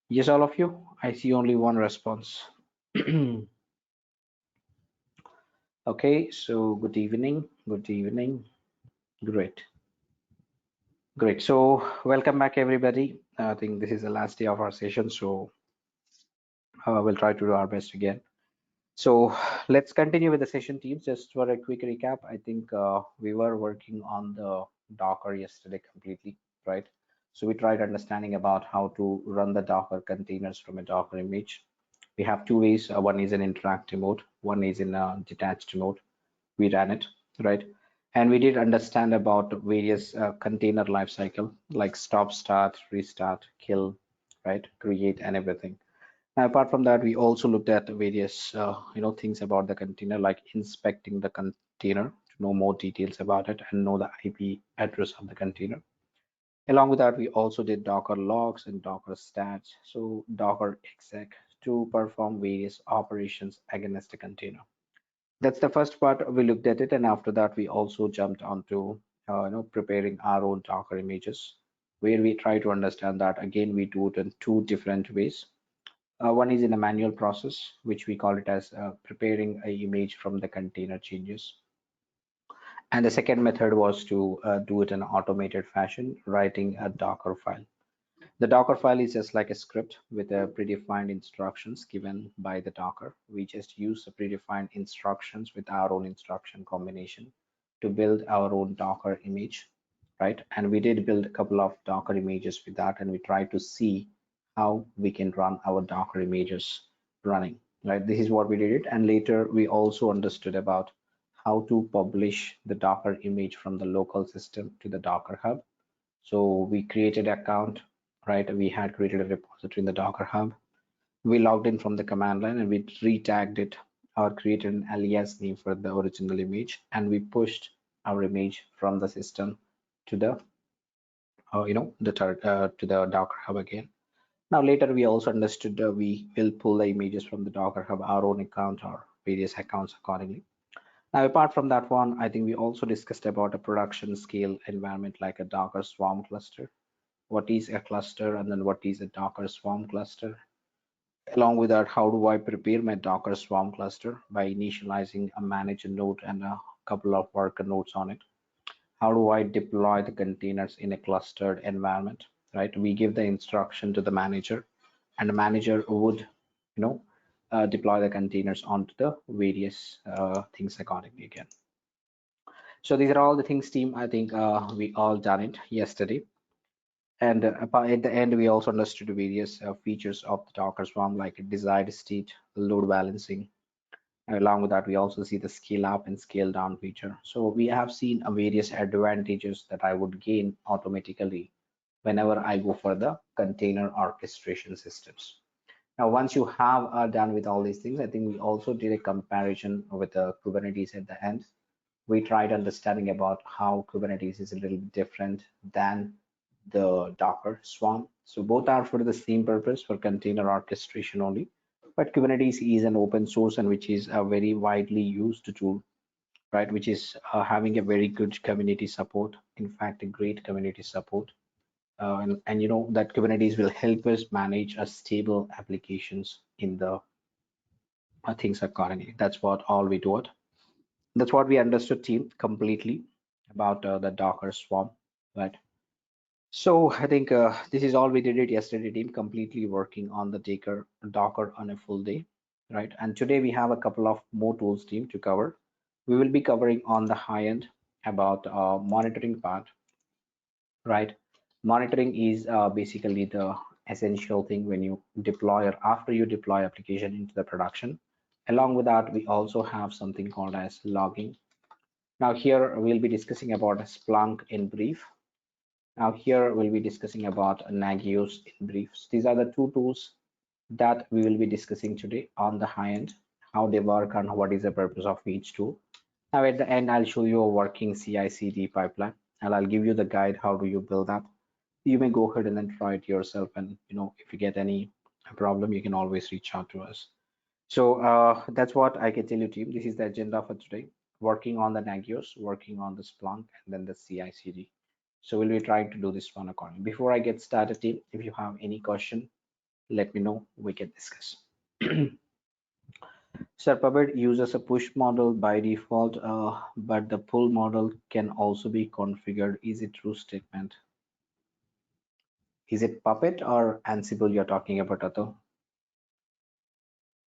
Yes, all of you. I see only one response. Okay, so good evening. Good evening. Great. Great. So welcome back, everybody. I think this is the last day of our session, so we'll try to do our best again. So let's continue with the session teams. Just for a quick recap, I think we were working on the Docker yesterday completely, right? So we tried understanding about how to run the Docker containers from a Docker image. We have two ways. One is in interactive mode, one is in a detached mode. We ran it, right? And we did understand about various container lifecycle like stop, start, restart, kill, right? Create and everything. Now, apart from that, we also looked at various things about the container, like inspecting the container to know more details about it and know the IP address of the container. Along with that, we also did Docker logs and Docker stats, so Docker exec to perform various operations against a container. That's the first part. We looked at it, and after that, we also jumped onto preparing our own Docker images, where we try to understand that again. We do it in two different ways. One is in a manual process, which we call it as preparing a image from the container changes. And the second method was to do it in an automated fashion, writing a Docker file. The Docker file is just like a script with a predefined instructions given by the Docker. We just use the predefined instructions with our own instruction combination to build our own Docker image, right? And we did build a couple of Docker images with that, and we tried to see how we can run our Docker images running, right? This is what we did it. And later we also understood about how to publish the Docker image from the local system to the Docker Hub. So we created an account, right? We had created a repository in the Docker Hub. We logged in from the command line and we retagged it or created an alias name for the original image, and we pushed our image from the system to the to the Docker Hub again. Now later we also understood we will pull the images from the Docker Hub, our own account or various accounts accordingly. Now, apart from that one, I think we also discussed about a production scale environment like a Docker Swarm cluster. What is a cluster, and then what is a Docker Swarm cluster? Along with that, how do I prepare my Docker Swarm cluster by initializing a manager node and a couple of worker nodes on it? How do I deploy the containers in a clustered environment, right? We give the instruction to the manager, and the manager would, deploy the containers onto the various things accordingly again. So these are all the things, team. I think we all done it yesterday. And at the end, we also understood various features of the Docker Swarm, like desired state, load balancing. Along with that, we also see the scale up and scale down feature. So we have seen various advantages that I would gain automatically whenever I go for the container orchestration systems. Now, once you have done with all these things, I think we also did a comparison with the Kubernetes at the end. We tried understanding about how Kubernetes is a little bit different than the Docker Swarm. So both are for the same purpose, for container orchestration only. But Kubernetes is an open source and which is a very widely used tool, right? Which is having a very good community support. In fact, a great community support. And you know that Kubernetes will help us manage a stable applications in the things accordingly. That's what all we do it. That's what we understood, team, completely about the Docker Swarm, right? So I think this is all we did it yesterday, team, completely working on the Docker on a full day, right? And today we have a couple of more tools, team, to cover. We will be covering on the high end about monitoring part, right? Monitoring is basically the essential thing when you deploy or after you deploy application into the production. Along with that, we also have something called as logging. Now here we'll be discussing about Splunk in brief. Now here we'll be discussing about Nagios in briefs. These are the two tools that we will be discussing today on the high end, how they work and what is the purpose of each tool. Now at the end, I'll show you a working CI/CD pipeline, and I'll give you the guide how do you build that. You may go ahead and then try it yourself, and if you get any problem, you can always reach out to us. So that's what I can tell you, team. This is the agenda for today. Working on the Nagios, working on the Splunk, and then the CI/CD. So we'll be trying to do this one accordingly. Before I get started, team, if you have any question, let me know, we can discuss. Sir, Puppet uses a push model by default, but the pull model can also be configured. Is it true statement? Is it Puppet or Ansible you're talking about, Atul?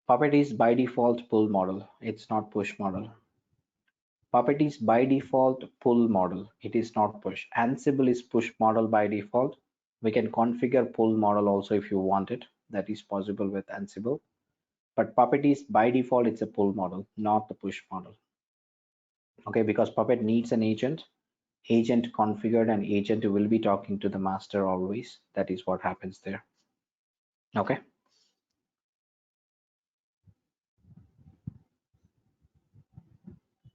Puppet is by default pull model. It's not push model. Puppet is by default pull model. It is not push. Ansible is push model by default. We can configure pull model also if you want it. That is possible with Ansible. But Puppet is by default, it's a pull model, not the push model. Okay, because Puppet needs an agent configured, and agent will be talking to the master always. That is what happens there. Okay.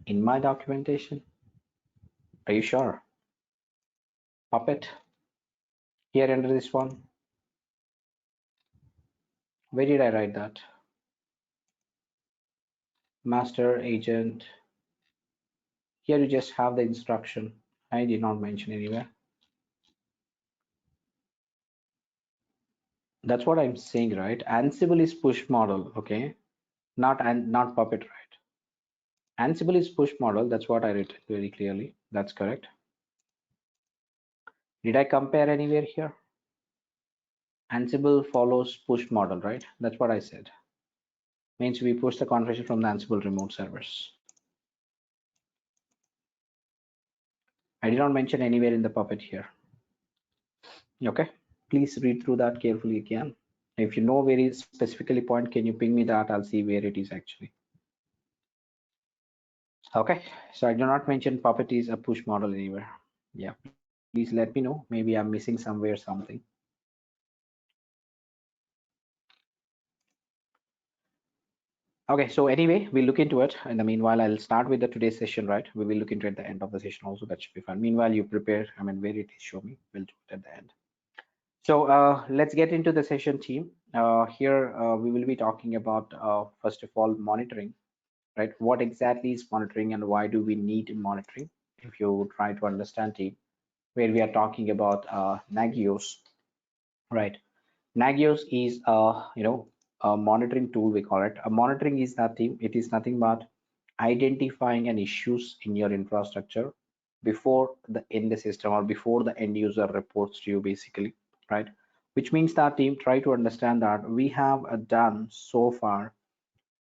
In my documentation, are you sure? Puppet here under this one. Where did I write that? Master agent. Here you just have the instruction. I did not mention anywhere. That's what I'm saying, right? Ansible is push model, okay? Not Puppet, right? Ansible is push model. That's what I written very clearly. That's correct. Did I compare anywhere here? Ansible follows push model, right? That's what I said. Means we push the configuration from the Ansible remote servers. I did not mention anywhere in the Puppet here. Okay, please read through that carefully again. If you know very specifically point, can you ping me that? I'll see where it is actually. Okay, so I do not mention Puppet is a push model anywhere. Yeah, please let me know. Maybe I'm missing somewhere something. Okay, so anyway, we'll look into it. In the meanwhile, I'll start with the today's session, right? We will look into it at the end of the session also. That should be fine. Meanwhile, you prepare. I mean, where it is, show me. We'll do it at the end. So let's get into the session, team. Here we will be talking about, first of all, monitoring, right? What exactly is monitoring and why do we need monitoring? If you try to understand, team, where we are talking about Nagios, right? Nagios is a monitoring tool, we call it. A monitoring is nothing, it is nothing but identifying an issues in your infrastructure before the end system or before the end user reports to you, basically, right? Which means that, team, try to understand that we have done so far,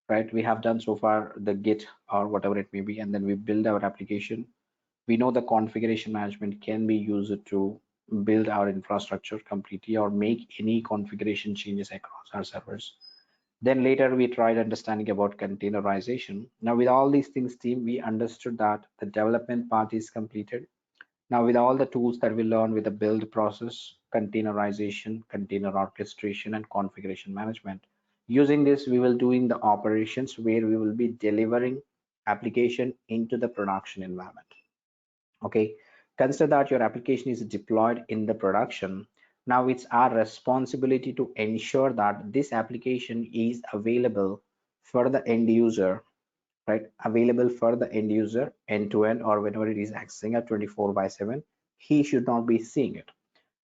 right? We have done so far the Git or whatever it may be, and then we build our application. We know the configuration management can be used to build our infrastructure completely or make any configuration changes across our servers. Then later we tried understanding about containerization. Now with all these things, team, we understood that the development part is completed. Now with all the tools that we learned with the build process, containerization, container orchestration, and configuration management, using this we will doing the operations where we will be delivering application into the production environment. Okay, consider that your application is deployed in the production. Now it's our responsibility to ensure that this application is available for the end user, right? Available for the end user end to end, or whenever it is accessing at 24/7, he should not be seeing it.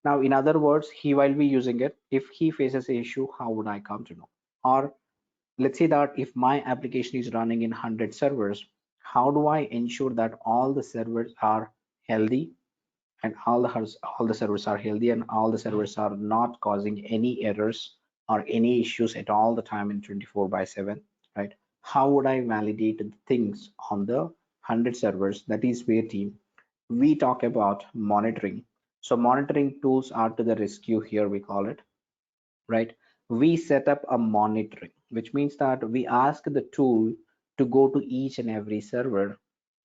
Now in other words, he will be using it. If he faces an issue, how would I come to know? Or let's say that if my application is running in 100 servers, how do I ensure that all the servers are healthy, and all the servers are healthy, and all the servers are not causing any errors or any issues at all the time in 24/7, right? How would I validate the things on the 100 servers? That is where, team, we talk about monitoring. So monitoring tools are to the rescue here, we call it, right? We set up a monitoring, which means that we ask the tool to go to each and every server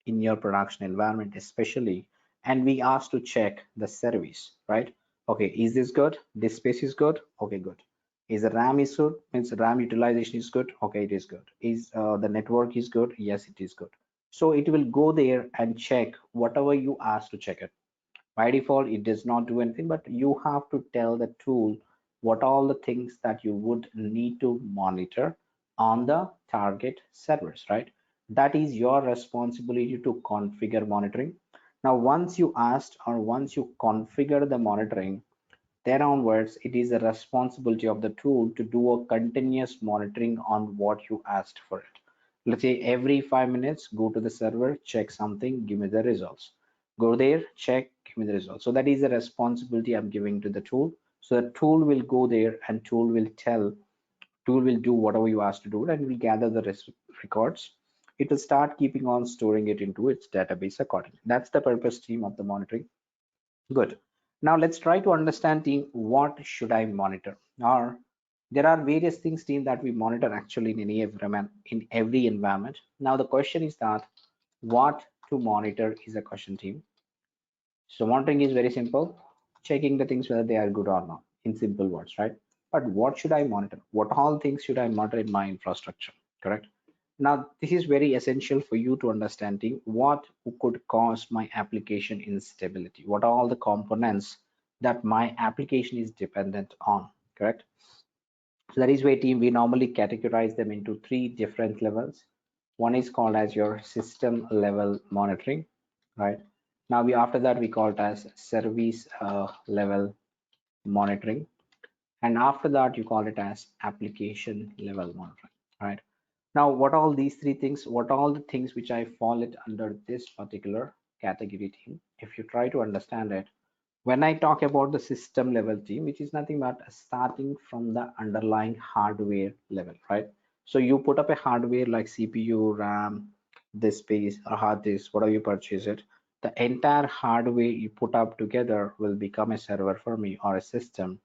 in your production environment, especially, and we ask to check the service, right? Okay, is this good? This space is good. Okay, good. Is the RAM is good? Means RAM utilization is good. Okay, it is good. Is the network is good? Yes, it is good. So it will go there and check whatever you ask to check it. By default, it does not do anything, but you have to tell the tool what all the things that you would need to monitor on the target servers, right? That is your responsibility to configure monitoring. Now once you asked or once you configure the monitoring, then onwards, it is the responsibility of the tool to do a continuous monitoring on what you asked for it. Let's say every 5 minutes, go to the server, check something, give me the results. Go there, check, give me the results. So that is the responsibility I'm giving to the tool. So the tool will go there and tool will do whatever you ask to do and will gather the records. It will start keeping on storing it into its database accordingly. That's the purpose team of the monitoring. Good. Now let's try to understand team, what should I monitor? Or there are various things team that we monitor actually in every environment. Now the question is that what to monitor is a question team. So monitoring is very simple, checking the things whether they are good or not in simple words, right? But what should I monitor? What all things should I monitor in my infrastructure? Correct. Now, this is very essential for you to understanding what could cause my application instability. What are all the components that my application is dependent on? Correct. So that is why team we normally categorize them into three different levels. One is called as your system level monitoring, right? Now we after that we call it as service level monitoring, and after that you call it as application level monitoring, right? Now what all these three things, what all the things which I fall it under this particular category team, if you try to understand it, when I talk about the system level team, which is nothing but starting from the underlying hardware level, right? So you put up a hardware like CPU, RAM, this space, or hard disk, whatever you purchase it, the entire hardware you put up together will become a server for me or a system.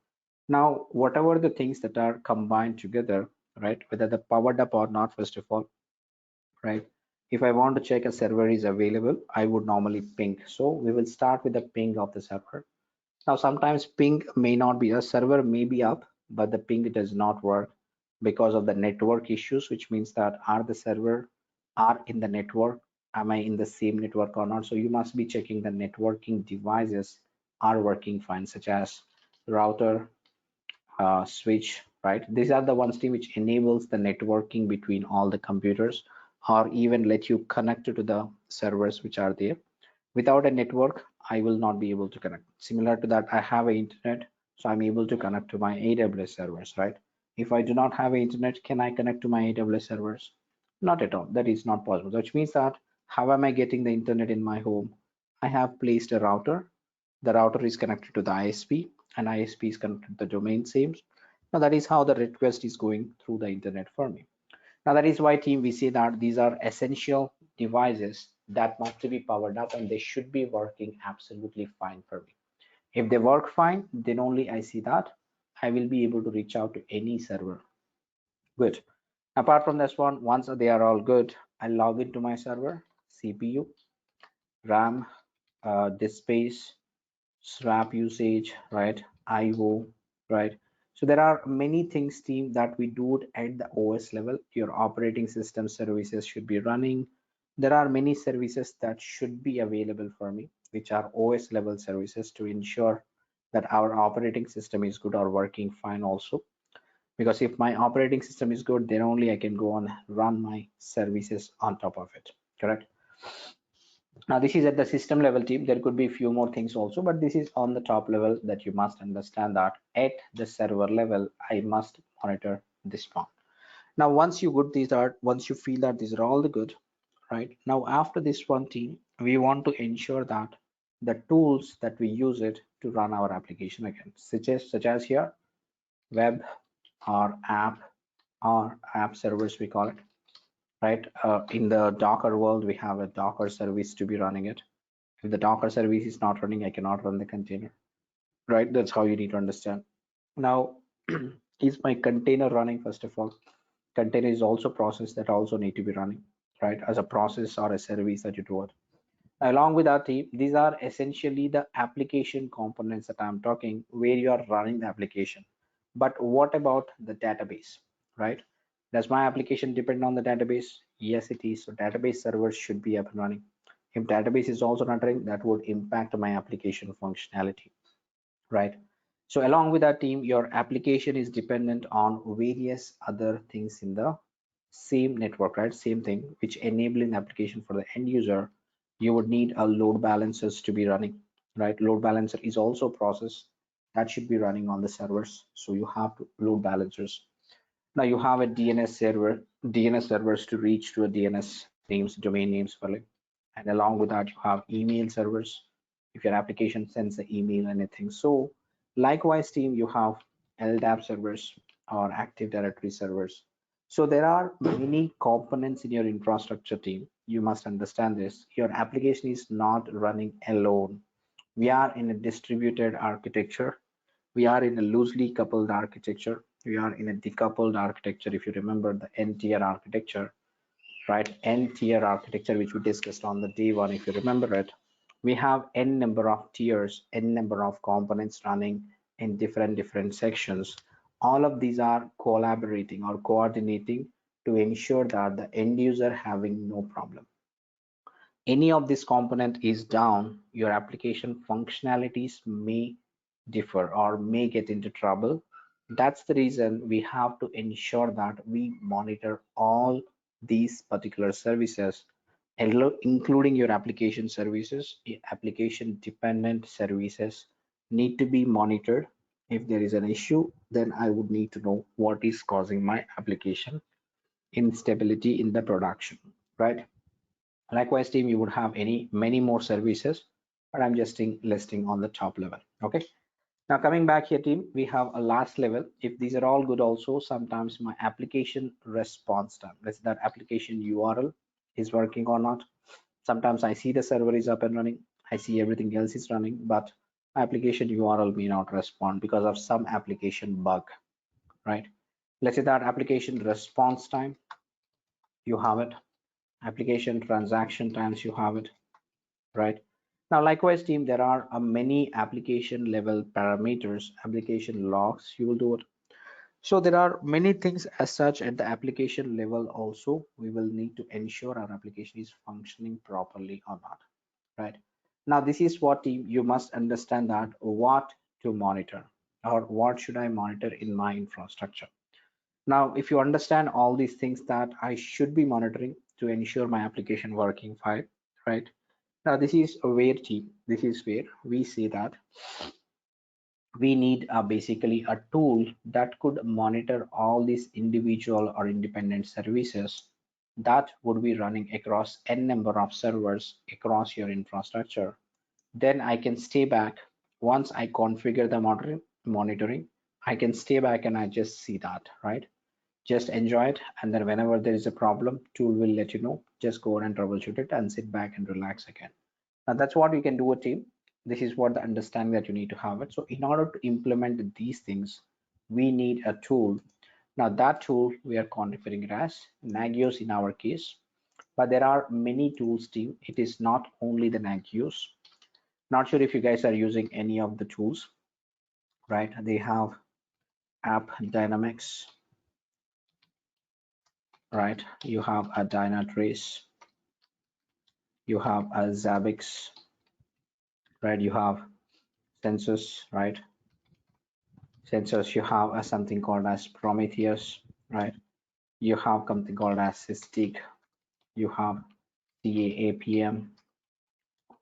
Now, whatever the things that are combined together, right, whether the powered up or not, first of all, right? If I want to check a server is available, I would normally ping. So we will start with the ping of the server. Now, sometimes ping may not be, a server may be up, but the ping does not work because of the network issues, which means that are the server are in the network, am I in the same network or not? So you must be checking the networking devices are working fine, such as router, switch, right? These are the ones which enables the networking between all the computers, or even let you connect to the servers which are there. Without a network, I will not be able to connect. Similar to that, I have a internet, so I'm able to connect to my AWS servers, right? If I do not have a internet, can I connect to my AWS servers? Not at all. That is not possible. Which means that how am I getting the internet in my home? I have placed a router. The router is connected to the ISP, and ISP is connected to the domain names. Now that is how the request is going through the internet for me. Now that is why team we say that these are essential devices that must be powered up and they should be working absolutely fine for me. If they work fine, then only I see that I will be able to reach out to any server. Good. Apart from this one, once they are all good, I log into my server, CPU, RAM, disk space, swap usage, right? IO, right? So there are many things, team, that we do it at the OS level. Your operating system services should be running. There are many services that should be available for me, which are OS level services to ensure that our operating system is good or working fine also. Because if my operating system is good, then only I can go on run my services on top of it. Correct? Now this is at the system level team. There could be a few more things also, but this is on the top level that you must understand that at the server level, I must monitor this one. Now, once you good these are, once you feel that these are all the good, right? Now after this one team, we want to ensure that the tools that we use it to run our application again, such as here, web or app servers, we call it, right? In the Docker world, we have a Docker service to be running it. If the Docker service is not running, I cannot run the container, right? That's how you need to understand. Now, is my container running? First of all, container is also process that also need to be running, right? As a process or a service that you do it. Along with that, these are essentially the application components that I'm talking where you are running the application. But what about the database, right? Does my application depend on the database? Yes, it is. So database servers should be up and running. If database is also not running, that would impact my application functionality, right? So along with that team, your application is dependent on various other things in the same network, right? Same thing, which enabling application for the end user. You would need a load balancers to be running, right? Load balancer is also process, that should be running on the servers. So you have to load balancers. Now you have a DNS servers to reach to a DNS names, domain names for it. And along with that, you have email servers. If your application sends the email, anything. So likewise, team, you have LDAP servers or Active Directory servers. So there are many components in your infrastructure, team. You must understand this. Your application is not running alone. We are in a distributed architecture. We are in a loosely coupled architecture. We are in a decoupled architecture. If you remember the n-tier architecture, right? N-tier architecture, which we discussed on the day one, if you remember it, we have n number of tiers, n number of components running in different sections. All of these are collaborating or coordinating to ensure that the end user having no problem. Any of this component is down, your application functionalities may differ or may get into trouble. That's the reason we have to ensure that we monitor all these particular services, including your application services. Application dependent services need to be monitored. If there is an issue, then I would need to know what is causing my application instability in the production, right? Likewise, team, you would have many more services, but I'm just listing on the top level. Okay. Now coming back here, team, we have a last level. If these are all good, also sometimes my application response time, let's say that application URL is working or not. Sometimes I see the server is up and running. I see everything else is running, but my application URL may not respond because of some application bug, right? Let's say that application response time, you have it. Application transaction times, you have it. Right. Now, likewise, team, there are many application level parameters, application logs, you will do it. So there are many things as such at the application level also. We will need to ensure our application is functioning properly or not. Right. Now, this is what team, you must understand that what to monitor or what should I monitor in my infrastructure. Now, if you understand all these things that I should be monitoring to ensure my application working fine, right? Now, this is where we say that we need basically a tool that could monitor all these individual or independent services that would be running across n number of servers across your infrastructure. Then I can stay back once I configure the monitoring. I can stay back and I just see that, right? Just enjoy it, and then whenever there is a problem, tool will let you know. Just go and troubleshoot it and sit back and relax again. Now that's what you can do, a team. This is what the understanding that you need to have it. So in order to implement these things, we need a tool. Now that tool we are configuring it as Nagios in our case, but there are many tools, team. It is not only the Nagios. Not sure if you guys are using any of the tools, right? They have App Dynamics, right? You have a Dynatrace, you have a Zabbix, right? You have Census, right? Census, you have something called as Prometheus, right? You have something called as Sysdig, you have CAAPM,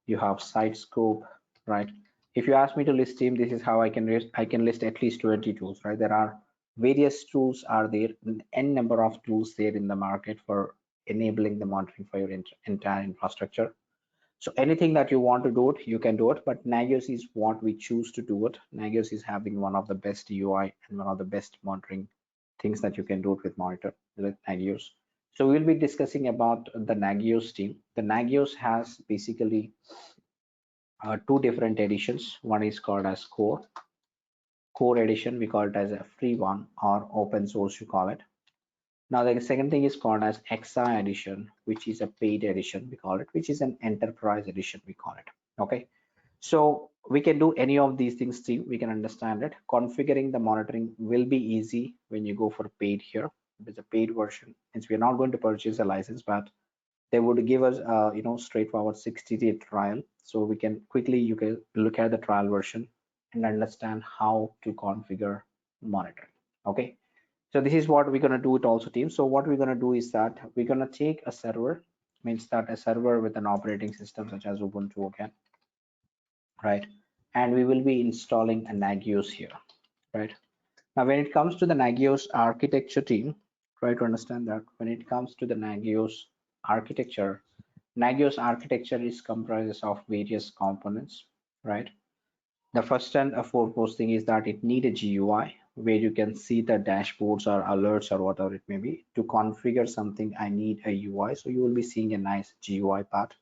you have Sitescope, right? If you ask me to list team, this is how I can list at least 20 tools, right? There are various tools are there, n number of tools there in the market for enabling the monitoring for your entire infrastructure. So anything that you want to do it, you can do it, but Nagios is what we choose to do it. Nagios is having one of the best UI and one of the best monitoring things that you can do it with monitor with Nagios. So we'll be discussing about the Nagios team. The Nagios has basically two different editions. One is called as core edition. We call it as a free one, or open source you call it. Now the second thing is called as XI edition, which is a paid edition we call it, which is an enterprise edition we call it. Okay, so we can do any of these things, team. We can understand it. Configuring the monitoring will be easy when you go for paid here. It's a paid version, since we're not going to purchase a license, but they would give us straightforward 60-day trial, so we can quickly, you can look at the trial version and understand how to configure monitoring. Okay, so this is what we're going to do it also, team. So what we're going to do is that we're going to take a server, means that a server with an operating system such as Ubuntu again, right? and we will be installing a Nagios here, right? Now, when it comes to the Nagios architecture team, try to understand that when it comes to the architecture, Nagios architecture is comprises of various components, right? The first and foremost thing is that it need a GUI where you can see the dashboards or alerts or whatever it may be. To configure something, I need a UI. So you will be seeing a nice GUI part.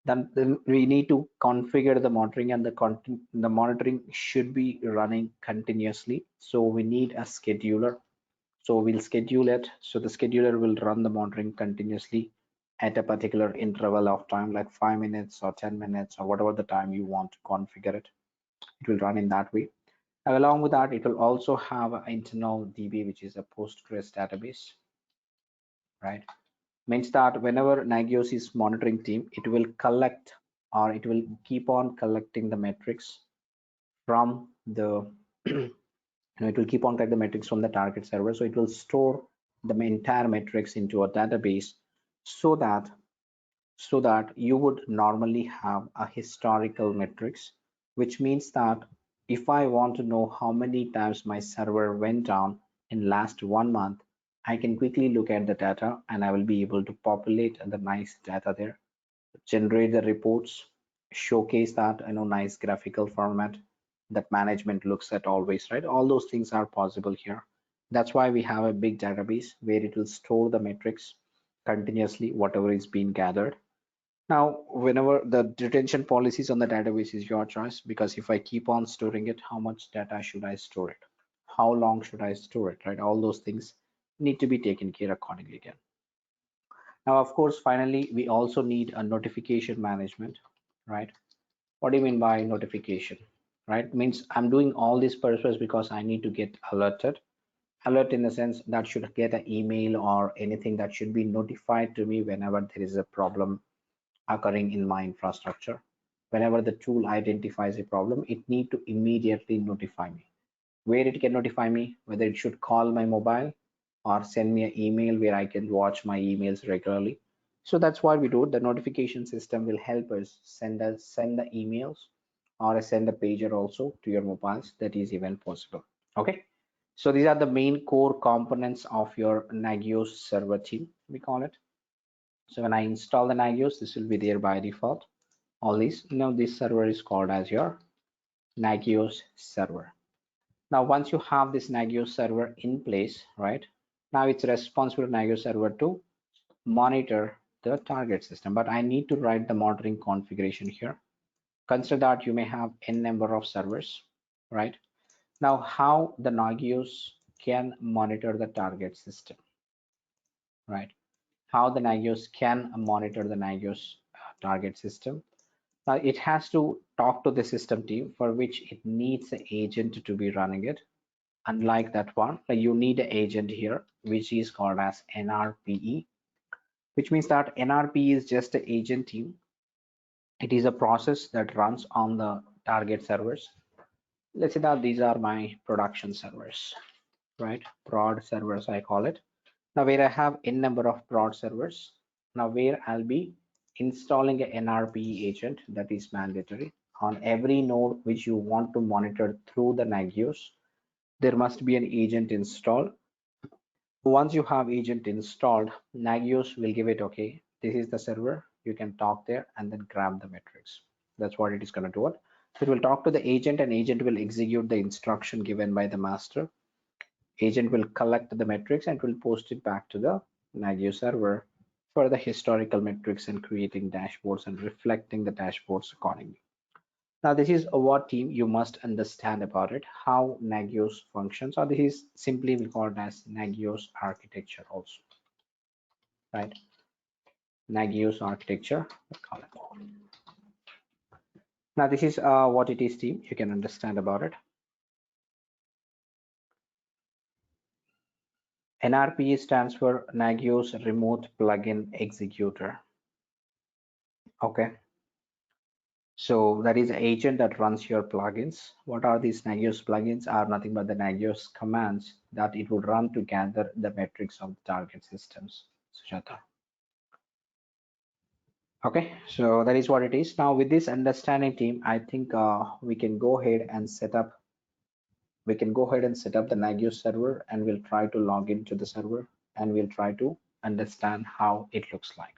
Then we need to configure the monitoring, and the monitoring should be running continuously. So we need a scheduler. So we'll schedule it. So the scheduler will run the monitoring continuously at a particular interval of time, like 5 minutes or 10 minutes or whatever the time you want to configure it. It will run in that way. And along with that, it will also have an internal DB, which is a Postgres database, right? Means that whenever Nagios is monitoring team, it will collect, or it will keep on collecting the metrics from the it will keep on collecting the metrics from the target server. So it will store the entire metrics into a database, so that you would normally have a historical metrics, which means that if I want to know how many times my server went down in last 1 month, I can quickly look at the data and I will be able to populate the nice data there, generate the reports, showcase that in a nice graphical format that management looks at always, right? All those things are possible here. That's why we have a big database where it will store the metrics continuously, whatever is being gathered. Now, whenever the retention policies on the database is your choice, because if I keep on storing it, how much data should I store it? How long should I store it, right? All those things need to be taken care accordingly again. Now, of course, finally, we also need a notification management, right? What do you mean by notification, right? Means I'm doing all this purpose because I need to get alerted. Alert in the sense that should get an email or anything that should be notified to me whenever there is a problem occurring in my infrastructure. Whenever the tool identifies a problem, it need to immediately notify me. Where it can notify me, whether it should call my mobile or send me an email where I can watch my emails regularly. So that's why we do. The notification system will help us send the emails, or send a pager also to your mobiles. That is even possible. Okay. So these are the main core components of your Nagios server team, we call it. So when I install the Nagios, this will be there by default. All these. Now this server is called as your Nagios server. Now, once you have this Nagios server in place, right? Now it's responsible Nagios server to monitor the target system. But I need to write the monitoring configuration here. Consider that you may have n number of servers, right? Now, how the Nagios can monitor the target system, right? How the Nagios can monitor the Nagios target system. It has to talk to the system team, for which it needs an agent to be running it. Unlike that one, you need an agent here, which is called as NRPE, which means that NRPE is just an agent team. It is a process that runs on the target servers. Let's say that these are my production servers, right? Prod servers, I call it. Now, where I have n number of prod servers, now where I'll be installing an NRPE agent, that is mandatory on every node which you want to monitor through the Nagios. There must be an agent installed. Once you have agent installed, Nagios will give it, okay, this is the server, you can talk there and then grab the metrics. That's what it is going to do. So it will talk to the agent, and agent will execute the instruction given by the master. Agent will collect the metrics and will post it back to the Nagios server for the historical metrics and creating dashboards and reflecting the dashboards accordingly. Now, this is what team you must understand about it, how Nagios functions, or this is simply we call it as Nagios architecture also, right? Nagios architecture, we call it. Now, this is what it is, team. You can understand about it. NRPE stands for Nagios Remote Plugin Executor. Okay. So that is an agent that runs your plugins. What are these Nagios plugins? Are nothing but the Nagios commands that it would run to gather the metrics of the target systems. Sujata. Okay, so that is what it is. Now with this understanding team, I think we can go ahead and set up the Nagios server, and we'll try to log into the server, and we'll try to understand how it looks like.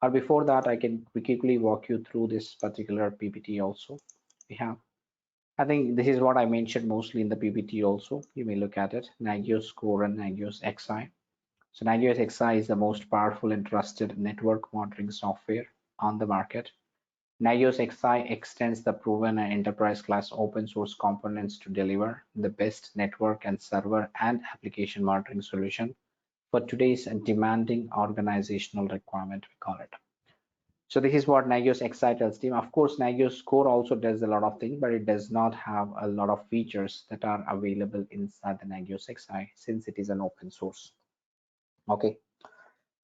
Or before that, I can quickly walk you through this particular PPT also. We have, I think this is what I mentioned mostly in the PPT also. You may look at it, Nagios Core and Nagios XI. So Nagios XI is the most powerful and trusted network monitoring software on the market. Nagios XI extends the proven and enterprise-class open source components to deliver the best network and server and application monitoring solution for today's demanding organizational requirement, we call it. So this is what Nagios XI tells team. Of course, Nagios Core also does a lot of things, but it does not have a lot of features that are available inside the Nagios XI since it is an open source. Okay.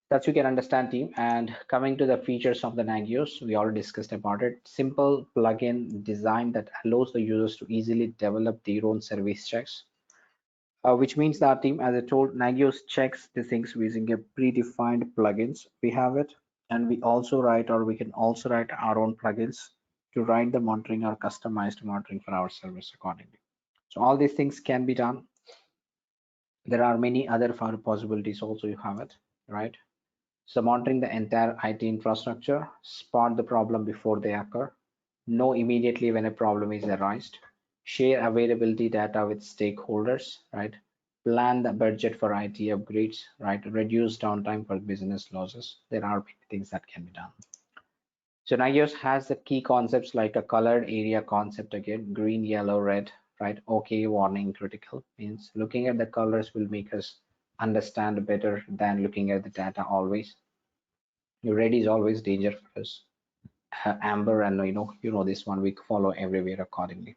That you can understand team. And coming to the features of the Nagios, we already discussed about it. Simple plugin design that allows the users to easily develop their own service checks, which means that team, as I told, Nagios checks the things using a predefined plugins. We have it, and we also write, or we can also write our own plugins to write the monitoring or customized monitoring for our service accordingly. So all these things can be done. There are many other possibilities also. You have it, right? So monitoring the entire IT infrastructure, spot the problem before they occur, know immediately when a problem is arised, share availability data with stakeholders, right? Plan the budget for IT upgrades, right? Reduce downtime for business losses. There are many things that can be done. So Nagios has the key concepts like a colored area concept again, green, yellow, red, right? Okay, warning, critical means looking at the colors will make us understand better than looking at the data always. Red is always danger for us. Amber and this one we follow everywhere accordingly.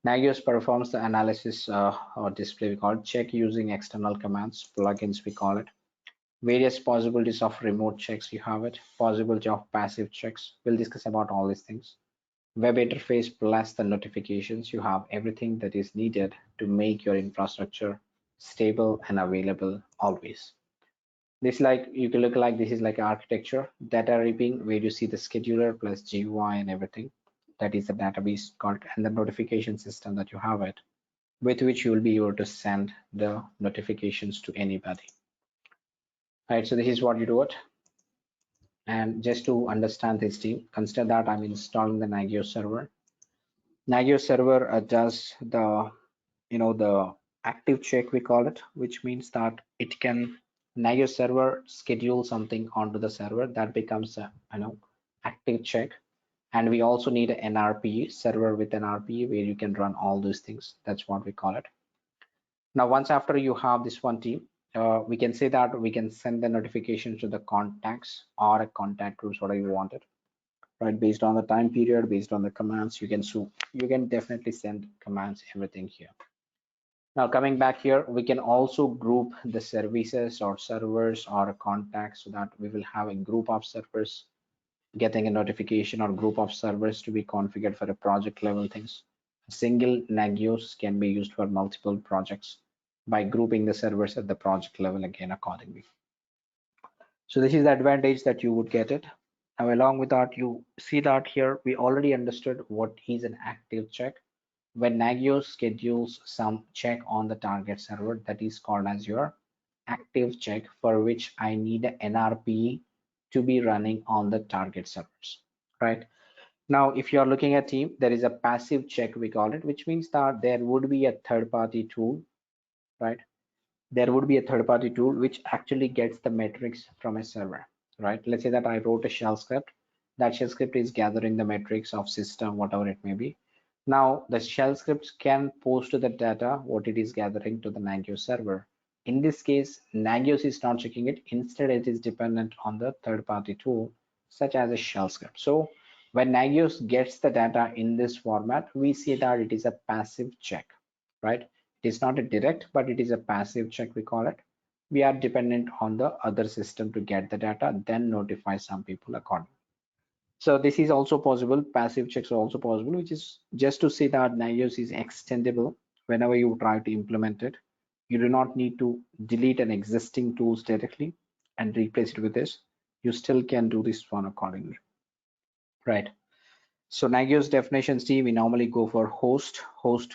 Nagios performs the analysis or display we call it, check using external commands, plugins we call it. Various possibilities of remote checks you have it, possibility of passive checks. We'll discuss about all these things. Web interface plus the notifications, you have everything that is needed to make your infrastructure stable and available always. This like you can look like this is like architecture data reaping where you see the scheduler plus GUI and everything. That is the database called, and the notification system that you have it, with which you will be able to send the notifications to anybody. Right, so this is what you do it. And just to understand this team, consider that I'm installing the Nagios server. Nagios server does the the active check we call it, which means that it can Nagios server schedule something onto the server that becomes a active check. And we also need an NRP server with an RPE where you can run all those things. That's what we call it. Now once after you have this one team, we can say that we can send the notifications to the contacts or a contact groups, whatever you want it, right? Based on the time period, based on the commands, you can definitely send commands, everything here. Now coming back here, we can also group the services or servers or contacts so that we will have a group of servers getting a notification or group of servers to be configured for a project level things. A single Nagios can be used for multiple projects by grouping the servers at the project level again accordingly. So this is the advantage that you would get it. Now along with that, you see that here we already understood what is an active check. When Nagios schedules some check on the target server, that is called as your active check, for which I need an NRP to be running on the target servers, right? Now, if you are looking at team, there is a passive check we call it, which means that there would be a third-party tool, right? There would be a third-party tool which actually gets the metrics from a server, right? Let's say that I wrote a shell script. That shell script is gathering the metrics of system, whatever it may be. Now, the shell scripts can post the data, what it is gathering to the Nagios server. In this case, Nagios is not checking it. Instead, it is dependent on the third-party tool, such as a shell script. So when Nagios gets the data in this format, we see that it is a passive check, right? It is not a direct, but it is a passive check, we call it. We are dependent on the other system to get the data, then notify some people accordingly. So this is also possible. Passive checks are also possible, which is just to say that Nagios is extendable whenever you try to implement it. You do not need to delete an existing tools directly and replace it with this. You still can do this one accordingly. right? So Nagios definitions team, we normally go for host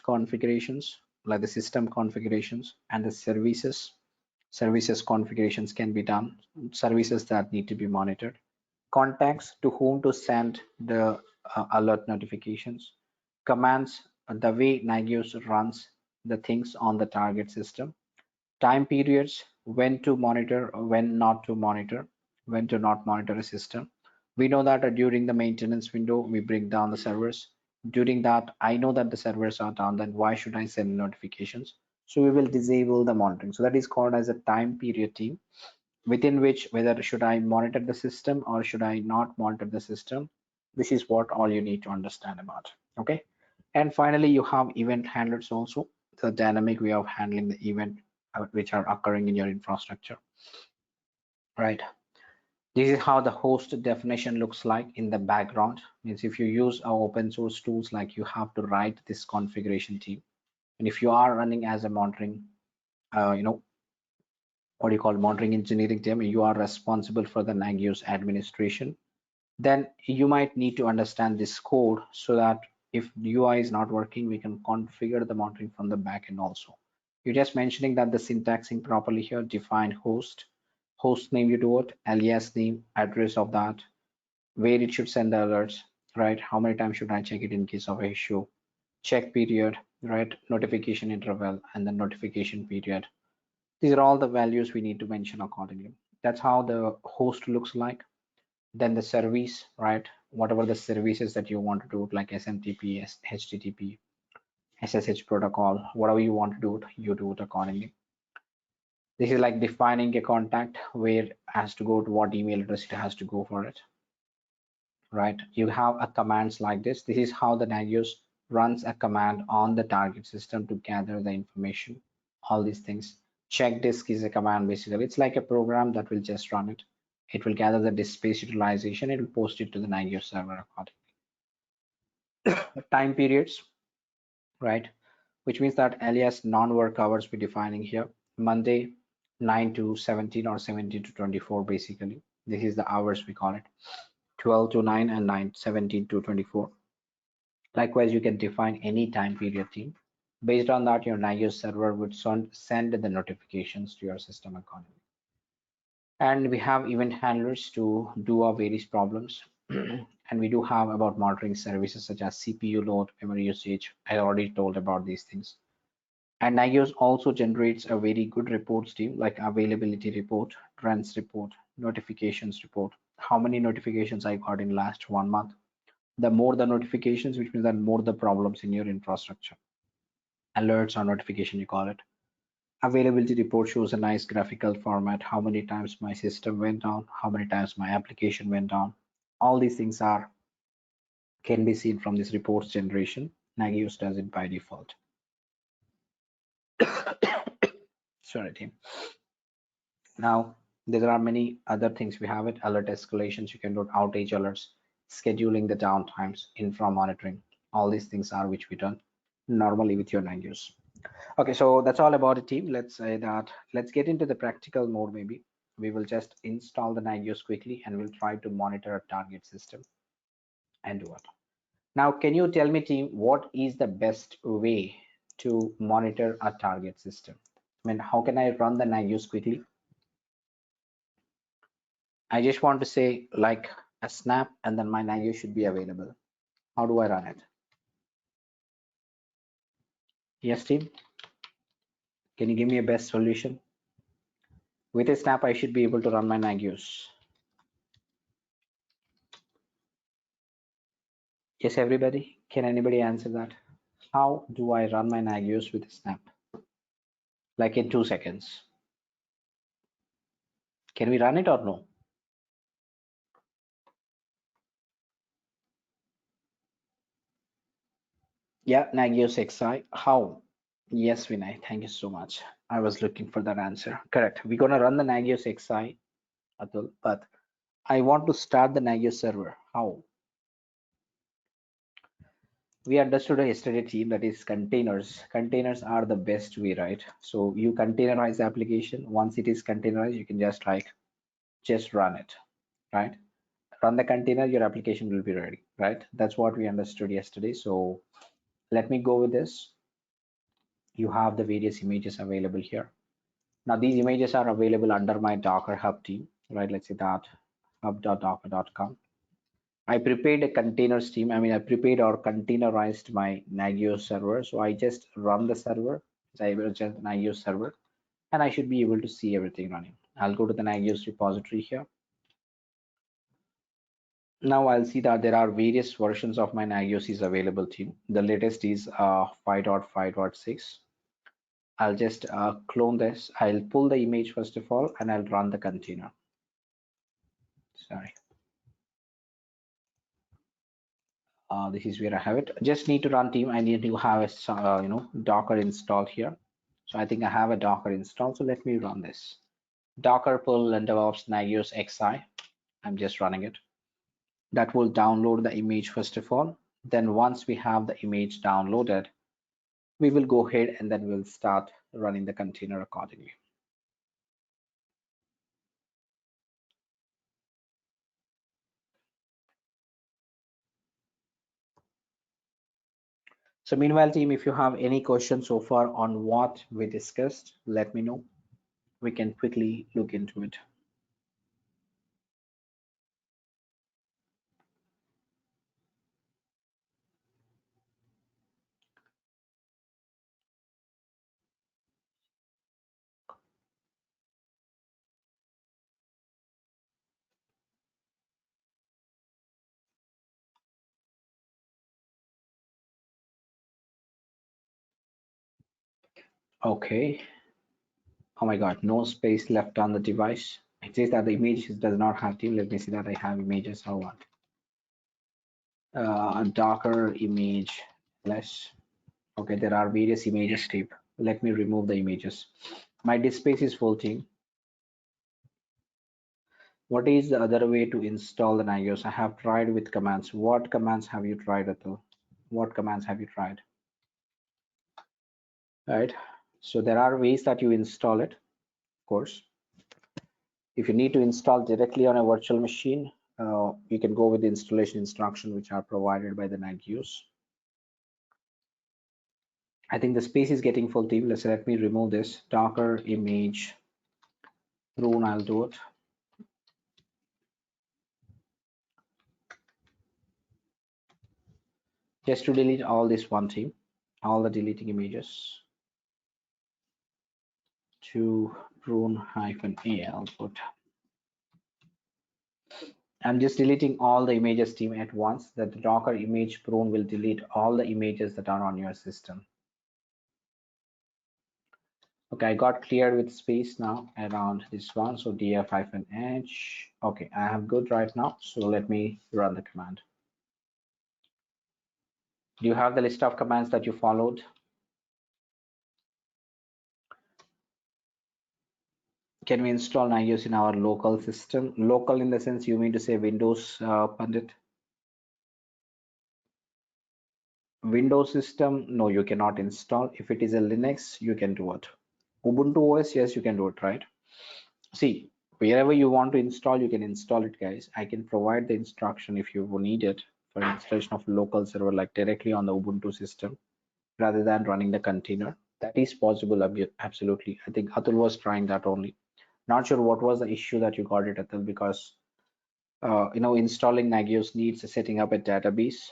configurations, like the system configurations, and the services configurations can be done, services that need to be monitored, contacts to whom to send the alert notifications, commands, the way Nagios runs the things on the target system, time periods, when to monitor, when not to monitor, when to not monitor a system. We know that during the maintenance window, we bring down the servers. During that, I know that the servers are down, then why should I send notifications? So we will disable the monitoring. So that is called as a time period team, within which whether should I monitor the system or should I not monitor the system. This is what all you need to understand about. Okay. And finally, you have event handlers also, the dynamic way of handling the event which are occurring in your infrastructure, right? This is how the host definition looks like in the background. Means if you use our open source tools, like you have to write this configuration team. And if you are running as a monitoring, what do you call monitoring engineering team, you are responsible for the Nagios administration, then you might need to understand this code so that if UI is not working, we can configure the monitoring from the backend also. You're just mentioning that the syntaxing properly here, define host name you do it, alias name, address of that, where it should send the alerts, right? How many times should I check it in case of a issue? Check period, right? Notification interval and the notification period. These are all the values we need to mention accordingly. That's how the host looks like. Then the service, right? Whatever the services that you want to do, like SMTP, HTTP, SSH protocol, whatever you want to do it, you do it accordingly. This is like defining a contact where it has to go to what email address it has to go for it, right? You have a commands like this. This is how the Nagios runs a command on the target system to gather the information, all these things. Check disk is a command basically. It's like a program that will just run it. It will gather the disk space utilization. It will post it to the Nagios server accordingly. Time periods, right? Which means that alias non-work hours we're defining here. Monday 9 to 17 or 17 to 24 basically. This is the hours we call it. 12 to 9 and 9, 17 to 24. Likewise, you can define any time period team. Based on that, your Nagios server would send the notifications to your system accordingly. And we have event handlers to do our various problems. And we do have about monitoring services such as CPU load, memory usage. I already told about these things. And Nagios also generates a very good reports team, like availability report, trends report, notifications report. How many notifications I got in last 1 month? The more the notifications, which means that more the problems in your infrastructure. Alerts or notification, you call it. Availability report shows a nice graphical format, how many times my system went down, how many times my application went down. All these things can be seen from this reports generation. Nagios does it by default. Sorry, team. Now, there are many other things we have it. Alert escalations, you can do outage alerts, scheduling the downtimes, infra monitoring. All these things are which we done normally with your Nagios. Okay, so that's all about it, team. Let's say that let's get into the practical mode. Maybe we will just install the Nagios quickly and we'll try to monitor a target system and do it. Now, can you tell me, team, what is the best way to monitor a target system? I mean, how can I run the Nagios quickly? I just want to say like a snap and then my Nagios should be available. How do I run it? Yes, team. Can you give me a best solution? With a snap, I should be able to run my Nagios. Yes, everybody. Can anybody answer that? How do I run my Nagios with a snap? Like in 2 seconds. Can we run it or no? Yeah, Nagios XI. How? Yes, Vinay. Thank you so much. I was looking for that answer. Correct. We're gonna run the Nagios XI, Atul, but I want to start the Nagios server. How? We understood yesterday, team, that is containers. Containers are the best way, right? So you containerize the application. Once it is containerized, you can just run it, right? run the container, your application will be ready, right? That's what we understood yesterday. So let me go with this. You have the various images available here. Now these images are available under my Docker Hub team, right? Let's say that hub.docker.com. I prepared a containers team. I prepared or containerized my Nagios server. So I just run the server. So I will just Nagios server, and I should be able to see everything running. I'll go to the Nagios repository here. Now I'll see that there are various versions of my Nagios is available team. The latest is 5.5.6. I'll just clone this. I'll pull the image first of all, and I'll run the container. Sorry. This is where I have it. Just need to run team. I need to have a Docker installed here. So I think I have a Docker installed. So let me run this. Docker pull and DevOps Nagios XI. I'm just running it. That will download the image first of all. Then once we have the image downloaded, we will go ahead and then we'll start running the container accordingly. So meanwhile, team, if you have any questions so far on what we discussed, let me know. We can quickly look into it. Okay. Oh my God, no space left on the device. It says that the image does not have team. Let me see that I have images or what. Docker image less. Okay, there are various images team. Let me remove the images. My disk space is full team. What is the other way to install the Nagios? I have tried with commands. What commands have you tried, Atul? What commands have you tried? Right. So there are ways that you install it, of course. If you need to install directly on a virtual machine, you can go with the installation instruction which are provided by the Nagios. I think the space is getting full team. Let me remove this Docker image rune. I'll do it. Just to delete all this one team, all the deleting images to rune-a. I'll put. I'm just deleting all the images team at once. That the Docker image prune will delete all the images that are on your system. Okay, I got cleared with space now around this one. So df-h. Okay, I have good right now. So let me run the command. Do you have the list of commands that you followed? Can we install Nagios in our local system? Local in the sense you mean to say Windows, Pandit? Windows system, no, you cannot install. If it is a Linux, you can do it. Ubuntu OS, yes, you can do it, right? See, wherever you want to install, you can install it, guys. I can provide the instruction if you need it for installation of local server, like directly on the Ubuntu system, rather than running the container. That is possible, absolutely. I think Atul was trying that only. Not sure what was the issue that you got it, Atul, because installing Nagios needs setting up a database,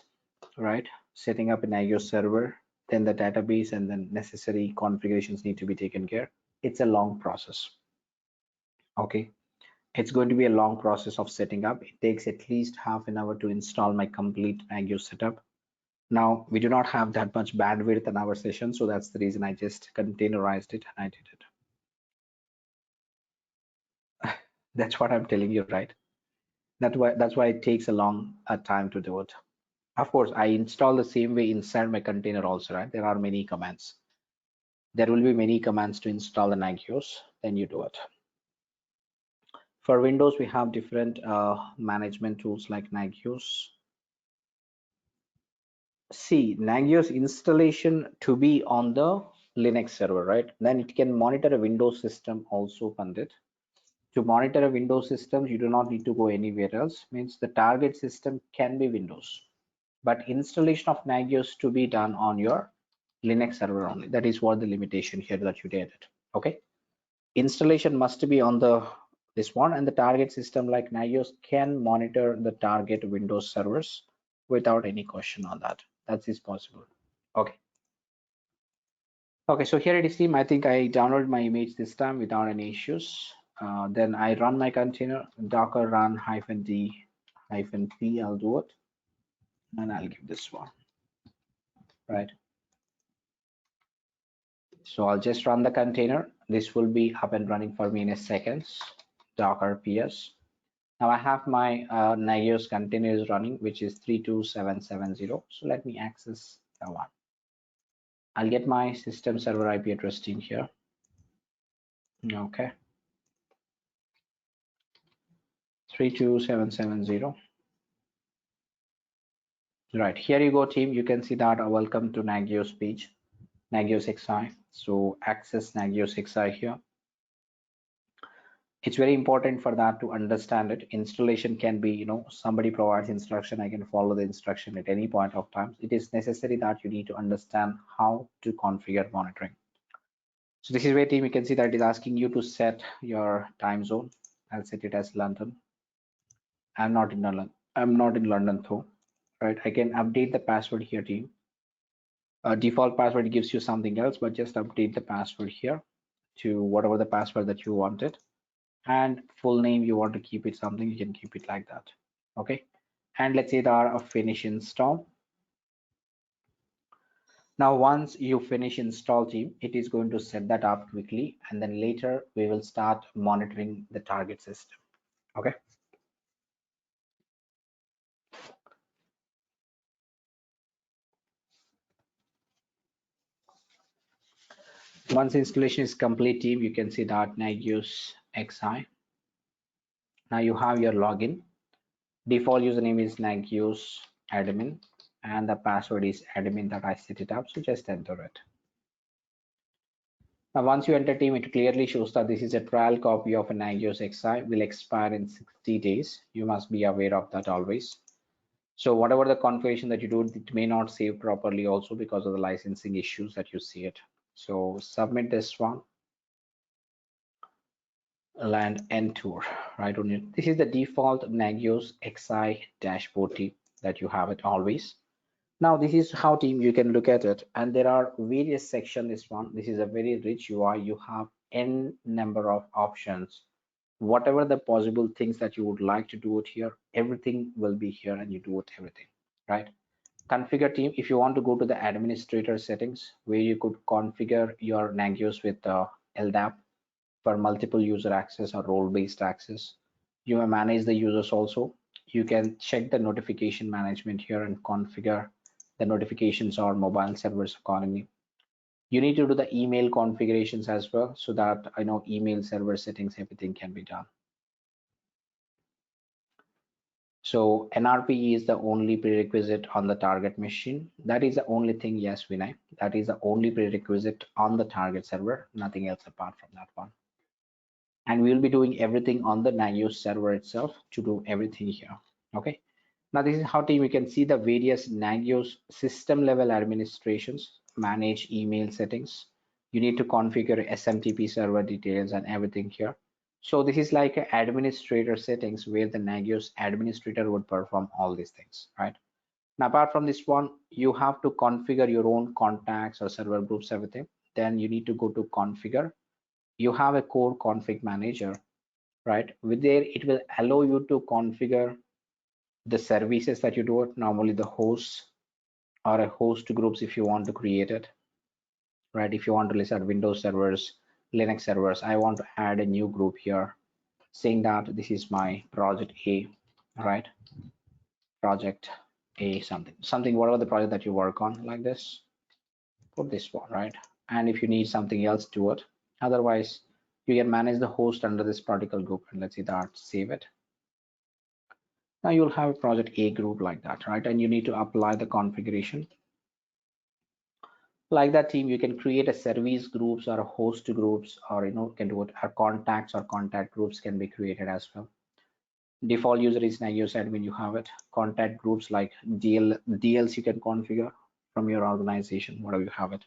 right? Setting up a Nagios server, then the database, and then necessary configurations need to be taken care. It's a long process. Okay, it's going to be a long process of setting up. It takes at least half an hour to install my complete Nagios setup. Now we do not have that much bandwidth in our session, so that's the reason I just containerized it and I did it. That's what I'm telling you, right? That's why it takes a long time to do it. Of course, I install the same way inside my container also, right? There are many commands. There will be many commands to install the Nagios, then you do it. For Windows, we have different management tools like Nagios. See, Nagios installation to be on the Linux server, right? Then it can monitor a Windows system also, Pandit. To monitor a Windows system, you do not need to go anywhere else. Means the target system can be Windows, but installation of Nagios to be done on your Linux server only. That is what the limitation here that you did it. Okay. Installation must be on the this one, and the target system like Nagios can monitor the target Windows servers without any question on that. That is possible. Okay. Okay, so here it is team. I think I downloaded my image this time without any issues. Then I run my container, docker run -d -p. I'll do it, and I'll give this one, right? So I'll just run the container. This will be up and running for me in a seconds. Docker ps. Now I have my Nagios container is running, which is 32770. So let me access that one. I'll get my system server IP address in here. Okay. 32770. Right, here you go team. You can see that welcome to Nagios page, Nagios XI. So access Nagios XI here. It's very important for that to understand it. Installation can be, somebody provides instruction, I can follow the instruction at any point of time. It is necessary that you need to understand how to configure monitoring. So this is where team, you can see that it is asking you to set your time zone. I'll set it as London. I'm not in London. I'm not in London though. Right, I can update the password here team. Default password gives you something else, but just update the password here to whatever the password that you wanted, and full name you want to keep it something, you can keep it like that. Okay, and let's say there a finish install. Now once you finish install team, it is going to set that up quickly, and then later we will start monitoring the target system. Okay. Once installation is complete team, you can see that Nagios XI. Now you have your login. Default username is Nagios admin, and the password is admin that I set it up. So just enter it. Now once you enter team, it clearly shows that this is a trial copy of a Nagios XI, will expire in 60 days. You must be aware of that always. So whatever the configuration that you do, it may not save properly also because of the licensing issues that you see it. So submit this one. Land end tour right on it. This is the default Nagios XI dashboard team that you have it always. Now this is how team you can look at it, and there are various sections. This is a very rich UI. You have n number of options. Whatever the possible things that you would like to do it here, everything will be here, and you do it everything, right? Configure team. If you want to go to the administrator settings, where you could configure your Nagios with LDAP for multiple user access or role-based access. You may manage the users also. You can check the notification management here and configure the notifications or mobile servers accordingly. You need to do the email configurations as well, so that I know email server settings, everything can be done. So NRP is the only prerequisite on the target machine. That is the only thing, yes, Vinay. That is the only prerequisite on the target server, nothing else apart from that one. And we will be doing everything on the Nagios server itself to do everything here. Okay. Now this is how team, you can see the various Nagios system level administrations, manage email settings. You need to configure SMTP server details and everything here. So this is like an administrator settings where the Nagios administrator would perform all these things, right? Now apart from this one, you have to configure your own contacts or server groups, everything. Then you need to go to configure. You have a core config manager, right? With there, it will allow you to configure the services that you do it, normally the hosts or a host groups if you want to create it, right? If you want to list out Windows servers, Linux servers, I want to add a new group here saying that this is my project A, right? Project A something, whatever the project that you work on, like this, put this one, right? And if you need something else, do it. Otherwise, you can manage the host under this particular group, and let's see that, save it. Now you'll have a project A group like that, right? And you need to apply the configuration. Like that team, you can create a service groups or a host groups, or can do it. Our contacts or contact groups can be created as well. Default user is Nagios admin, you have it. Contact groups like DLs you can configure from your organization, whatever you have it.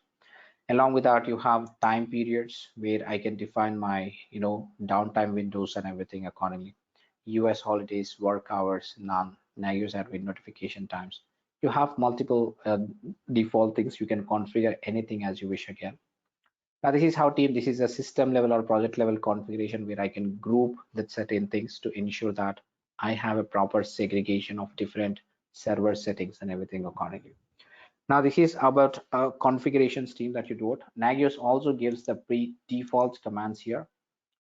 Along with that, you have time periods where I can define my downtime windows and everything accordingly. US holidays, work hours, none, Nagios admin notification times. You have multiple default things. You can configure anything as you wish again. Now this is how team, this is a system level or project level configuration where I can group the certain things to ensure that I have a proper segregation of different server settings and everything accordingly. Now this is about a configurations team that you do it. Nagios also gives the pre-default commands here.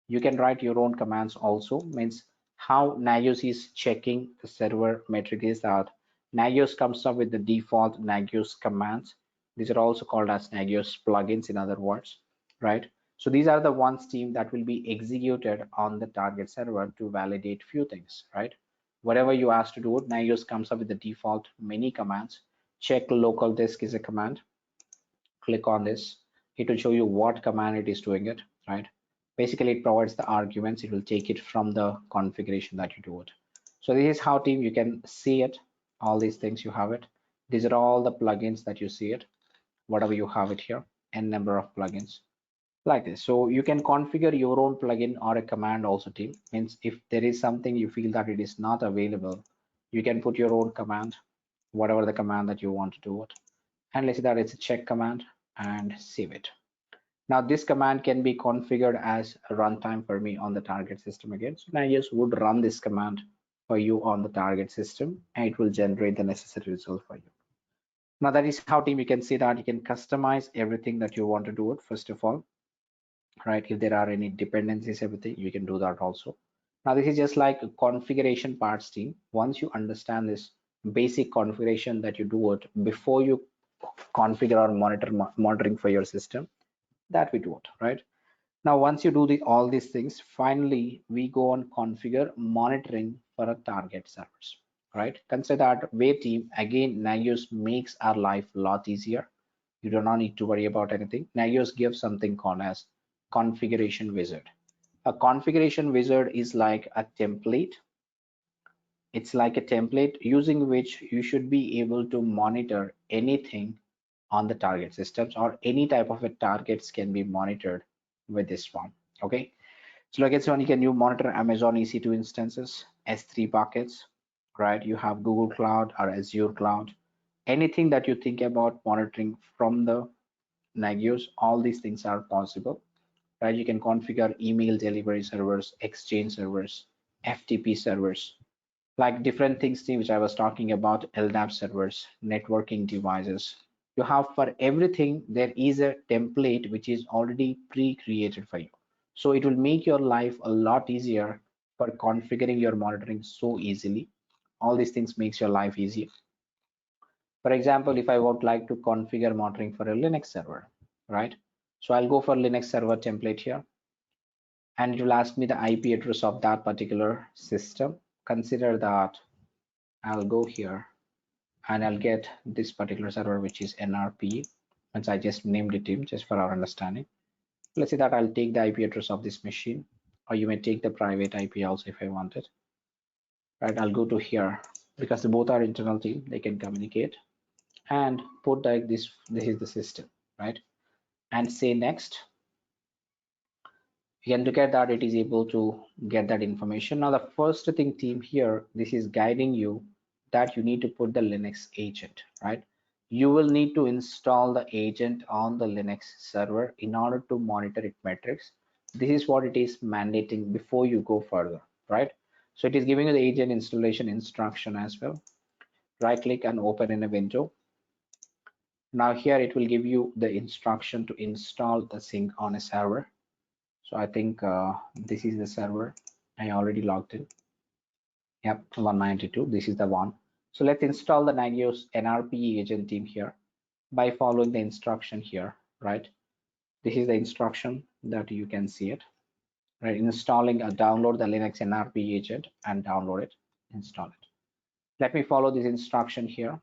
You can write your own commands also. Means how Nagios is checking the server metric is that Nagios comes up with the default Nagios commands. These are also called as Nagios plugins, in other words, right? So these are the ones team that will be executed on the target server to validate few things, right? Whatever you ask to do it, Nagios comes up with the default many commands. Check local disk is a command. Click on this, it will show you what command it is doing it, right? Basically it provides the arguments, it will take it from the configuration that you do it. So this is how team you can see it, all these things you have it. These are all the plugins that you see it, whatever you have it here, n number of plugins like this. So you can configure your own plugin or a command also team. Means if there is something you feel that it is not available, you can put your own command, whatever the command that you want to do it. And let's say that it's a check command and save it. Now this command can be configured as a runtime for me on the target system again. So now I just would run this command for you on the target system and it will generate the necessary result for you. Now that is how team you can see that you can customize everything that you want to do it first of all, right? If there are any dependencies, everything you can do that also. Now this is just like a configuration parts team. Once you understand this basic configuration that you do it before you configure or monitoring for your system, that we do it, right? Now once you do all these things, finally we go on configure monitoring for a target servers, right? Consider that way team, again Nagios makes our life a lot easier. You do not need to worry about anything. Nagios gives something called as configuration wizard. A configuration wizard is like a template. It's like a template using which you should be able to monitor anything on the target systems, or any type of a targets can be monitored with this form. Okay, so like it's one, you monitor Amazon EC2 instances, S3 buckets, right? You have Google Cloud or Azure Cloud, anything that you think about monitoring from the Nagios, all these things are possible, right? You can configure email delivery servers, Exchange servers, FTP servers, like different things which I was talking about, LDAP servers, networking devices. You have for everything, there is a template which is already pre-created for you. So it will make your life a lot easier for configuring your monitoring so easily. All these things makes your life easier. For example, if I would like to configure monitoring for a Linux server, right? So I'll go for Linux server template here, and it will ask me the IP address of that particular system. Consider that I'll go here and I'll get this particular server, which is NRP, and I just named it in just for our understanding. Let's say that I'll take the IP address of this machine, or you may take the private IP also if I want it, right? I'll go to here because both are internal team, they can communicate, and put like this is the system, right? And say next. You can look at that, it is able to get that information. Now the first thing team here, this is guiding you that you need to put the Linux agent, right? You will need to install the agent on the Linux server in order to monitor its metrics. This is what it is mandating before you go further, right? So it is giving you the agent installation instruction as well. Right click and open in a window. Now here it will give you the instruction to install the sync on a server. So I think this is the server. I already logged in. Yep, 192. This is the one. So let's install the Nagios NRP agent team here by following the instruction here, right? This is the instruction that you can see it, right? Installing download the Linux NRP agent and download it, install it. Let me follow this instruction here.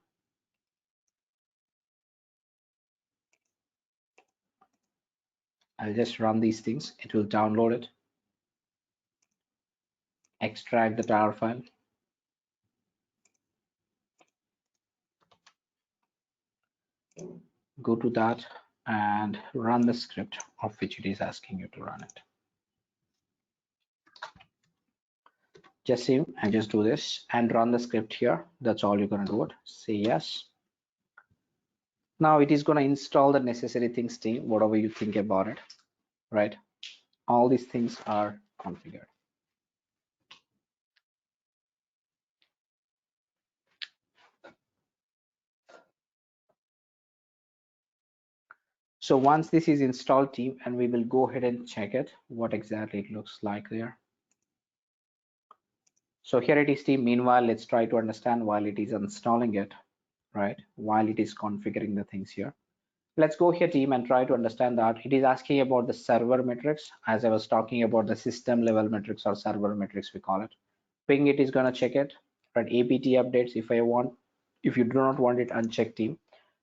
I'll just run these things. It will download it, extract the tar file, go to that and run the script of which it is asking you to run it. Just save and just do this and run the script here. That's all you're going to do it. Say yes. Now it is going to install the necessary things, team, whatever you think about it, right? All these things are configured. So once this is installed, team, and we will go ahead and check it, what exactly it looks like there. So here it is, team. Meanwhile, let's try to understand while it is installing it, right? While it is configuring the things here. Let's go here, team, and try to understand that it is asking about the server metrics. As I was talking about the system level metrics or server metrics, we call it. Ping it is going to check it, right? APT updates. If you do not want it, uncheck, team.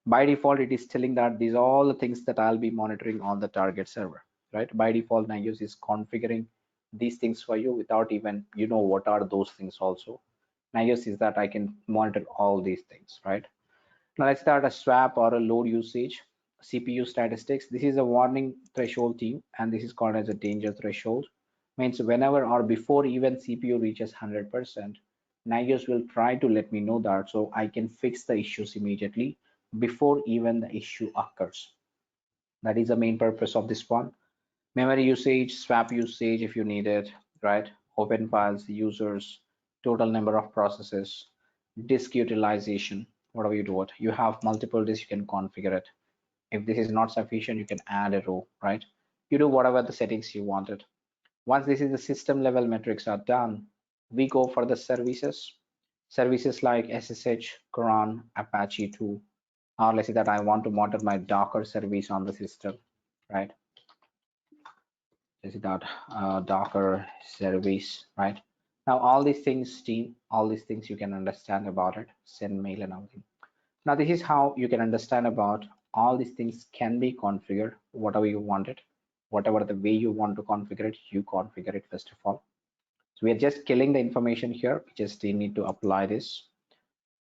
By default, it is telling that these are all the things that I'll be monitoring on the target server, right? By default, Nagios is configuring these things for you without even what are those things also. Nagios is that I can monitor all these things, right? Now let's start a swap or a load usage. CPU statistics. This is a warning threshold, team, and this is called as a danger threshold. Means whenever or before even CPU reaches 100%, Nagios will try to let me know that so I can fix the issues immediately before even the issue occurs. That is the main purpose of this one. Memory usage, swap usage if you need it, right? Open files, users, total number of processes, disk utilization, whatever you do it. You have multiple disks, you can configure it. If this is not sufficient, you can add a row, right? You do whatever the settings you wanted. Once this is the system level metrics are done, we go for the services. Services like SSH, cron, Apache 2, or let's say that I want to monitor my Docker service on the system, right? Let's say that Docker service, right? Now all these things, team, all these things you can understand about it, send mail and everything. Now this is how you can understand about all these things can be configured, whatever you want it, whatever the way you want to configure it, you configure it first of all. So we are just killing the information here. We just need to apply this.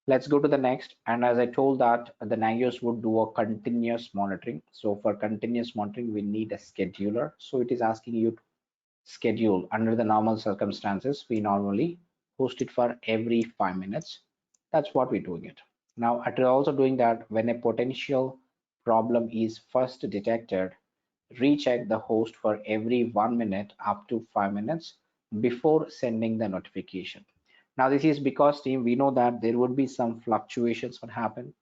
Let's go to the next. And as I told that the Nagios would do a continuous monitoring. So for continuous monitoring, we need a scheduler. So it is asking you to schedule under the normal circumstances. We normally host it for every 5 minutes. That's what we're doing it. Now, after also doing that, when a potential problem is first detected, recheck the host for every 1 minute up to 5 minutes before sending the notification. Now, this is because, team, we know that there would be some fluctuations that happen.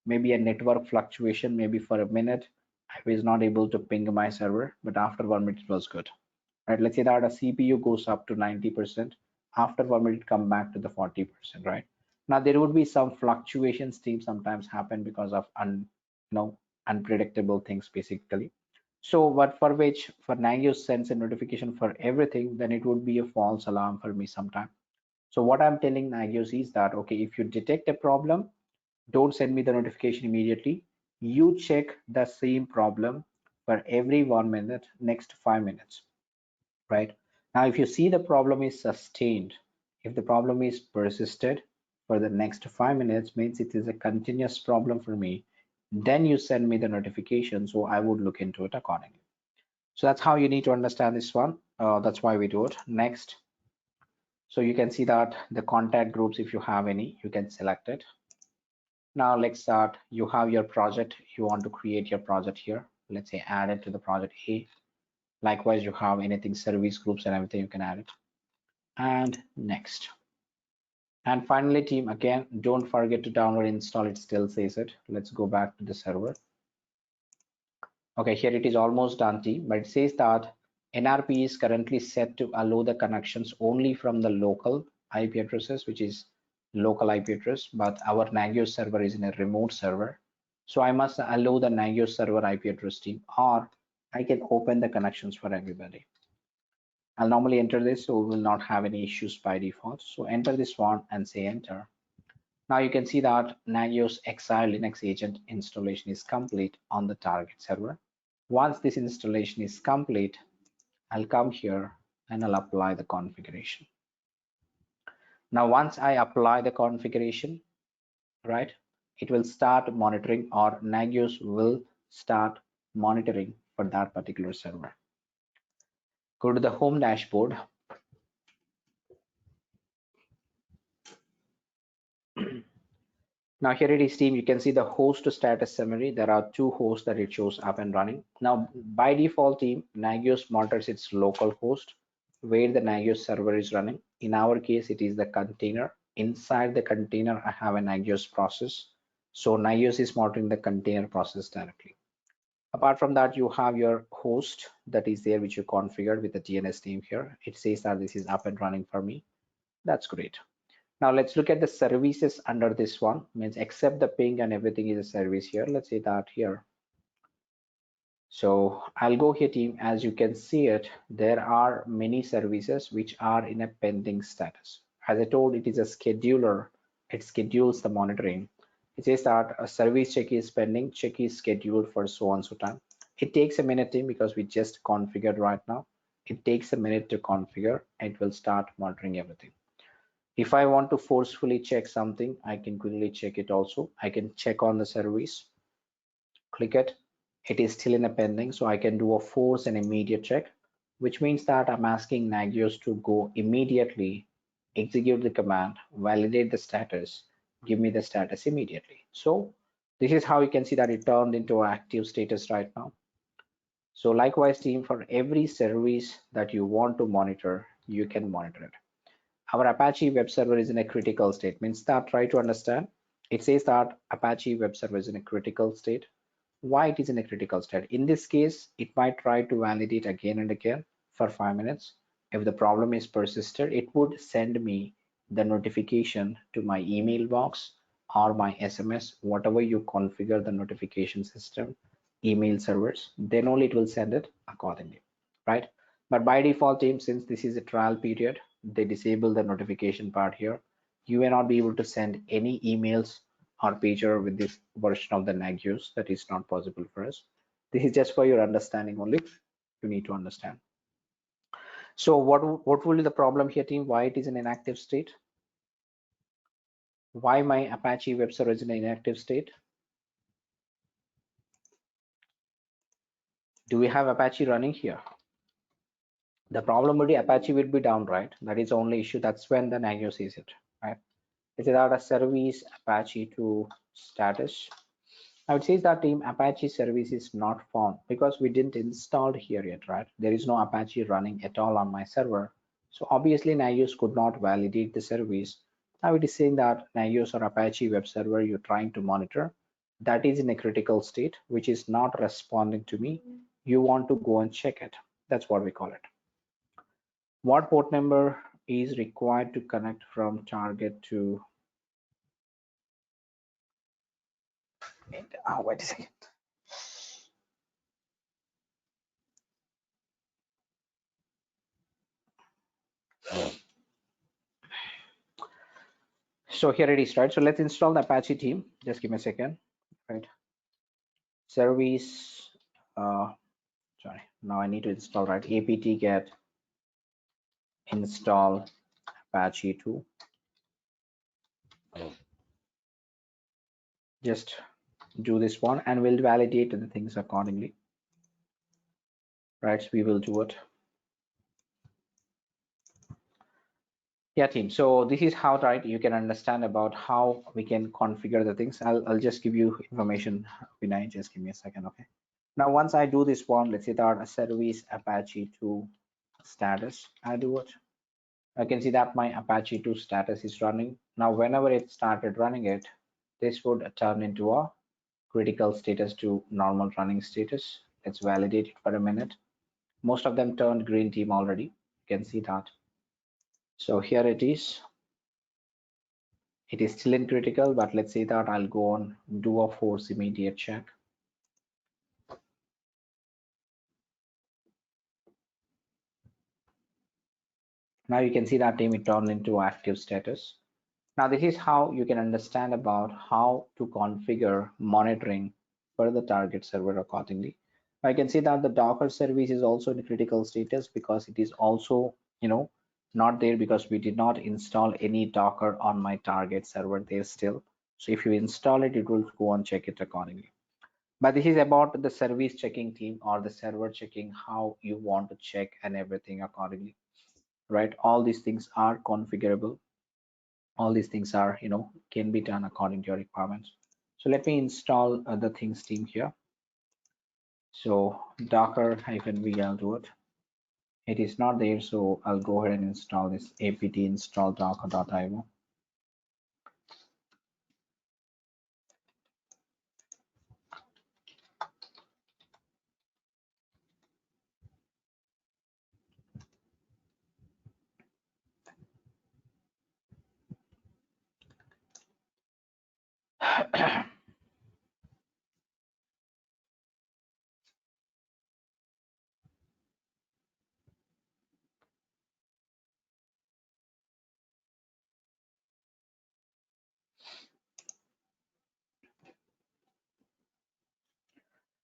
Maybe a network fluctuation, maybe for a minute, I was not able to ping my server, but after 1 minute it was good. Right? Let's say that a CPU goes up to 90%. After 1 minute, come back to the 40%, right? Now there would be some fluctuations, team, sometimes happen because of unpredictable things basically. So what for which for Nagios sends a notification for everything, then it would be a false alarm for me sometime. So what I'm telling Nagios is that, okay, if you detect a problem, don't send me the notification immediately. You check the same problem for every 1 minute, next 5 minutes, right? Now, if you see the problem is sustained, if the problem is persisted for the next 5 minutes, means it is a continuous problem for me, then you send me the notification. So I would look into it accordingly. So that's how you need to understand this one. That's why we do it. Next. So you can see that the contact groups, if you have any, you can select it. Now let's start. You have your project. You want to create your project here. Let's say add it to the project A. Likewise, you have anything service groups and everything, you can add it. And next. And finally, team, again, don't forget to download and install. It still says it. Let's go back to the server. Okay, here it is almost done, team, but it says that NRP is currently set to allow the connections only from the local IP addresses, which is local IP address, but our Nagios server is in a remote server. So I must allow the Nagios server IP address, team, or I can open the connections for everybody. I'll normally enter this, so we will not have any issues by default. So enter this one and say enter. Now you can see that Nagios Exile Linux agent installation is complete on the target server. Once this installation is complete, I'll come here and I'll apply the configuration. Now, once I apply the configuration, right, it will start monitoring, or Nagios will start monitoring for that particular server. Go to the home dashboard. Now here it is, team. You can see the host status summary. There are two hosts that it shows up and running. Now by default, team, Nagios monitors its local host where the Nagios server is running. In our case, it is the container. Inside the container, I have a Nagios process. So Nagios is monitoring the container process directly. Apart from that, you have your host that is there, which you configured with the DNS name here. It says that this is up and running for me. That's great. Now let's look at the services under this one. Means except the ping and everything is a service here. Let's say that here. So I'll go here, team. As you can see it, there are many services which are in a pending status. As I told, it is a scheduler. It schedules the monitoring. It says that a service check is pending, check is scheduled for so and so time. It takes a minute, team, because we just configured right now. It takes a minute to configure and it will start monitoring everything. If I want to forcefully check something, I can quickly check it also. I can check on the service, click it. It is still in a pending, so I can do a force and immediate check, which means that I'm asking Nagios to go immediately, execute the command, validate the status, give me the status immediately. So this is how you can see that it turned into an active status right now. So likewise, team, for every service that you want to monitor, you can monitor it. Our Apache web server is in a critical state. Means that, try to understand. It says that Apache web server is in a critical state. Why it is in a critical state? In this case, it might try to validate again and again for 5 minutes. If the problem is persisted, it would send me the notification to my email box or my SMS, whatever you configure the notification system, email servers, then only it will send it accordingly, right? But by default, team, since this is a trial period, they disable the notification part here. You may not be able to send any emails or pager with this version of the Nagios. That is not possible for us. This is just for your understanding only. You need to understand. So what will be the problem here, team? Why it is in inactive state? Why my Apache web server is in an inactive state? Do we have Apache running here? The problem will be Apache will be down, right? That is the only issue. That's when the Nagios sees it, right? It's without a service Apache to status. Now it says that, team, Apache service is not found because we didn't install here yet, right? There is no Apache running at all on my server. So obviously Nagios could not validate the service. Now it is saying that Nagios or Apache web server you're trying to monitor, that is in a critical state, which is not responding to me. You want to go and check it. That's what we call it. What port number is required to connect from target to wait a second. So here it is, right? So let's install the Apache team. Just give me a second, right? Service, sorry, now I need to install, right? apt get install Apache 2. Just do this one and we'll validate the things accordingly, right? So we will do it. Yeah, team. So this is how, right, you can understand about how we can configure the things. I'll just give you information, Vinay. Just give me a second, okay? Now, once I do this one, let's say that a service Apache 2 status, I do it. I can see that my Apache 2 status is running. Now, whenever it started running it, this would turn into a critical status to normal running status. Let's validate it for a minute. Most of them turned green, team, already. You can see that. So here it is. It is still in critical, but let's say that I'll go on, do a force immediate check. Now you can see that, team, it turned into active status. Now this is how you can understand about how to configure monitoring for the target server accordingly. I can see that the Docker service is also in critical status because it is also, not there because we did not install any Docker on my target server there still. So if you install it, it will go and check it accordingly. But this is about the service checking team or the server checking, how you want to check and everything accordingly, right? All these things are configurable. All these things are, can be done according to your requirements. So let me install the things team here. So docker-v, I'll do it. It is not there, so I'll go ahead and install this apt install docker.io.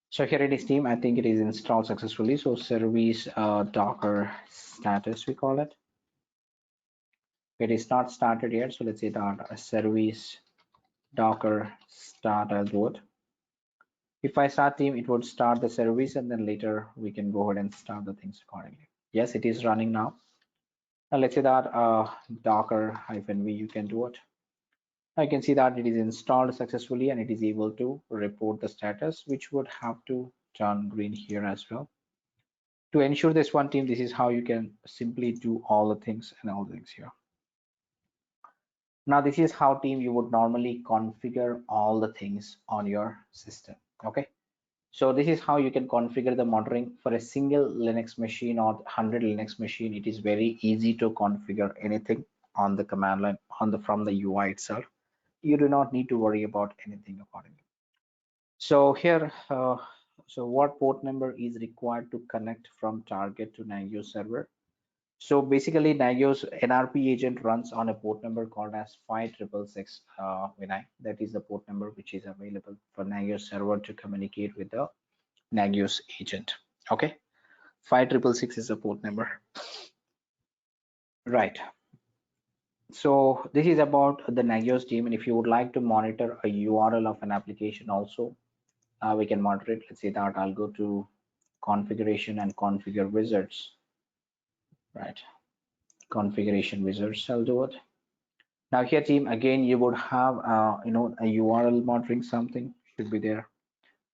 So here it is team, I think it is installed successfully. So service docker status, we call it. It is not started yet, so let's say that service docker start, I'll do it. If I start team, it would start the service and then later we can go ahead and start the things accordingly. Yes, it is running now. Now let's say that docker-v, you can do it. I can see that it is installed successfully and it is able to report the status, which would have to turn green here as well. To ensure this one team, this is how you can simply do all the things and all the things here. Now this is how team you would normally configure all the things on your system. Okay. So this is how you can configure the monitoring for a single Linux machine or 100 Linux machine. It is very easy to configure anything on the command line from the UI itself. You do not need to worry about anything accordingly. So here, so what port number is required to connect from target to Nagios server? So basically, Nagios NRP agent runs on a port number called as 5666 Vinay. That is the port number which is available for Nagios server to communicate with the Nagios agent. Okay, 5666 is the port number. Right. So this is about the Nagios team, and if you would like to monitor a URL of an application also, we can monitor it. Let's say that I'll go to configuration and configure wizards. Right, configuration wizards. I'll do it. Now here, team, again, you would have a URL monitoring, something should be there.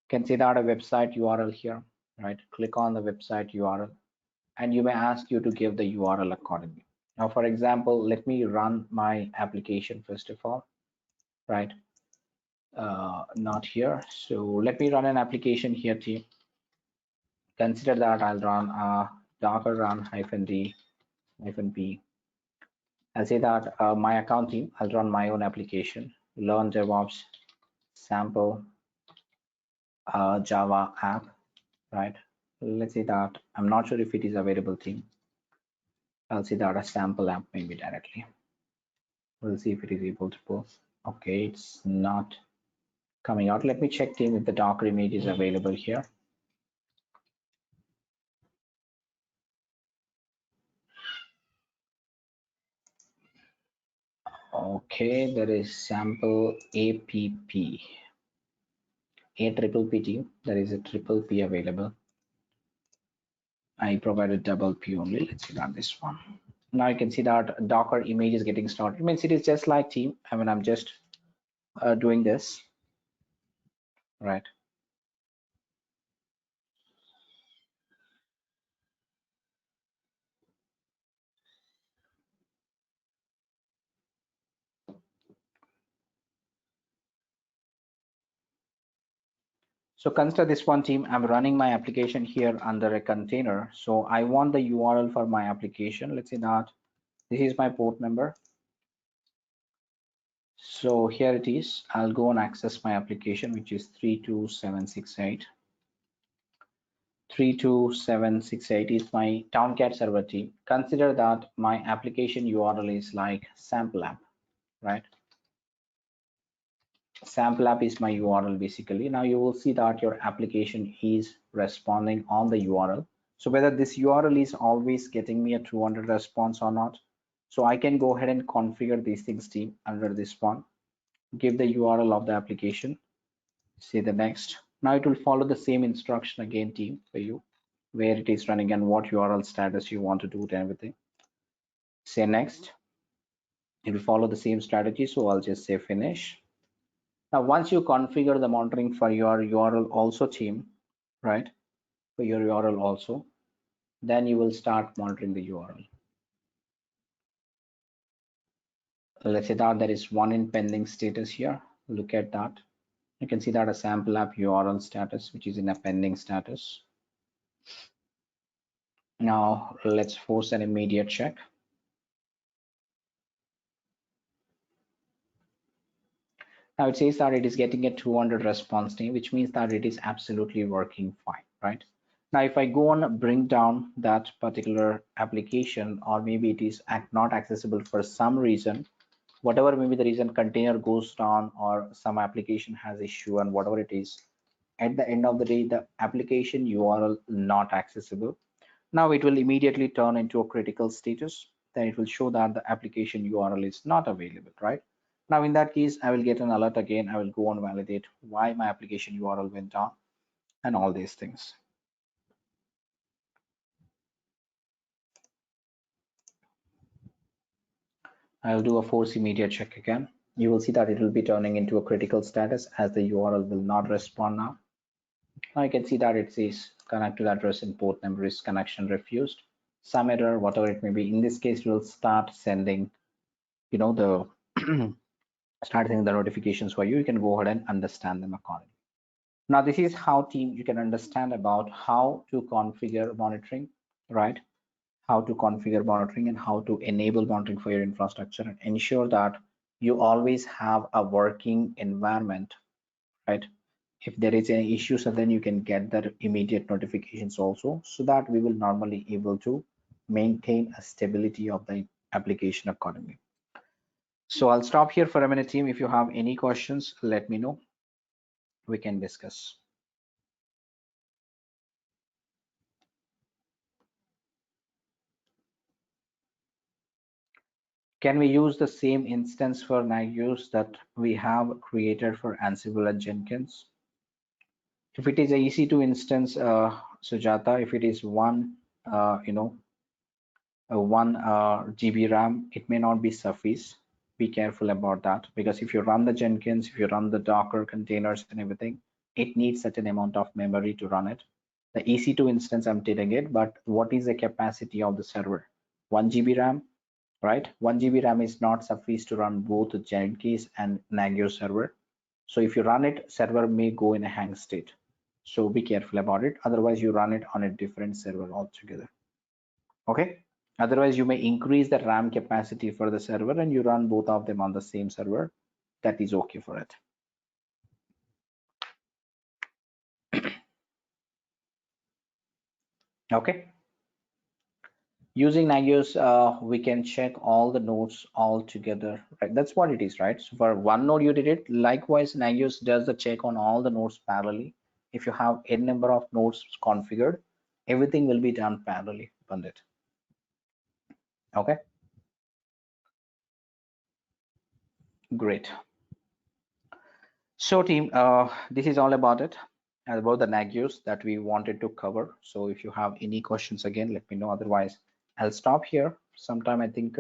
Can see that a website URL here, right? Click on the website URL, and you may ask you to give the URL accordingly. Now, for example, let me run my application first of all, right? Not here. So let me run an application here, team. Consider that I'll run docker run -d -p. I'll say that my account team, I'll run my own application, learn DevOps sample Java app, right? Let's say that I'm not sure if it is available team. I'll say that a sample app maybe directly. We'll see if it is able to pull. Okay, it's not coming out. Let me check team if the Docker image is available here. Okay, there is sample app, a triple p team. There is a triple p available. I provided double p only. Let's run this one. Now you can see that Docker image is getting started. It means it is just like team. I mean, I'm just doing this, right? So consider this one team. I'm running my application here under a container. So I want the URL for my application. Let's say that this is my port number. So here it is. I'll go and access my application, which is 32768. 32768 is my Tomcat server team. Consider that my application URL is like sample app, right? Sample app is my URL basically. Now you will see that your application is responding on the URL. So whether this URL is always getting me a 200 response or not. So I can go ahead and configure these things, team, under this one. Give the URL of the application. Say the next. Now it will follow the same instruction again, team, for you, where it is running and what URL status you want to do and everything. Say next. It will follow the same strategy. So I'll just say finish. Now, once you configure the monitoring for your URL also, team, right, for your URL also, then you will start monitoring the URL. Let's say that there is one in pending status here. Look at that. You can see that a sample app URL status, which is in a pending status. Now let's force an immediate check. Now it says that it is getting a 200 response time, which means that it is absolutely working fine, right? Now, if I go on bring down that particular application, or maybe it is not accessible for some reason, whatever maybe the reason, container goes down or some application has issue and whatever it is, at the end of the day, the application URL not accessible. Now it will immediately turn into a critical status. Then it will show that the application URL is not available, right? Now in that case, I will get an alert again. I will go and validate why my application URL went down and all these things. I'll do a force immediate check again. You will see that it will be turning into a critical status as the URL will not respond now. Now you can see that it says connected address and port number is connection refused. Some error, whatever it may be. In this case, we'll start sending, the start sending the notifications for you. You can go ahead and understand them accordingly. Now, this is how, team, you can understand about how to configure monitoring, right? How to configure monitoring and how to enable monitoring for your infrastructure and ensure that you always have a working environment, right? If there is any issues, and then you can get the immediate notifications also, so that we will normally able to maintain a stability of the application accordingly. So I'll stop here for a minute, team. If you have any questions, let me know. We can discuss. Can we use the same instance for Nagios that we have created for Ansible and Jenkins? If it is a EC2 instance, Sujata, if it is one, 1 GB RAM, it may not be suffice. Be careful about that, because if you run the Jenkins, if you run the Docker containers and everything, it needs certain amount of memory to run it. The EC2 instance, I'm telling it, but what is the capacity of the server? 1 GB RAM, right? 1 GB RAM is not sufficient to run both Jenkins and Nagios server. So if you run it, server may go in a hang state. So be careful about it. Otherwise, you run it on a different server altogether. Okay. Otherwise, you may increase the RAM capacity for the server and you run both of them on the same server. That is okay for it. Okay. Using Nagios, we can check all the nodes all together, right? That's what it is, right? So for one node, you did it. Likewise, Nagios does the check on all the nodes parallelly. If you have n number of nodes configured, everything will be done parallelly, Pandit. Okay. Great. So team, this is all about it, about the Nagios that we wanted to cover. So if you have any questions, again, let me know. Otherwise, I'll stop here. Sometime I think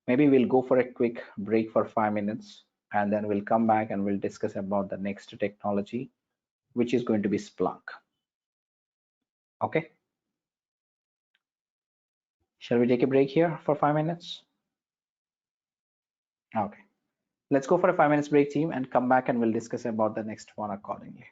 maybe we'll go for a quick break for 5 minutes, and then we'll come back and we'll discuss about the next technology, which is going to be Splunk. Okay. Shall we take a break here for 5 minutes? Okay. Let's go for a 5 minutes break, team, and come back and we'll discuss about the next one accordingly.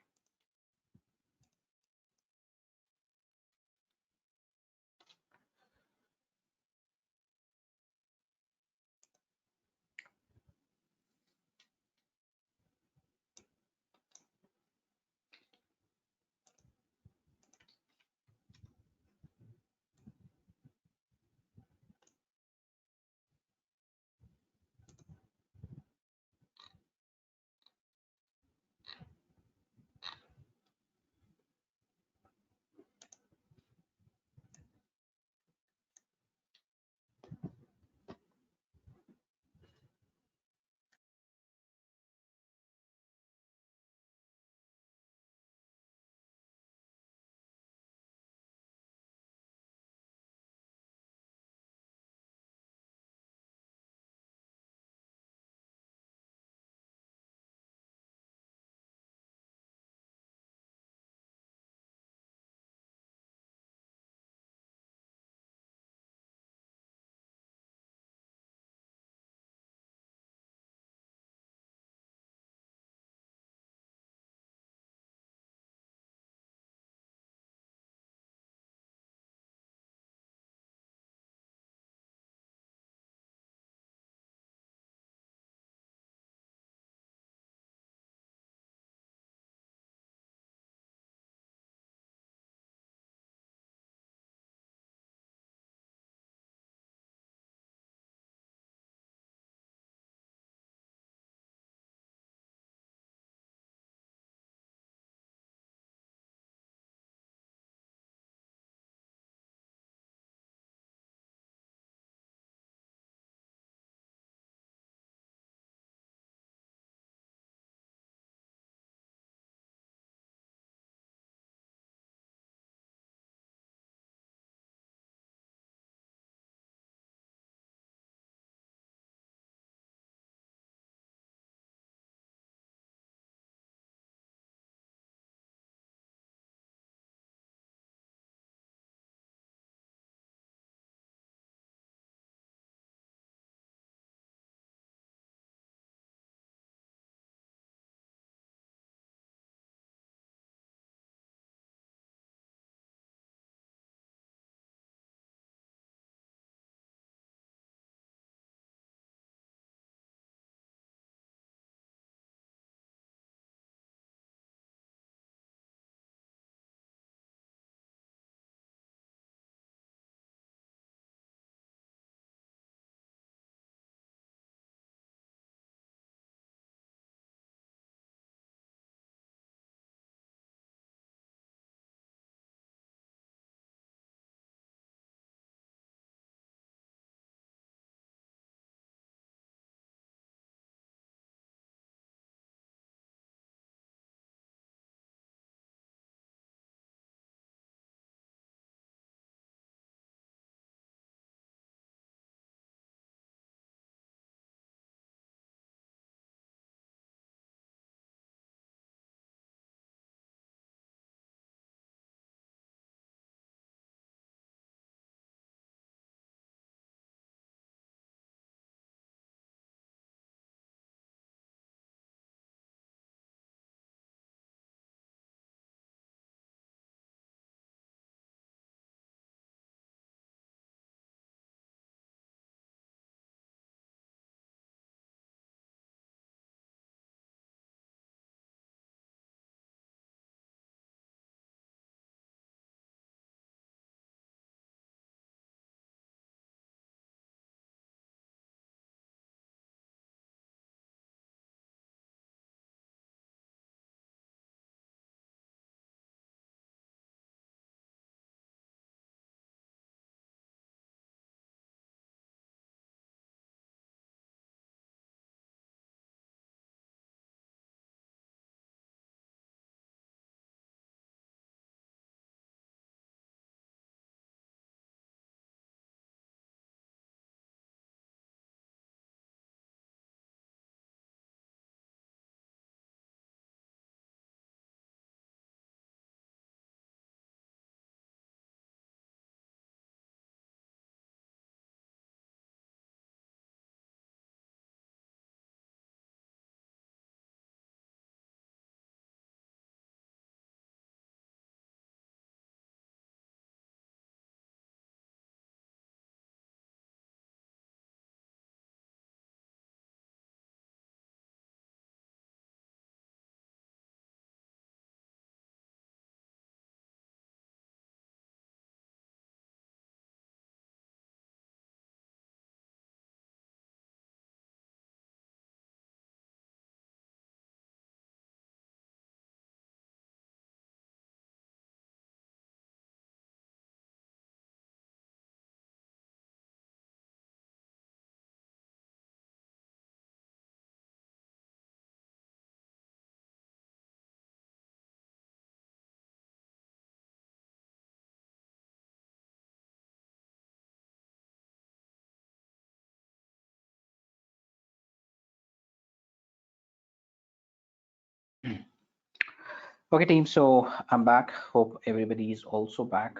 Okay, team. So I'm back. Hope everybody is also back.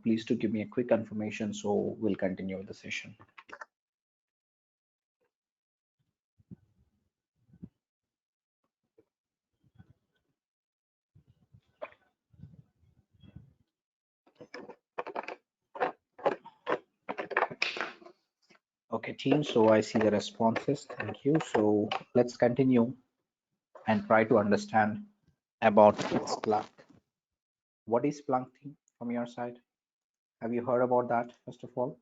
Please to give me a quick confirmation so we'll continue with the session. Okay, team. So I see the responses. Thank you. So let's continue and try to understand about Splunk. What is Splunk, team, from your side? Have you heard about that, first of all?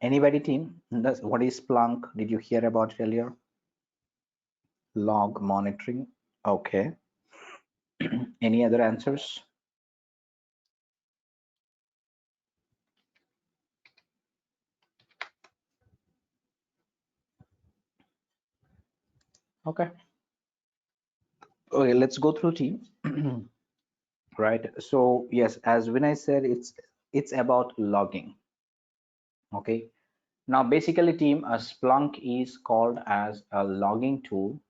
Anybody, team? What is Splunk? Did you hear about it earlier? Log monitoring. Okay. Any other answers? Okay. Okay, let's go through, team. Right. So yes, as when I said, it's about logging. Okay. Now basically, team, a Splunk is called as a logging tool.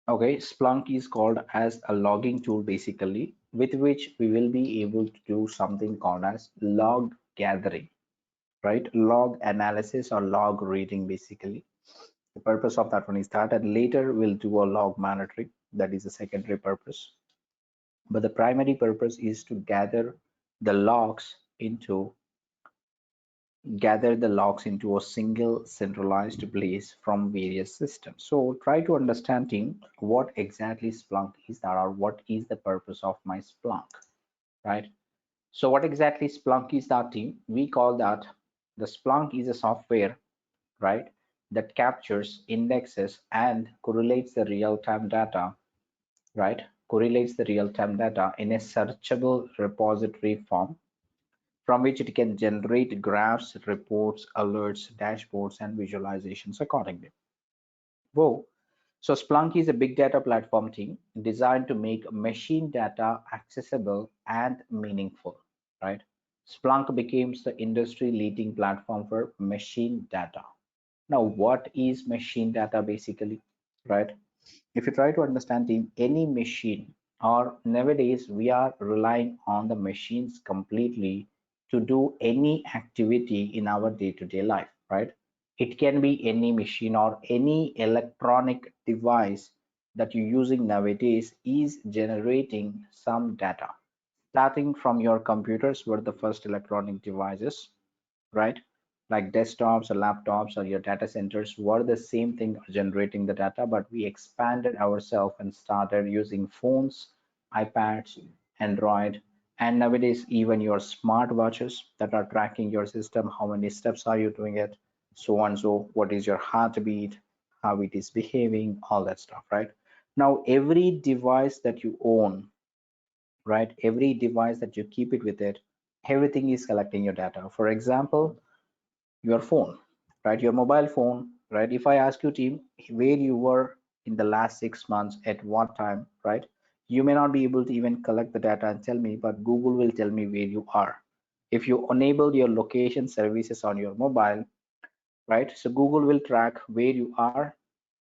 Okay, Splunk is called as a logging tool basically, with which we will be able to do something called as log gathering, right? Log analysis or log reading basically. The purpose of that one is that, and later we'll do a log monitoring. That is a secondary purpose. But the primary purpose is to gather the logs into a single centralized place from various systems. So try to understand, team, what exactly Splunk is that, or what is the purpose of my Splunk, right? So what exactly Splunk is that, team? We call that the Splunk is a software, right, that captures, indexes, and correlates the real-time data, right? Correlates the real-time data in a searchable repository form from which it can generate graphs, reports, alerts, dashboards, and visualizations accordingly. Whoa. So Splunk is a big data platform team designed to make machine data accessible and meaningful, right? Splunk becomes the industry leading platform for machine data. Now, what is machine data basically, right? If you try to understand, team, any machine, or nowadays we are relying on the machines completely to do any activity in our day-to-day life, right? It can be any machine or any electronic device that you're using nowadays is generating some data. Starting from your computers were the first electronic devices, right? Like desktops or laptops or your data centers were the same thing generating the data, but we expanded ourselves and started using phones, iPads, Android, and nowadays even your smartwatches that are tracking your system, how many steps are you doing it, so on, so what is your heartbeat, how it is behaving, all that stuff, right? Now every device that you own, right, every device that you keep it with it, everything is collecting your data. For example, your phone, right, your mobile phone, right? If I ask you, team, where you were in the last 6 months at what time, right, you may not be able to even collect the data and tell me, but Google will tell me where you are. If you enable your location services on your mobile, right, so Google will track where you are,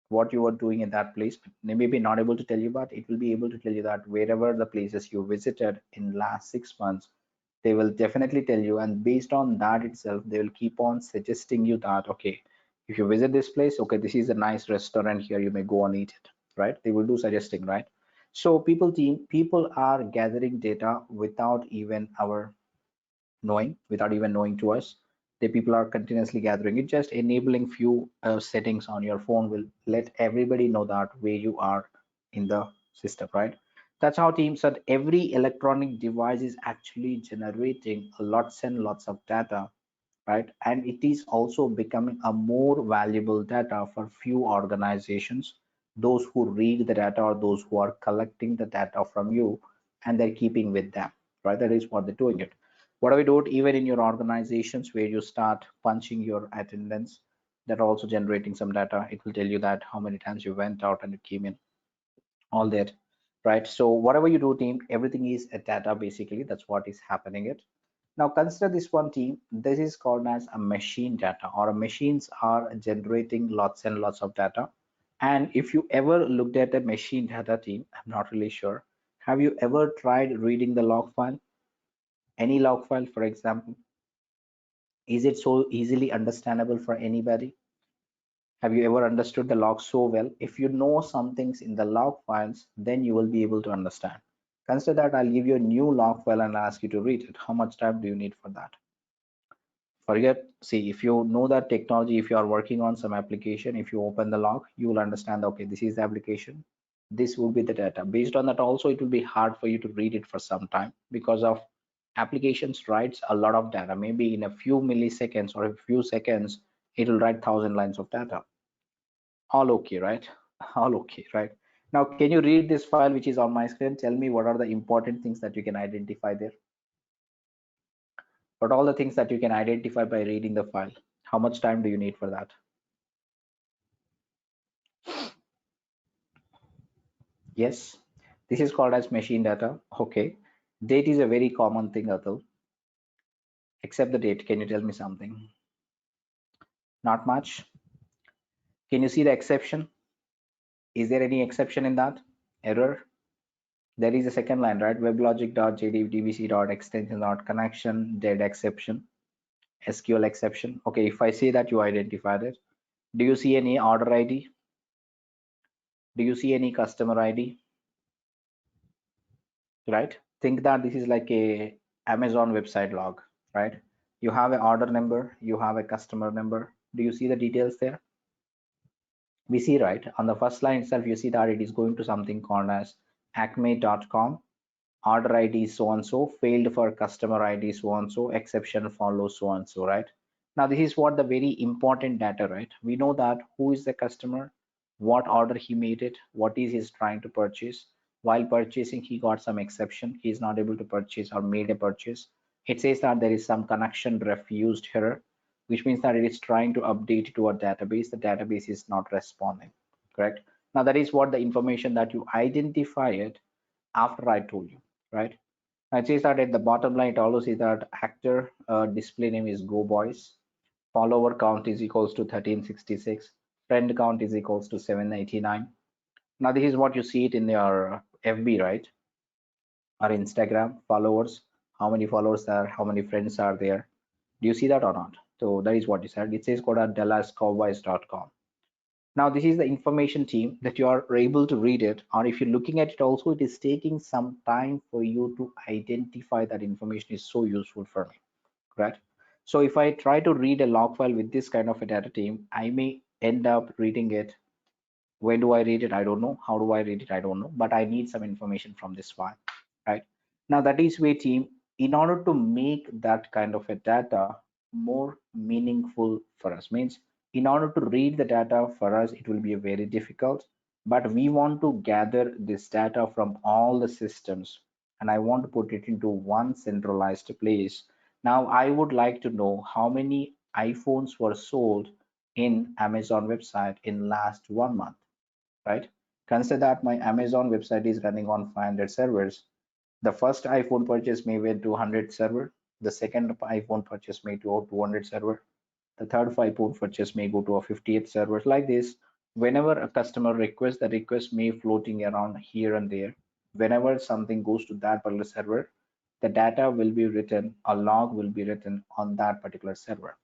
what you are doing in that place. They may be not able to tell you, but it will be able to tell you that wherever the places you visited in last 6 months, they will definitely tell you, and based on that itself they will keep on suggesting you that, okay, if you visit this place, okay, this is a nice restaurant here, you may go and eat it, right? They will do suggesting, right? So people are gathering data without even knowing to us. The people are continuously gathering it. Just enabling few settings on your phone will let everybody know that where you are in the system, right? That's how teams said every electronic device is actually generating lots and lots of data, right? And it is also becoming a more valuable data for few organizations, those who read the data or those who are collecting the data from you and they're keeping with them, right? That is what they're doing it. What do we do it even in your organizations where you start punching your attendance, that are also generating some data. It will tell you that how many times you went out and it came in, all that. right? So whatever you do, team, everything is a data basically. That's what is happening it. Now consider this one, team. This is called as a machine data, or machines are generating lots and lots of data. And if you ever looked at a machine data, team, I'm not really sure. Have you ever tried reading the log file? Any log file, for example? Is it so easily understandable for anybody? Have you ever understood the log so well? If you know some things in the log files, then you will be able to understand. Consider that I'll give you a new log file and ask you to read it. How much time do you need for that? Forget, see, if you know that technology, if you are working on some application, if you open the log, you will understand, okay, this is the application, this will be the data. Based on that also, it will be hard for you to read it for some time, because of applications writes a lot of data. Maybe in a few milliseconds or a few seconds, it will write 1,000 lines of data. All okay, right? All okay, right? Now can you read this file which is on my screen? Tell me what are the important things that you can identify there. What all the things that you can identify by reading the file? How much time do you need for that? Yes, this is called as machine data. Okay, date is a very common thing, Atul. Except the date, can you tell me something? Not much. Can you see the exception? Is there any exception in that? Error? There is a second line, right? weblogic.jdbc.extension.connection dead exception, SQL exception. Okay, if I say that you identified it, do you see any order ID? Do you see any customer ID? Right? Think that this is like a Amazon website log, right? You have an order number, you have a customer number. Do you see the details there? We see, right, on the first line itself, you see that it is going to something called as acme.com, order ID so and so, failed for customer ID so and so, exception follows so and so, right? Now this is what the very important data, right? We know that who is the customer, what order he made it, what is he trying to purchase. While purchasing, he got some exception, he is not able to purchase or made a purchase. It says that there is some connection refused error, which means that it is trying to update to a database. The database is not responding, correct? Now that is what the information that you identify it after I told you, right? I see that at the bottom line, it also says that actor display name is Go Boys, follower count is equals to 1366, friend count is equals to 789. Now this is what you see it in your FB, right? Or Instagram followers, how many followers are, how many friends are there. Do you see that or not? So that is what you said. It says code at dallascowboys.com. Now this is the information, team, that you are able to read it, or if you're looking at it also, it is taking some time for you to identify that information is so useful for me, right? So if I try to read a log file with this kind of a data, team, I may end up reading it. When do I read it? I don't know. How do I read it? I don't know, but I need some information from this file, right? Now that is where, team, in order to make that kind of a data more meaningful for us, means in order to read the data for us, it will be very difficult, but we want to gather this data from all the systems, and I want to put it into one centralized place. Now I would like to know how many iPhones were sold in Amazon website in last 1 month, right? Consider that my Amazon website is running on 500 servers. The first iPhone purchase may went to 100 server. The second iPhone purchase may to 200 server. The third iPhone purchase may go to a 58 servers. Like this, whenever a customer requests, the request may floating around here and there. Whenever something goes to that particular server, the data will be written, a log will be written on that particular server.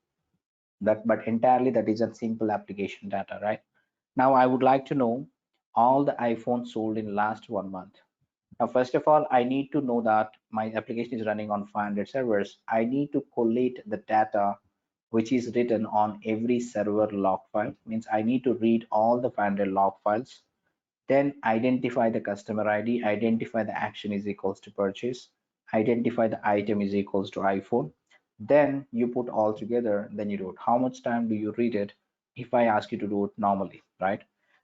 But entirely that is a simple application data, right? Now I would like to know all the iPhones sold in last 1 month. Now, first of all, I need to know that my application is running on 500 servers. I need to collate the data which is written on every server log file. Means I need to read all the 500 log files, then identify the customer ID, identify the action is equals to purchase, identify the item is equals to iPhone. Then you put all together, then you do it. How much time do you read it if I ask you to do it normally, right?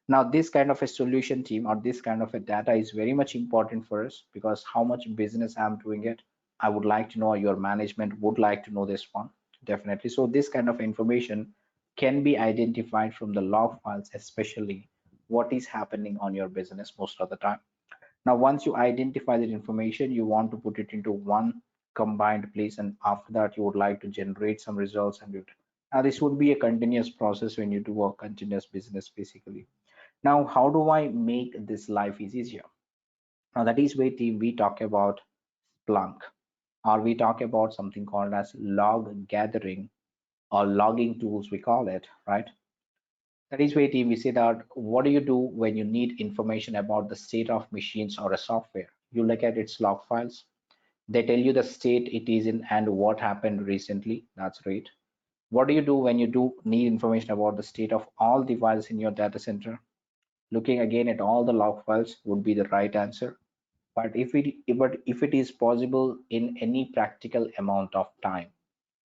Now, this kind of a solution, team, or this kind of a data is very much important for us, because how much business I'm doing it, I would like to know, your management would like to know this one, definitely. So this kind of information can be identified from the log files, especially what is happening on your business most of the time. Now, once you identify that information, you want to put it into one combined place, and after that, you would like to generate some results. And now this would be a continuous process when you do a continuous business, basically. Now, how do I make this life is easier? Now, that is where team we talk about Splunk, or we talk about something called as log gathering or logging tools, we call it, right? That is where team we say that what do you do when you need information about the state of machines or a software? You look at its log files. They tell you the state it is in and what happened recently. That's great. What do you do when you do need information about the state of all devices in your data center? Looking again at all the log files would be the right answer. But if it is possible in any practical amount of time,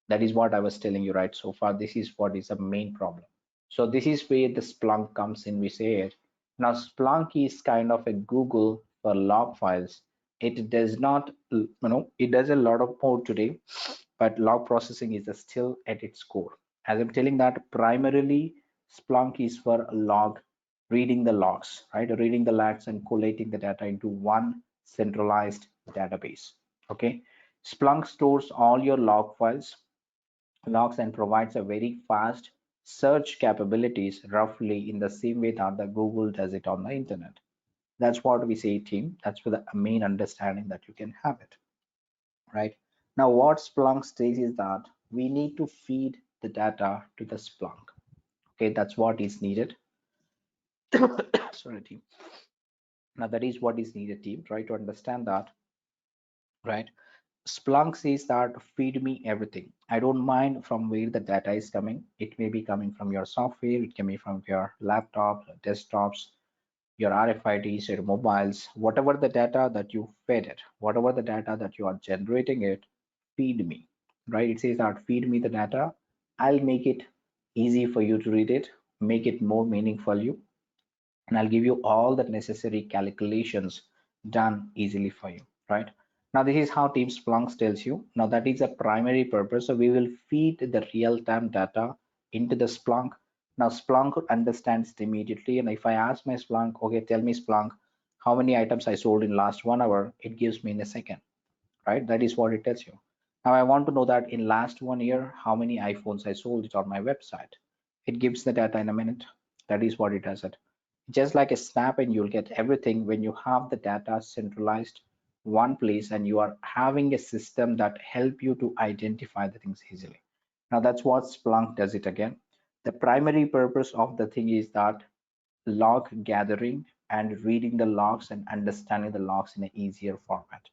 that is what I was telling you right so far. This is what is the main problem. So this is where the Splunk comes in. We say it now. Splunk is kind of a Google for log files. It does not, it does a lot of more today, but log processing is still at its core. As I'm telling that primarily Splunk is for log, reading the logs, right? Reading the logs and collating the data into one centralized database. Okay. Splunk stores all your log files, logs, and provides a very fast search capabilities roughly in the same way that the Google does it on the internet. That's what we say, team. That's for the main understanding that you can have it, right? Now, what Splunk says is that we need to feed the data to the Splunk. Okay, that's what is needed. Sorry, team. Now, that is what is needed, team. Try to understand that, right? Splunk says that feed me everything. I don't mind from where the data is coming. It may be coming from your software, it can be from your laptops, desktops, your RFIDs, your mobiles, whatever the data that you fed it, whatever the data that you are generating it, feed me, right? It says that feed me the data. I'll make it easy for you to read it, make it more meaningful you, and I'll give you all the necessary calculations done easily for you, right? Now, this is how Team Splunk tells you. Now, that is a primary purpose. So we will feed the real-time data into the Splunk. Now, Splunk understands it immediately. And if I ask my Splunk, okay, tell me Splunk, how many items I sold in last 1 hour, it gives me in a second, right? That is what it tells you. Now, I want to know that in last 1 year, how many iPhones I sold it on my website. It gives the data in a minute. That is what it does it. Just like a snap, and you'll get everything when you have the data centralized one place and you are having a system that help you to identify the things easily. Now that's what Splunk does it again. The primary purpose of the thing is that log gathering and reading the logs and understanding the logs in an easier format.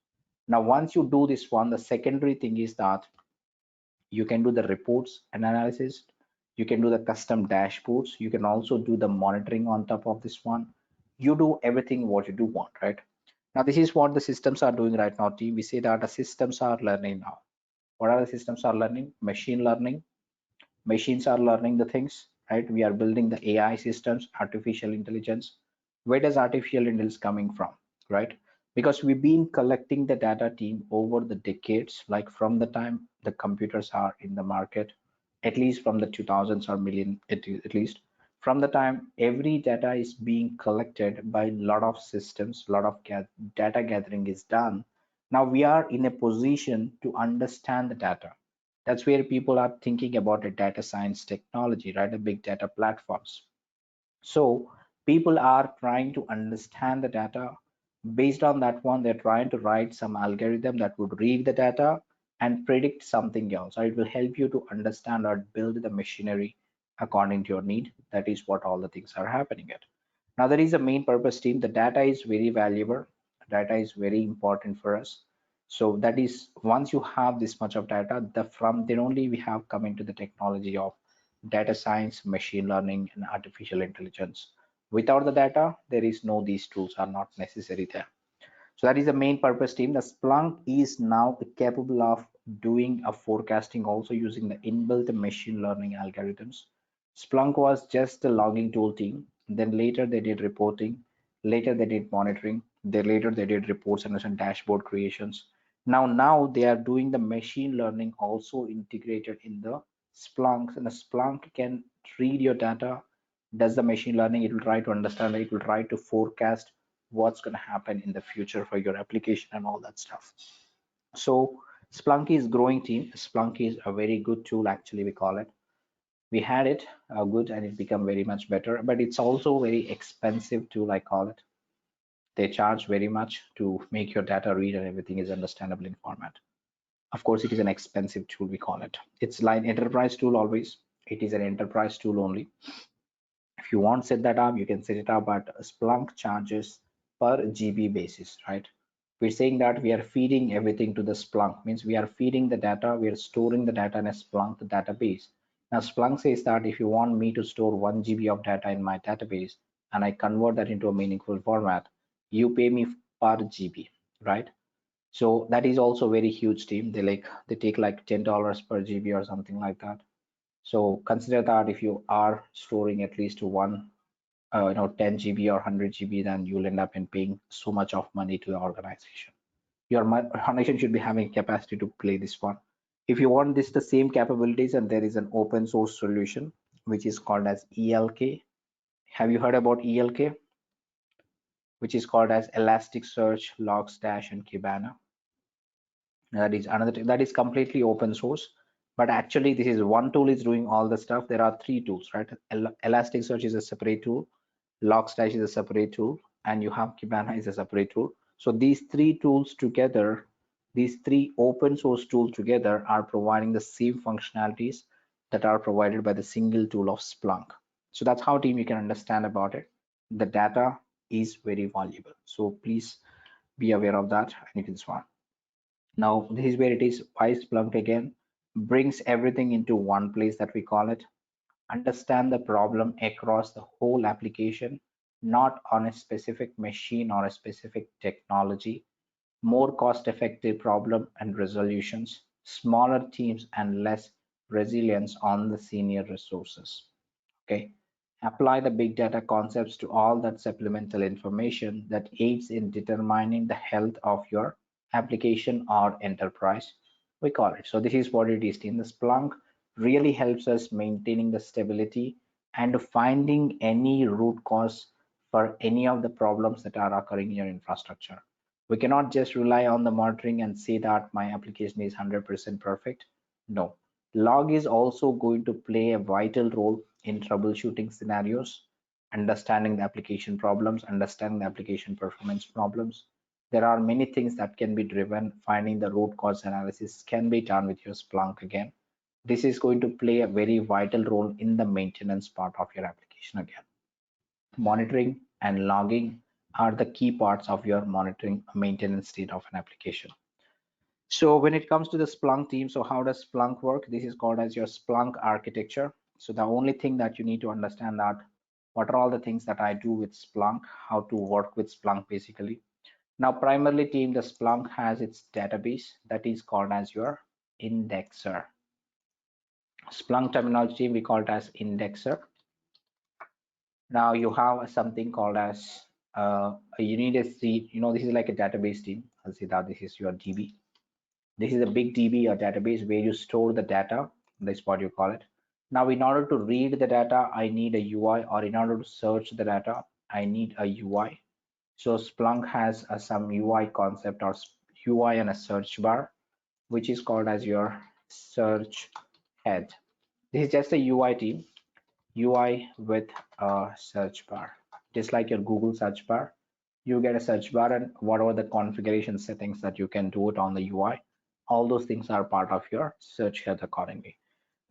Now once you do this one, the secondary thing is that you can do the reports and analysis, you can do the custom dashboards, you can also do the monitoring on top of this one. You do everything what you do want, right? Now this is what the systems are doing right now, team. We say that the systems are learning now. What are the systems are learning? Machine learning. Machines are learning the things, right? We are building the AI systems, artificial intelligence. Where does artificial intelligence coming from, right? Because we've been collecting the data, team, over the decades, like from the time the computers are in the market, at least from the 2000s or million, at least from the time every data is being collected by a lot of systems, a lot of data gathering is done. Now we are in a position to understand the data. That's where people are thinking about a data science technology, right? A big data platforms. So people are trying to understand the data. Based on that one, they're trying to write some algorithm that would read the data and predict something else. Or it will help you to understand or build the machinery according to your need. That is what all the things are happening at. Now there is a main purpose, team. The data is very valuable. Data is very important for us. So that is, once you have this much of data, from then only we have come into the technology of data science, machine learning, and artificial intelligence. Without the data, there is no, these tools are not necessary there. So that is the main purpose, team. The Splunk is now capable of doing a forecasting also using the inbuilt machine learning algorithms. Splunk was just a logging tool, team. Then later they did reporting, later they did monitoring, then later they did reports and some dashboard creations. Now they are doing the machine learning also integrated in the Splunk, and the Splunk can read your data, does the machine learning, it will try to understand, it will try to forecast what's going to happen in the future for your application and all that stuff. So Splunk is growing team. Splunk is a very good tool, actually, we call it. We had it good and it become very much better, but it's also very expensive tool, I call it. They charge very much to make your data read and everything is understandable in format. Of course, it is an expensive tool, we call it. It's like enterprise tool always. It is an enterprise tool only. If you want to set that up, you can set it up, but Splunk charges per GB basis, right? We're saying that we are feeding everything to the Splunk, means we are feeding the data, we are storing the data in a Splunk database. Now Splunk says that if you want me to store 1 GB of data in my database and I convert that into a meaningful format, you pay me per GB, right? So that is also very huge team. They take like $10 per GB or something like that. So consider that if you are storing at least one 10 GB or 100 GB, then you'll end up in paying so much of money to the organization. Your organization should be having capacity to play this one. If you want this the same capabilities, and there is an open source solution which is called as ELK. Have you heard about ELK? Which is called as Elasticsearch, Logstash, and Kibana. That is another that is completely open source, but actually this is one tool is doing all the stuff. There are three tools, right? Elasticsearch is a separate tool, Logstash is a separate tool, and you have Kibana is a separate tool. So these three tools together, these three open source tools together are providing the same functionalities that are provided by the single tool of Splunk. So that's how team you can understand about it. The data is very valuable, so please be aware of that and you can swap. Now this is where it is. Why Splunk again brings everything into one place, that we call it. Understand the problem across the whole application, not on a specific machine or a specific technology. More cost effective problem and resolutions, smaller teams and less resilience on the senior resources. Okay, apply the big data concepts to all that supplemental information that aids in determining the health of your application or enterprise, we call it. So this is what it is. In the Splunk really helps us maintaining the stability and finding any root cause for any of the problems that are occurring in your infrastructure. We cannot just rely on the monitoring and say that my application is 100% perfect. No, log is also going to play a vital role in troubleshooting scenarios, understanding the application problems, understanding the application performance problems. There are many things that can be driven. Finding the root cause analysis can be done with your Splunk again. This is going to play a very vital role in the maintenance part of your application again. Monitoring and logging are the key parts of your monitoring maintenance state of an application. So when it comes to the Splunk team, so how does Splunk work? This is called as your Splunk architecture. So the only thing that you need to understand that what are all the things that I do with Splunk, how to work with Splunk basically. Now primarily team, the Splunk has its database that is called as your indexer. Splunk terminology, we call it as indexer. Now you have something called as you need a seed, this is like a database team. I'll say that this is your DB. This is a big DB or database where you store the data. That's what you call it. Now, in order to read the data, I need a UI, or in order to search the data, I need a UI. So Splunk has some UI concept or UI and a search bar, which is called as your search head. This is just a UI team, UI with a search bar, just like your Google search bar. You get a search bar and whatever the configuration settings that you can do it on the UI, all those things are part of your search head accordingly.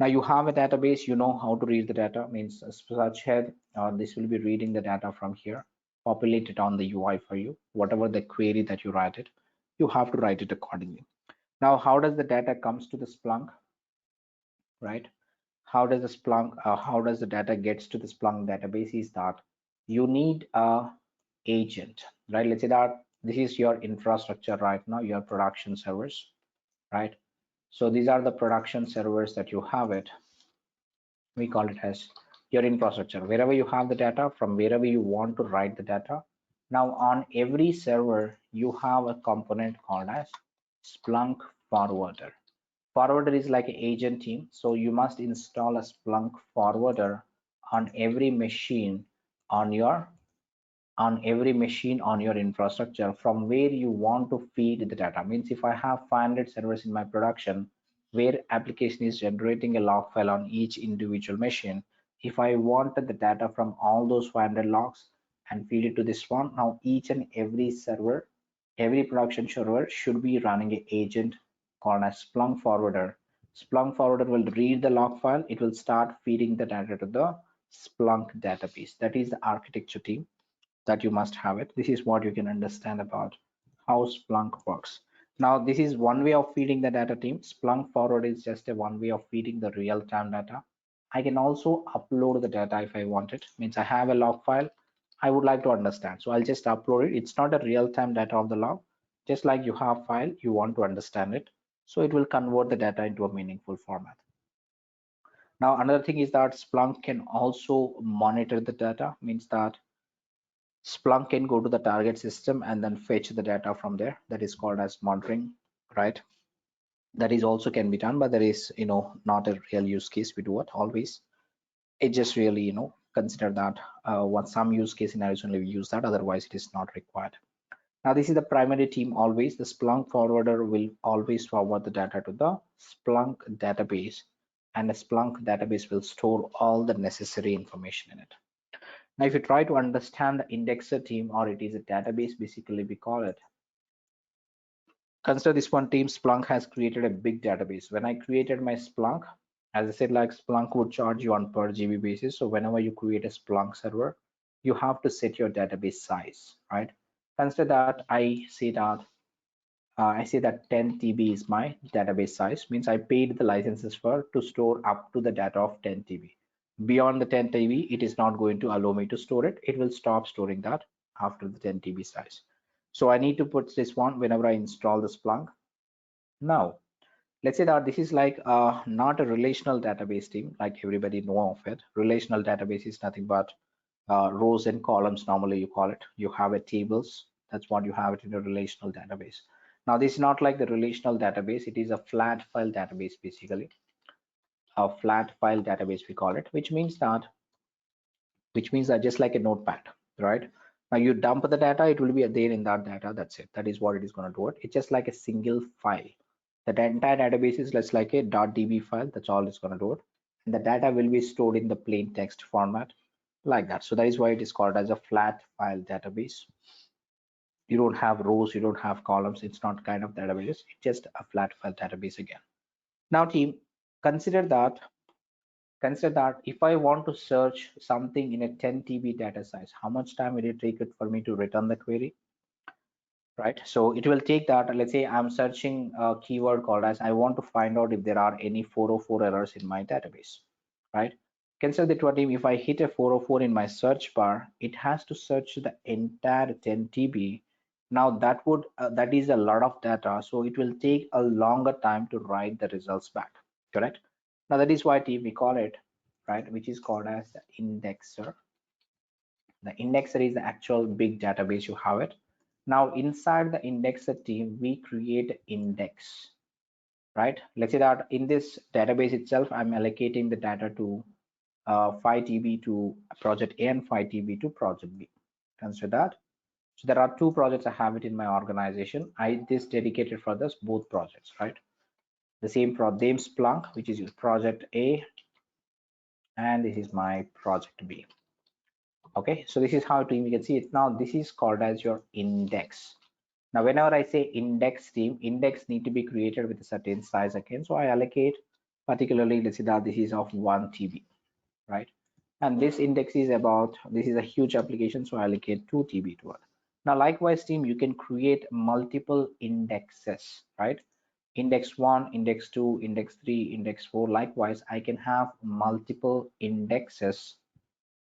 Now you have a database, you know how to read the data, means a search head, this will be reading the data from here, populate it on the UI for you. Whatever the query that you write it, you have to write it accordingly. Now, how does the data comes to the Splunk, right? How does the data gets to the Splunk database is that you need a agent, right? Let's say that this is your infrastructure right now, your production servers, right? So these are the production servers that you have it. We call it as your infrastructure. Wherever you have the data, from wherever you want to write the data. Now on every server, you have a component called as Splunk forwarder. Forwarder is like an agent team. So you must install a Splunk forwarder on every machine on your on every machine on your infrastructure from where you want to feed the data. Means if I have 500 servers in my production where application is generating a log file on each individual machine, if I want the data from all those 500 logs and feed it to this one, now each and every server, every production server should be running an agent called as Splunk forwarder. Splunk forwarder will read the log file, it will start feeding the data to the Splunk database. That is the architecture team that you must have it. This is what you can understand about how Splunk works. Now, this is one way of feeding the data team. Splunk forward is just a one way of feeding the real-time data. I can also upload the data if I want it. Means I have a log file I would like to understand. So I'll just upload it. It's not a real-time data of the log. Just like you have file, you want to understand it. So it will convert the data into a meaningful format. Now, another thing is that Splunk can also monitor the data. Means that Splunk can go to the target system and then fetch the data from there. That is called as monitoring, right? That is also can be done, but there is, not a real use case. We do it always. It just really, consider that what some use case scenarios only we use that. Otherwise, it is not required. Now, this is the primary team always. The Splunk forwarder will always forward the data to the Splunk database, and the Splunk database will store all the necessary information in it. Now, if you try to understand the indexer team, or it is a database, basically we call it. Consider this one team, Splunk has created a big database. When I created my Splunk, as I said, like Splunk would charge you on per GB basis. So whenever you create a Splunk server, you have to set your database size, right? Consider that I say that 10 TB is my database size, means I paid the licenses for to store up to the data of 10 TB. Beyond the 10 TB, it is not going to allow me to store it. It will stop storing that after the 10 TB size. So I need to put this one whenever I install the Splunk. Now, let's say that this is like not a relational database team, like everybody know of it. Relational database is nothing but rows and columns, normally you call it. You have a tables, that's what you have it in a relational database. Now, this is not like the relational database, it is a flat file database, basically a flat file database we call it, which means that just like a notepad, right? Now you dump the data, it will be there in that data. That's it. That is what it is going to do. It's just like a single file. That entire database is just like a .db file. That's all it's going to do it. And the data will be stored in the plain text format like that. So that is why it is called as a flat file database. You don't have rows, you don't have columns. It's not kind of database. It's just a flat file database again. Now, team, consider that if I want to search something in a 10 TB data size, how much time will it take it for me to return the query, right? So it will take that, let's say I'm searching a keyword called as I want to find out if there are any 404 errors in my database, right? Consider that what if I hit a 404 in my search bar, it has to search the entire 10 TB. Now that is a lot of data, so it will take a longer time to write the results back, correct? Now that is why team we call it, right, which is called as the indexer. The indexer is the actual big database you have it. Now inside the indexer team, we create index, right? Let's say that in this database itself, I'm allocating the data to 5 TB to project A and 5 TB to project B. Consider that. So there are two projects I have it in my organization. This dedicated for this both projects, right? The same name Splunk, which is project A, and this is my project B. Okay, so this is how you can see it. Now this is called as your index. Now whenever I say index team, index need to be created with a certain size again. So I allocate particularly, let's say that this is of 1 TB, right? And this index is this is a huge application, so I allocate 2 TB to it. Now likewise team, you can create multiple indexes, right? Index 1, index 2, index 3, index 4. Likewise, I can have multiple indexes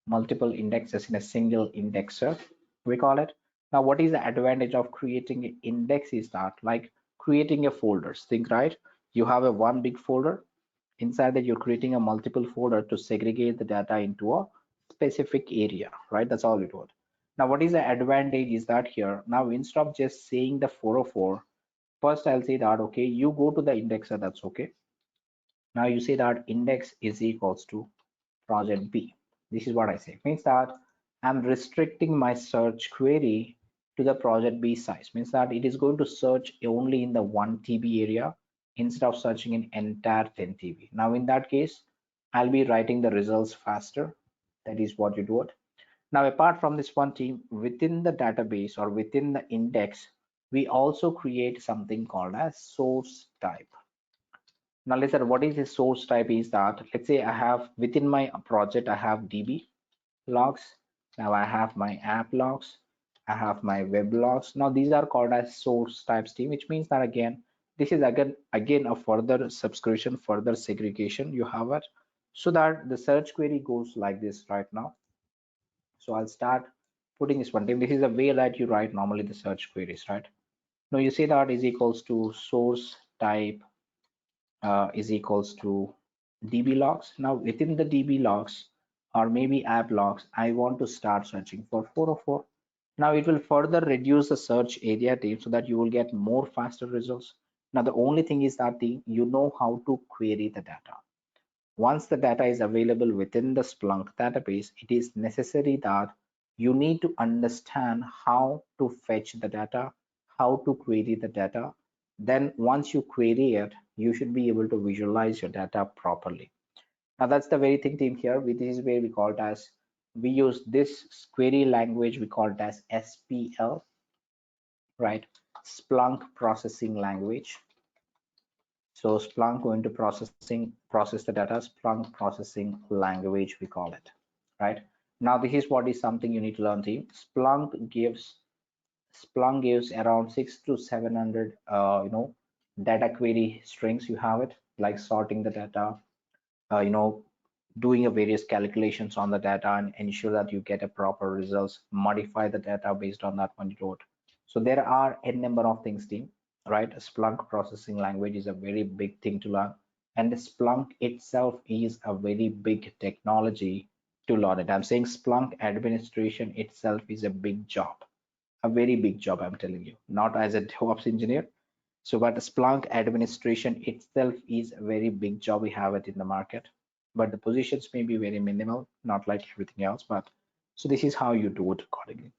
in a single indexer, we call it. Now what is the advantage of creating an index is that, like creating a folders, think, right? You have a one big folder, inside that you're creating a multiple folder to segregate the data into a specific area, right? That's all it would. Now what is the advantage is that here, now instead of just saying the 404, first I'll say that, okay, you go to the indexer, that's okay. Now you say that index is equals to project B. This is what I say. Means that I'm restricting my search query to the project B size. Means that it is going to search only in the 1 TB area instead of searching in entire 10 TB. Now in that case, I'll be writing the results faster. That is what you do it. Now, apart from this one team, within the database or within the index, we also create something called as source type. Now, listen, what is a source type is that, let's say I have within my project, I have DB logs. Now I have my app logs. I have my web logs. Now these are called as source types team, which means that again, this is again a further subscription, further segregation you have it, so that the search query goes like this right now. So I'll start putting this one team. This is the way that you write normally the search queries, right? Now you say that is equals to source type is equals to DB logs. Now within the DB logs or maybe app logs, I want to start searching for 404. Now it will further reduce the search area team so that you will get more faster results. Now the only thing is that you know how to query the data. Once the data is available within the Splunk database, it is necessary that you need to understand how to fetch the data, how to query the data. Then once you query it, you should be able to visualize your data properly. Now that's the very thing team here. This is where we call it as, we use this query language, we call it as SPL, right? Splunk processing language. So Splunk going to process the data, Splunk processing language we call it, right? Now this is what is something you need to learn team. Splunk gives around 6 to 700 data query strings. You have it like sorting the data, uh, you know doing a various calculations on the data and ensure that you get a proper results, modify the data based on that one you wrote. So there are a number of things team, right? Splunk processing language is a very big thing to learn, and the Splunk itself is a very big technology to learn it. I'm saying Splunk administration itself is a big job, a very big job, I'm telling you, not as a DevOps engineer. So, but Splunk administration itself is a very big job. We have it in the market, but the positions may be very minimal, not like everything else. But so this is how you do it accordingly.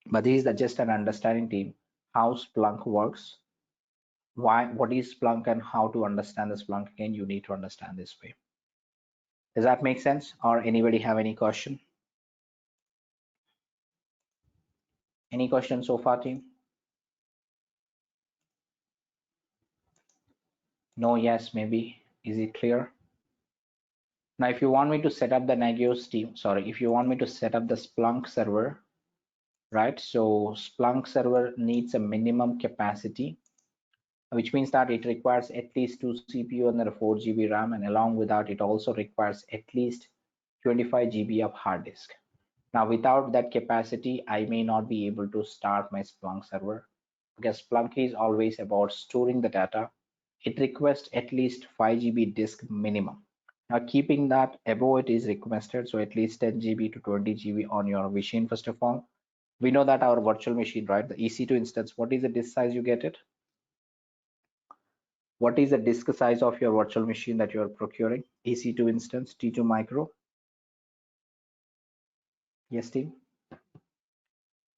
But this is just an understanding team how Splunk works, why, what is Splunk, and how to understand the Splunk. Again, you need to understand this way. Does that make sense? Or anybody have any question? Any questions so far, team? No, yes, maybe. Is it clear? Now, if you want me to set up the Nagios team, sorry, if you want me to set up the Splunk server, right? So Splunk server needs a minimum capacity, which means that it requires at least 2 CPU and 4 GB RAM, and along with that, it also requires at least 25 GB of hard disk. Now, without that capacity, I may not be able to start my Splunk server, because Splunk is always about storing the data. It requests at least 5 GB disk minimum. Now, keeping that above it is requested, so at least 10 GB to 20 GB on your machine. First of all, we know that our virtual machine, right, the EC2 instance, what is the disk size you get it? What is the disk size of your virtual machine that you are procuring? EC2 instance, T2 micro. Yes, team.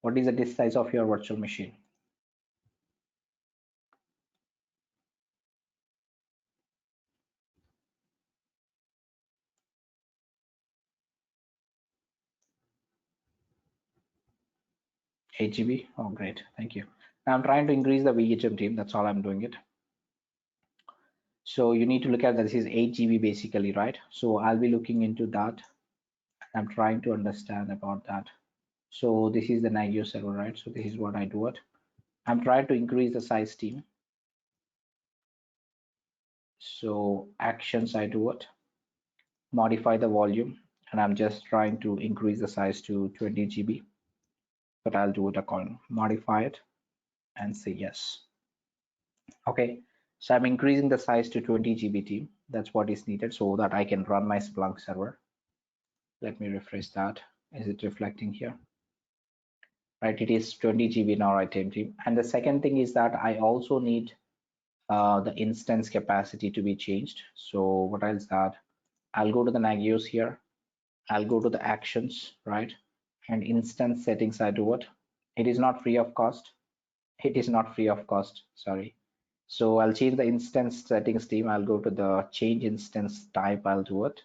What is the disk size of your virtual machine? Eight GB. Oh, great. Thank you. Now I'm trying to increase the VHM team. That's all I'm doing it. So you need to look at that. This is 8 GB basically, right? So I'll be looking into that. I'm trying to understand about that. So this is the Nagios server, right? So this is what I do it. I'm trying to increase the size team. So actions, I do it. Modify the volume, and I'm just trying to increase the size to 20 GB. But I'll do it according. Modify it and say yes. Okay. So I'm increasing the size to 20 GB team. That's what is needed so that I can run my Splunk server. Let me refresh that. Is it reflecting here? Right, it is 20 GB now, right, team. And the second thing is that I also need the instance capacity to be changed. So what else that? I'll go to the Nagios here. I'll go to the actions, right? and instance settings I do it. It is not free of cost. It is not free of cost, sorry. So I'll change the instance settings team. I'll go to the change instance type. I'll do it.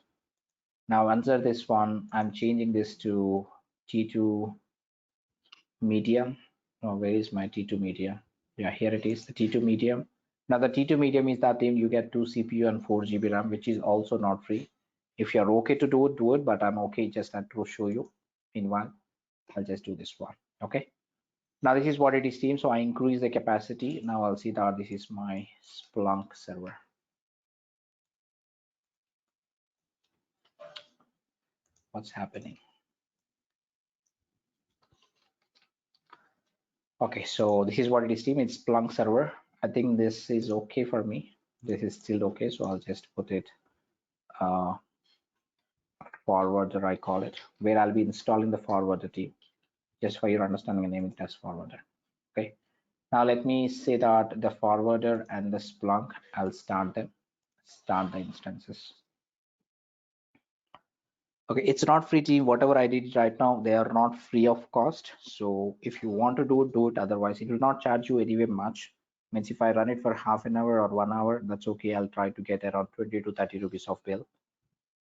Now under this one, I'm changing this to T2 medium. Oh, where is my T2 medium? Yeah, here it is, the T2 medium. Now the T2 medium is that thing you get 2 CPU and 4 GB RAM, which is also not free. If you're okay to do it, do it, but I'm okay just to show you in one. I'll just do this one. Okay. Now this is what it is team. So I increase the capacity. Now I'll see that this is my Splunk server. What's happening? Okay, so this is what it is team. It's Splunk server. I think this is okay for me. This is still okay. So I'll just put it forwarder, I call it, where I'll be installing the forwarder team. Just for your understanding, I name it as forwarder. Okay. Now let me say that the forwarder and the Splunk, I'll start them, start the instances. Okay, it's not free team. Whatever I did right now, they are not free of cost. So if you want to do it, do it. Otherwise, it will not charge you anyway much. Means if I run it for half an hour or 1 hour, that's okay. I'll try to get around 20 to 30 rupees of bill.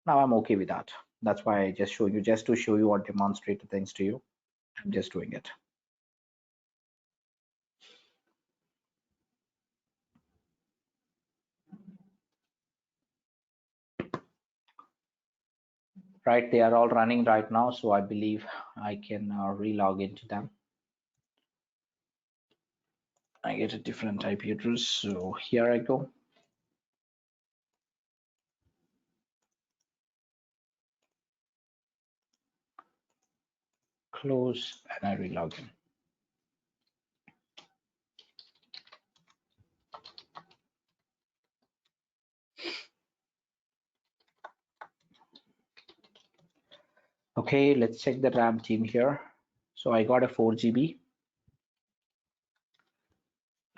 Now I'm okay with that. That's why I just show you, just to show you or demonstrate the things to you. I'm just doing it. Right, they are all running right now. So I believe I can relog into them. I get a different IP address. So here I go. Close and I relog in. Okay, let's check the RAM team here. So I got a 4 GB.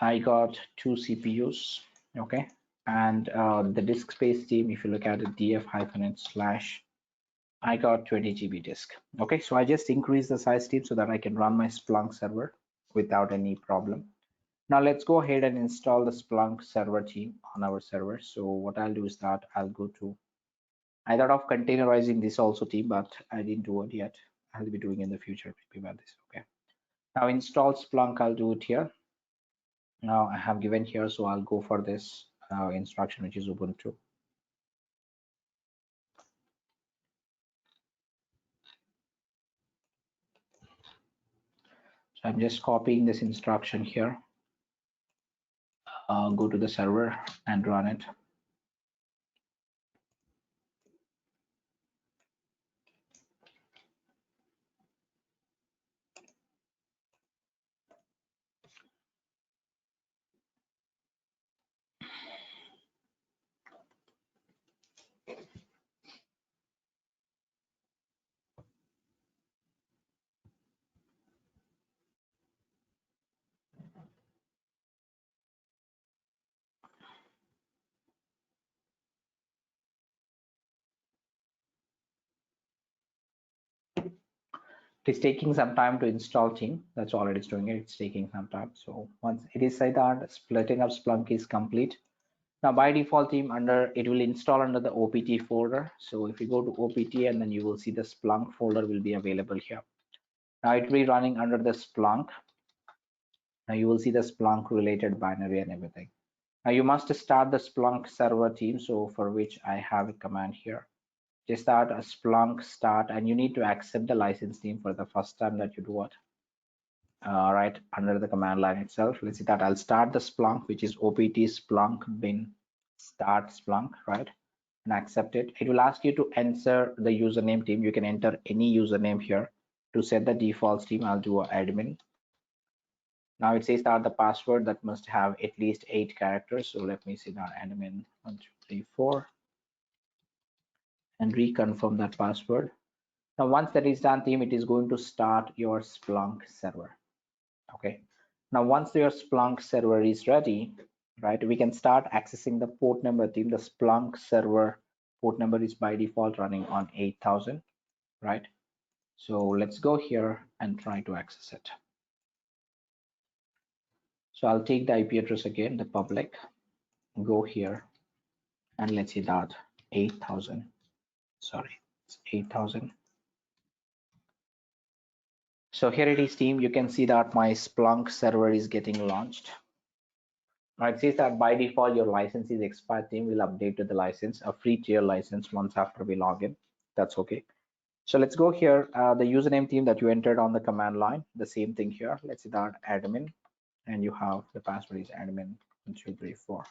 I got 2 CPUs. Okay, and the disk space team, if you look at it, df-n/, I got 20 GB disk. Okay, so I just increased the size team so that I can run my Splunk server without any problem. Now let's go ahead and install the Splunk server team on our server. So what I'll do is that I'll go to, I thought of containerizing this also team, but I didn't do it yet. I'll be doing in the future maybe about this. Okay. Now install Splunk, I'll do it here. Now I have given here, so I'll go for this instruction, which is Ubuntu. So I'm just copying this instruction here. Go to the server and run it. It is taking some time to install team. That's all it is doing. It's taking some time. So once it is said that splitting up Splunk is complete, now by default team under it will install under the OPT folder. So if you go to OPT and then you will see the Splunk folder will be available here. Now it will be running under the Splunk. Now you will see the Splunk related binary and everything. Now you must start the Splunk server team. So for which I have a command here. Just start a Splunk start, and you need to accept the license team for the first time that you do it. Right under the command line itself. Let's see that I'll start the Splunk, which is opt Splunk bin start Splunk, right? And accept it. It will ask you to enter the username team. You can enter any username here. To set the default team, I'll do admin. Now it says that the password that must have at least 8 characters. So let me see now admin 1 2 3 4 and reconfirm that password. Now once that is done team, it is going to start your Splunk server. Okay, now once your Splunk server is ready, right, we can start accessing the port number team. The Splunk server port number is by default running on 8000, right? So let's go here and try to access it. So I'll take the IP address again, the public, go here, and let's see that 8,000. Sorry, it's 8,000. So here it is, team. You can see that my Splunk server is getting launched. Now it says that by default your license is expired. Team will update to the license, a free tier license once after we log in. That's okay. So let's go here. The username team that you entered on the command line, the same thing here. Let's see that admin, and you have the password is admin 1234.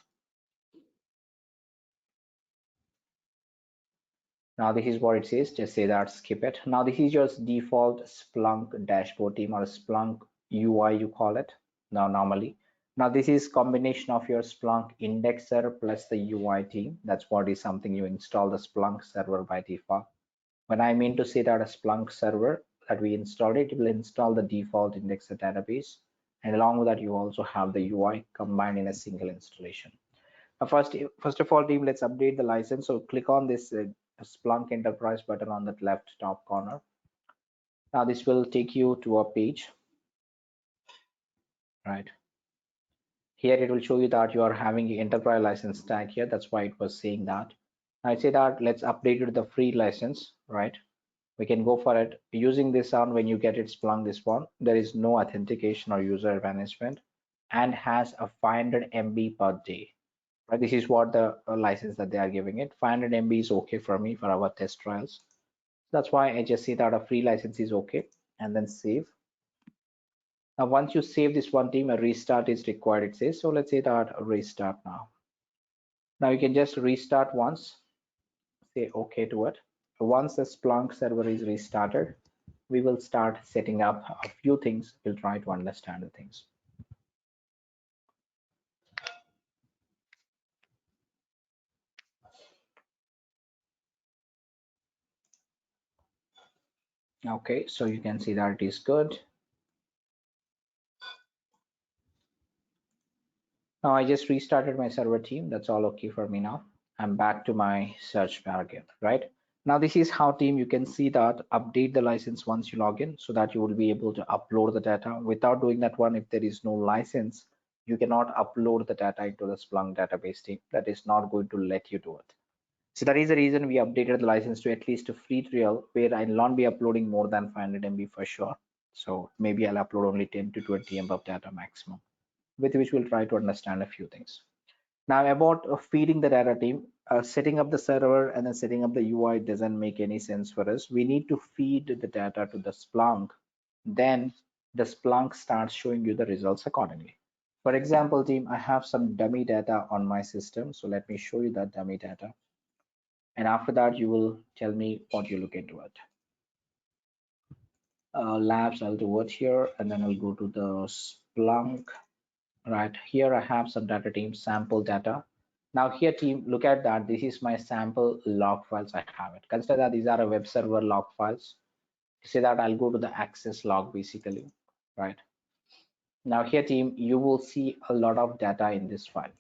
Now this is what it says. Just say that, skip it. Now this is your default Splunk dashboard team or Splunk UI you call it. Now normally. Now this is combination of your Splunk indexer plus the UI team. That's what is something you install the Splunk server by default. When I mean to say that a Splunk server that we installed it will install the default indexer database. And along with that, you also have the UI combined in a single installation. First of all, team, let's update the license. So click on this Splunk Enterprise button on the left top corner. Now this will take you to a page, right? Here it will show you that you are having the enterprise license tag here. That's why it was saying that. I'd say that let's update it to the free license, right? We can go for it using this on when you get it Splunk this one. There is no authentication or user management and has a 500 MB per day. Right, this is what the license that they are giving it. 500 MB is okay for me for our test trials. That's why I just see that a free license is okay and then save. Now once you save this one team, a restart is required, it says. So let's say that restart now. Now you can just restart once, say okay to it. Once the Splunk server is restarted, we will start setting up a few things. We'll try to understand the things. Okay, so you can see that it is good. Now I just restarted my server team. That's all okay for me now. I'm back to my search bar again, right? Now this is how team you can see that update the license once you log in so that you will be able to upload the data. Without doing that one, if there is no license, you cannot upload the data into the Splunk database team. That is not going to let you do it. So that is the reason we updated the license to at least a free trial where I'll not be uploading more than 500 MB for sure. So maybe I'll upload only 10 to 20 MB of data maximum, with which we'll try to understand a few things. Now about feeding the data team, setting up the server and then setting up the UI doesn't make any sense for us. We need to feed the data to the Splunk. Then the Splunk starts showing you the results accordingly. For example, team, I have some dummy data on my system. So let me show you that dummy data. And after that, you will tell me what you look into it. Labs, I'll do it here. And then I'll go to the Splunk. Right here, I have some data team sample data. Now here team, look at that. This is my sample log files. I have it. Consider that these are a web server log files. Say that I'll go to the access log basically, right? Now here team, you will see a lot of data in this file.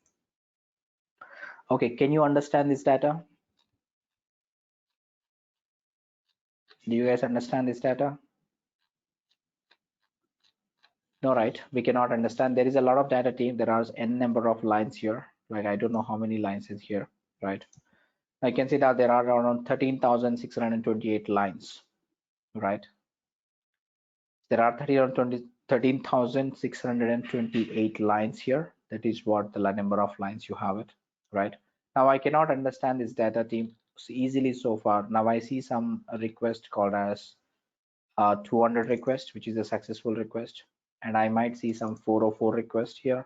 Okay, can you understand this data? Do you guys understand this data? No, right? We cannot understand. There is a lot of data team. There are n number of lines here. Like I don't know how many lines is here, right? I can see that there are around 13,628 lines, right? There are 13,628 lines here. That is what the number of lines you have it, right? Now I cannot understand this data team easily so far. Now I see some request called as 200 request, which is a successful request. And I might see some 404 request here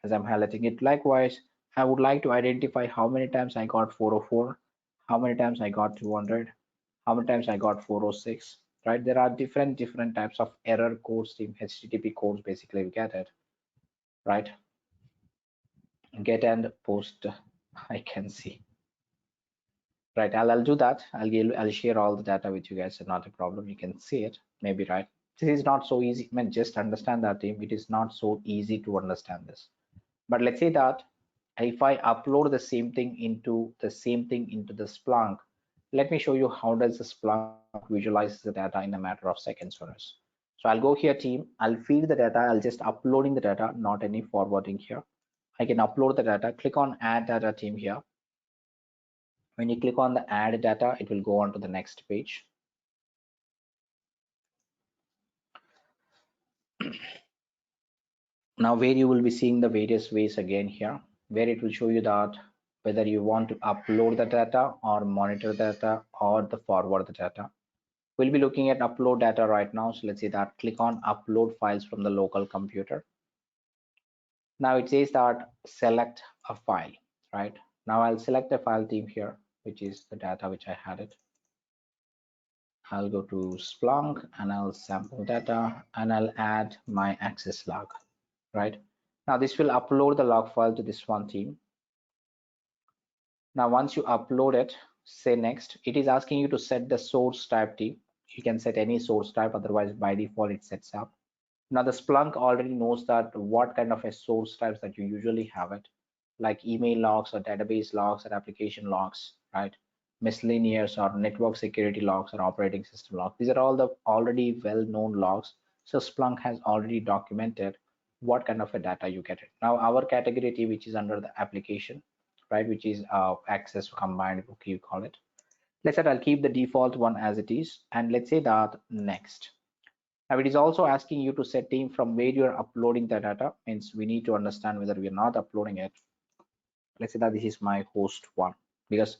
as I'm highlighting it. Likewise, I would like to identify how many times I got 404, how many times I got 200, how many times I got 406, right? There are different types of error codes, team HTTP codes, basically we get it, right? Get and post, I can see, right? I'll do that. I'll share all the data with you guys. It's not a problem. You can see it, maybe, right? This is not so easy. I mean, just understand that team. It is not so easy to understand this. But let's say that if I upload the same thing into the Splunk, let me show you how does the Splunk visualize the data in a matter of seconds for us. So I'll go here team, I'll feed the data, I'll just uploading the data, not any forwarding here. I can upload the data, click on add data team here. When you click on the add data, it will go on to the next page. Now where you will be seeing the various ways again here, where it will show you that whether you want to upload the data or monitor data or the forward the data. We'll be looking at upload data right now. So let's say that click on upload files from the local computer. Now it says that select a file, right? Now I'll select a file team here, which is the data which I had it. I'll go to Splunk and I'll sample data and I'll add my access log, right? Now this will upload the log file to this one team. Now once you upload it, say next, it is asking you to set the source type team. You can set any source type, otherwise by default it sets up. Now the Splunk already knows that what kind of a source types that you usually have it, like email logs or database logs or application logs, right? Miscellaneous or network security logs or operating system logs. These are all the already well-known logs. So Splunk has already documented what kind of a data you get it. Now our category T, which is under the application, right, which is access combined, okay, you call it. Let's say I'll keep the default one as it is, and let's say that next. Now it is also asking you to set team from where you're uploading the data. Means we need to understand whether we're not uploading it. Let's say that this is my host one, because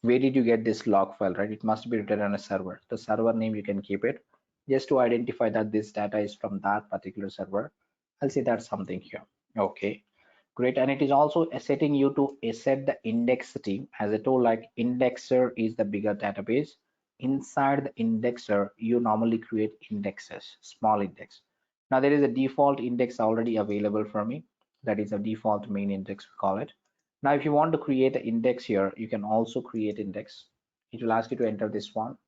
where did you get this log file, right? It must be written on a server. The server name you can keep it just to identify that this data is from that particular server. I'll say that's something here. Okay, great. And it is also setting you to set the index team. As I told, like indexer is the bigger database. Inside the indexer, you normally create indexes, small index. Now there is a default index already available for me. That is a default main index, we call it. Now if you want to create an index here, you can also create index. It will ask you to enter this one.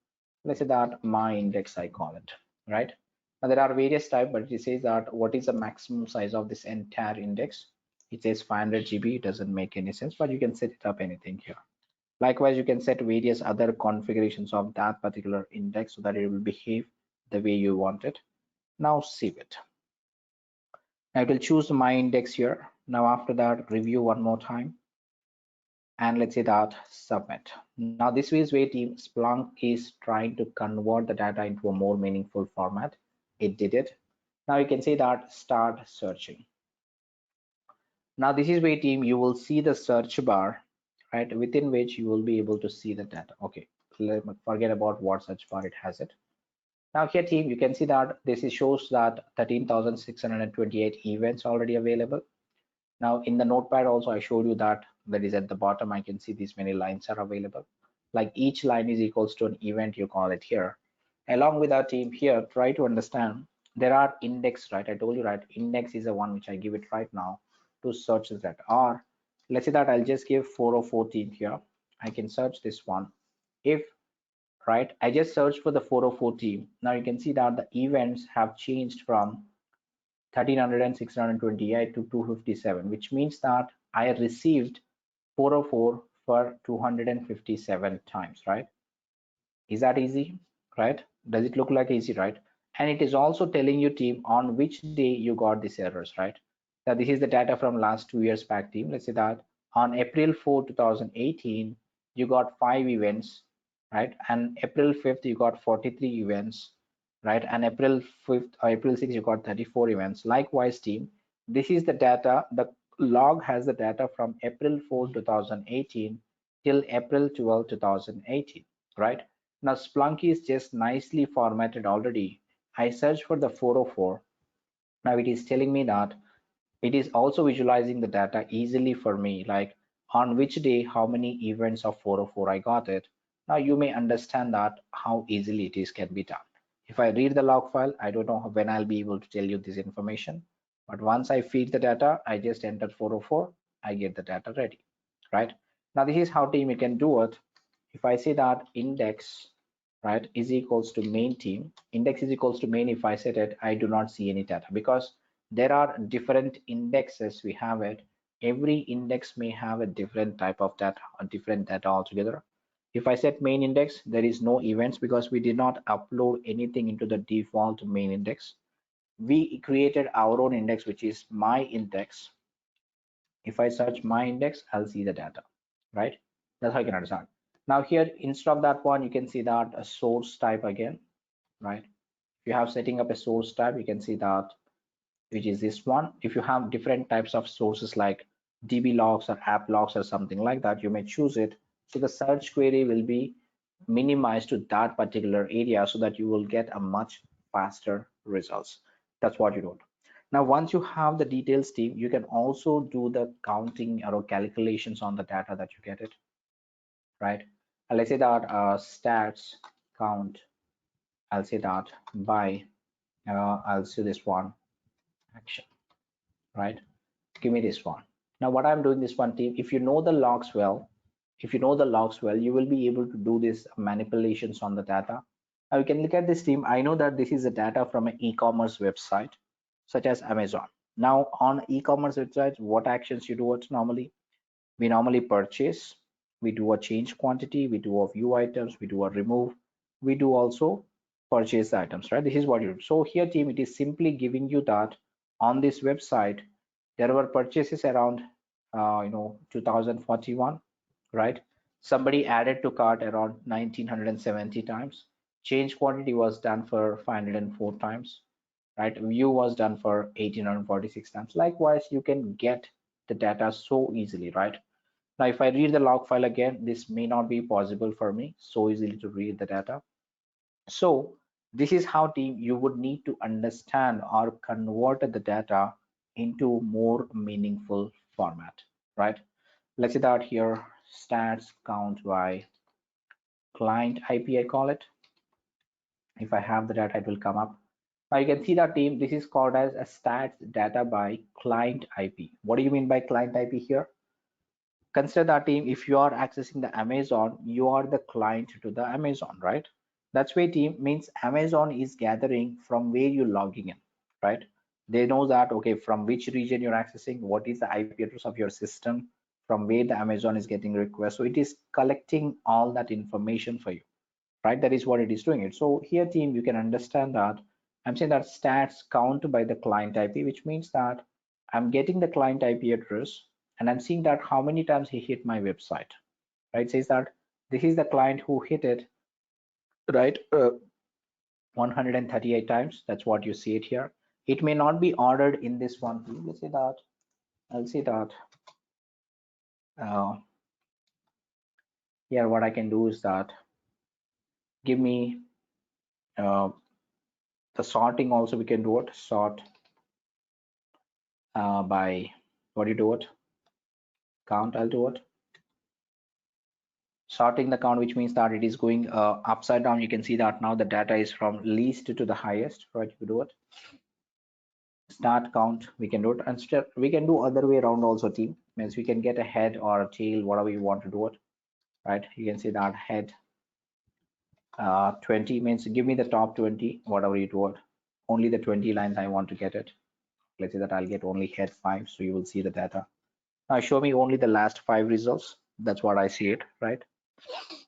Let's say that my index, I call it, right? Now there are various types, but it says that what is the maximum size of this entire index? It says 500 GB. It doesn't make any sense, but you can set it up anything here. Likewise, you can set various other configurations of that particular index so that it will behave the way you want it. Now save it. I will choose my index here. Now after that, review one more time. And let's say that submit. Now this is where team Splunk is trying to convert the data into a more meaningful format. It did it. Now you can say that start searching. Now this is where team you will see the search bar, right, within which you will be able to see the data. Okay, let me forget about what search bar it has it. Now here team, you can see that this is shows that 13,628 events already available. Now in the notepad also I showed you that is at the bottom. I can see these many lines are available. Like each line is equals to an event, you call it here. Along with our team here, try to understand there are index, right? I told you, right? Index is the one which I give it right now to search that. Or let's say that I'll just give 404 team here. I can search this one. If right, I just searched for the 404 team. Now you can see that the events have changed from 1300 and 628 to 257, which means that I received 404 for 257 times, right? Is that easy, right? Does it look like easy, right? And it is also telling you team on which day you got these errors, right? Now this is the data from last 2 years back team. Let's say that on April 4, 2018, you got 5 events, right? And April 5th, you got 43 events, right? And April 5th or April 6th, you got 34 events. Likewise team, this is the data. The log has the data from April 4, 2018 till April 12, 2018, right? Now Splunk is just nicely formatted already. I searched for the 404. Now it is telling me that it is also visualizing the data easily for me, like on which day, how many events of 404 I got it. Now you may understand that how easily it is can be done. If I read the log file, I don't know when I'll be able to tell you this information. But once I feed the data, I just enter 404, I get the data ready, right? Now this is how team you can do it. If I say that index, right, is equals to main team, index is equals to main, if I set it, I do not see any data because there are different indexes we have it. Every index may have a different type of data, a different data altogether. If I set main index, there is no events because we did not upload anything into the default main index. We created our own index, which is my index. If I search my index, I'll see the data, right? That's how you can understand. Now here, instead of that one, you can see that a source type again, right? If you have setting up a source type, you can see that, which is this one. If you have different types of sources like DB logs or app logs or something like that, you may choose it. So the search query will be minimized to that particular area so that you will get a much faster results. That's what you do. Now, once you have the details team, you can also do the counting or calculations on the data that you get it, right? And let's say that stats count, I'll say that by, I'll see this one action, right? Give me this one. Now what I'm doing this one team, if you know the logs well, you will be able to do this manipulations on the data. Now you can look at this team. I know that this is the data from an e-commerce website such as Amazon. Now on e-commerce websites, what actions you do it normally? We normally purchase, we do a change quantity, we do a view items, we do a remove, we do also purchase the items, right? This is what you do. So here team, it is simply giving you that on this website there were purchases around 2041, right? Somebody added to cart around 1970 times. Change quantity was done for 504 times, right? View was done for 1846 times. Likewise, you can get the data so easily, right? Now, if I read the log file again, this may not be possible for me so easily to read the data. So this is how team you would need to understand or convert the data into more meaningful format, right? Let's say that here stats count by client IP, I call it. If I have the data, it will come up. Now you can see that team, this is called as a stats data by client IP. What do you mean by client IP here? Consider that team, if you are accessing the Amazon, you are the client to the Amazon, right? That's why team means Amazon is gathering from where you're logging in, right? They know that, okay, from which region you're accessing, what is the IP address of your system, from where the Amazon is getting requests. So it is collecting all that information for you, right? That is what it is doing it. So here team, you can understand that I'm saying that stats count by the client IP, which means that I'm getting the client IP address and I'm seeing that how many times he hit my website, right? It says that this is the client who hit it, right? 138 times. That's what you see it here. It may not be ordered in this one. Let's say that I'll see that here. What I can do is that give me uh, the sorting also. We can do it sort by what do you do it count. I'll do it sorting the count, which means that it is going upside down. You can see that now the data is from least to the highest, right? You do it start count, we can do it, and we can do other way around also team, means we can get a head or a tail, whatever you want to do it, right? You can see that head 20 means give me the top 20, whatever you do it, only the 20 lines I want to get it. Let's say that I'll get only head 5, so you will see the data. Now show me only the last 5 results. That's what I see it, right?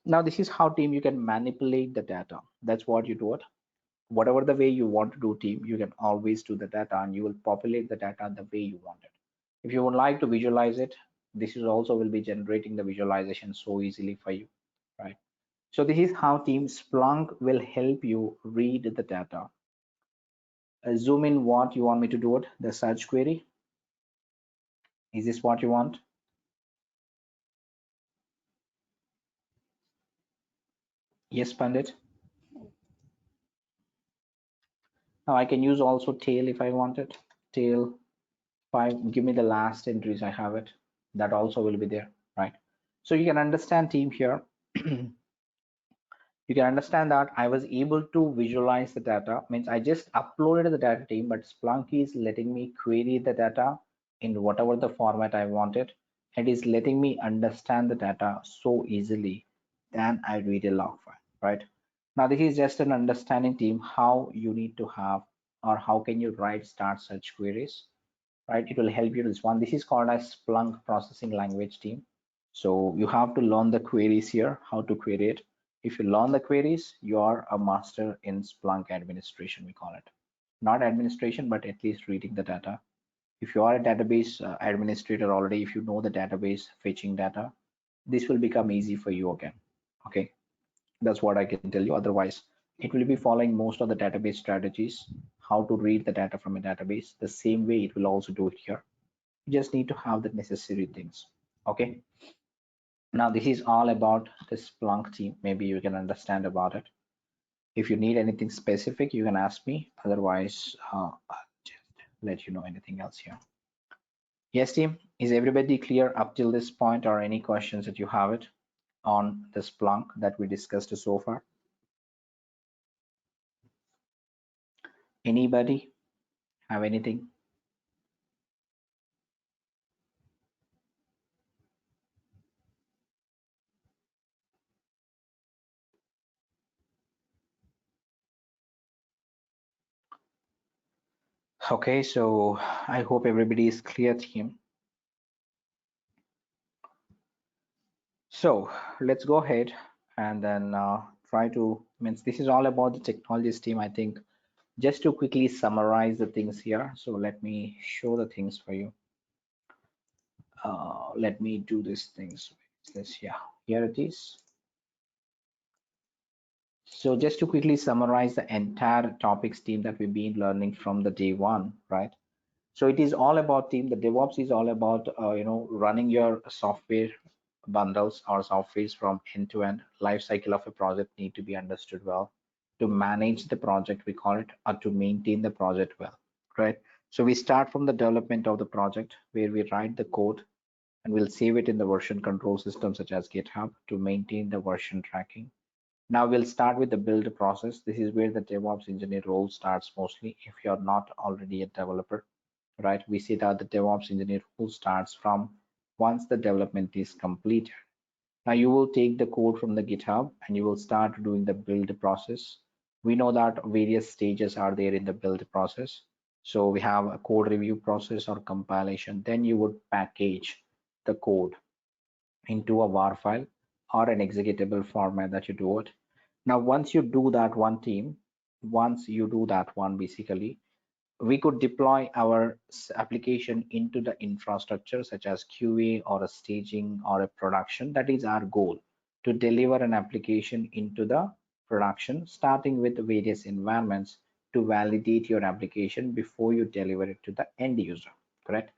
Now this is how team you can manipulate the data. That's what you do it. Whatever the way you want to do team, you can always do the data and you will populate the data the way you want it. If you would like to visualize it, this is also will be generating the visualization so easily for you, right? So this is how team Splunk will help you read the data. Zoom in what you want me to do it, the search query. Is this what you want? Yes, Pandit. Now I can use also tail if I want it. Tail 5, give me the last entries, I have it. That also will be there, right? So you can understand team here. You can understand that I was able to visualize the data, means I just uploaded the data team, but Splunk is letting me query the data in whatever the format I wanted. It is letting me understand the data so easily than I read a log file, right? Now this is just an understanding team how you need to have or how can you write start search queries, right? It will help you this one. This is called as Splunk processing language team. So you have to learn the queries here, how to query it. If you learn the queries, you are a master in Splunk administration, we call it. Not administration, but at least reading the data. If you are a database administrator already, if you know the database fetching data, this will become easy for you again. Okay, that's what I can tell you. Otherwise, it will be following most of the database strategies, how to read the data from a database. The same way it will also do it here. You just need to have the necessary things. Okay. Now this is all about the Splunk team. Maybe you can understand about it. If you need anything specific, you can ask me. Otherwise, I'll just let you know anything else here. Yes, team. Is everybody clear up till this point, or any questions that you have it on the Splunk that we discussed so far? Anybody have anything? Okay, so I hope everybody is clear, team. So let's go ahead and then try to, means this is all about the technologies team. I think just to quickly summarize the things here. So let me show the things for you. Let me do these things. This, yeah, here it is. So just to quickly summarize the entire topics team that we've been learning from the day one, right? So it is all about team. The DevOps is all about running your software bundles or softwares from end to end. Life cycle of a project need to be understood well. To manage the project, we call it, or to maintain the project well, right? So we start from the development of the project where we write the code and we'll save it in the version control system such as GitHub to maintain the version tracking. Now we'll start with the build process. This is where the DevOps engineer role starts mostly if you're not already a developer, right? We see that the DevOps engineer role starts from once the development is completed. Now you will take the code from the GitHub and you will start doing the build process. We know that various stages are there in the build process. So we have a code review process or compilation. Then you would package the code into a WAR file or an executable format that you do it. Now, once you do that one team, once you do that one, basically, we could deploy our application into the infrastructure such as QA or a staging or a production. That is our goal, to deliver an application into the production, starting with the various environments to validate your application before you deliver it to the end user, correct?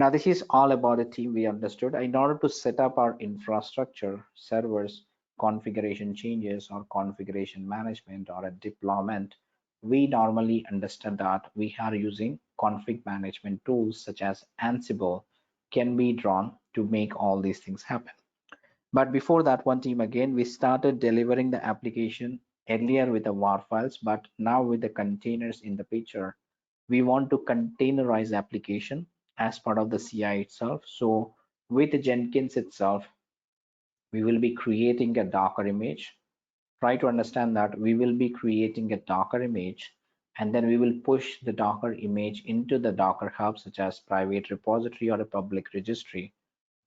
Now, this is all about a team we understood. In order to set up our infrastructure, servers, configuration changes, or configuration management, or a deployment, we normally understand that we are using config management tools such as Ansible can be drawn to make all these things happen. But before that one team, again, we started delivering the application earlier with the WAR files, but now with the containers in the picture, we want to containerize application as part of the CI itself. So with Jenkins itself, we will be creating a Docker image. Try to understand that we will be creating a Docker image, and then we will push the Docker image into the Docker hub, such as private repository or a public registry.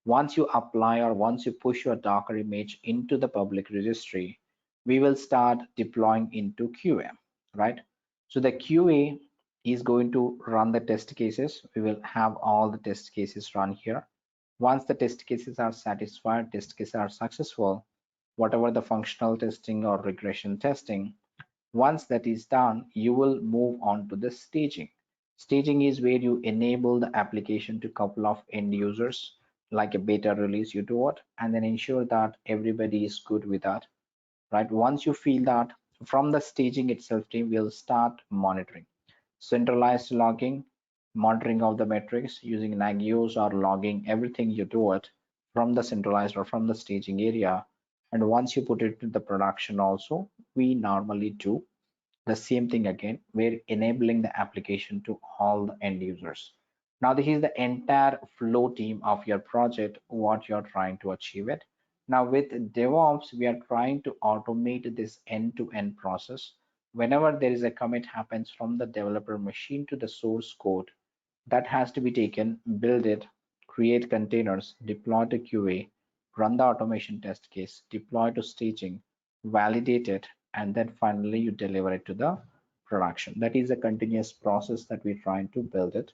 Once you apply or once you push your Docker image into the public registry, we will start deploying into QA, right? So the QA is going to run the test cases. We will have all the test cases run here. Once the test cases are satisfied, test cases are successful, whatever the functional testing or regression testing, once that is done, you will move on to the staging. Staging is where you enable the application to couple of end users, like a beta release, you do it, and then ensure that everybody is good with that, right? Once you feel that, from the staging itself, team will start monitoring. Centralized logging, monitoring of the metrics using Nagios or logging, everything you do it from the centralized or from the staging area. And once you put it to the production also, we normally do the same thing again. We're enabling the application to all the end users. Now this is the entire flow team of your project, what you're trying to achieve it. Now with DevOps, we are trying to automate this end-to-end process. Whenever there is a commit happens from the developer machine to the source code, that has to be taken, build it, create containers, deploy to QA, run the automation test case, deploy to staging, validate it, and then finally you deliver it to the production. That is a continuous process that we're trying to build it.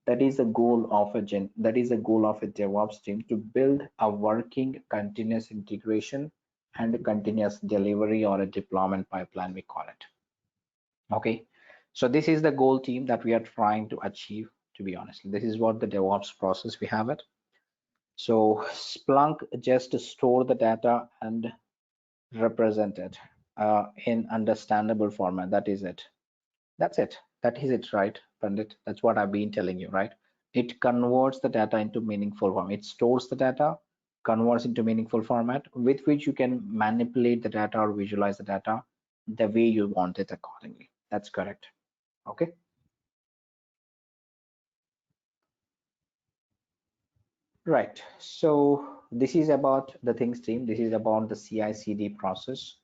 That is the goal of a DevOps team, to build a working continuous integration and a continuous delivery or a deployment pipeline, we call it. Okay, so this is the goal team that we are trying to achieve. To be honest, this is what the DevOps process we have it. So Splunk just store the data and represent it in understandable format. That is it. That's it. That is it, right, Pandit? That's what I've been telling you, right? It converts the data into meaningful form. It stores the data, converts into meaningful format with which you can manipulate the data or visualize the data the way you want it accordingly. That's correct. Okay. Right. So this is about the things team. This is about the CI/CD process.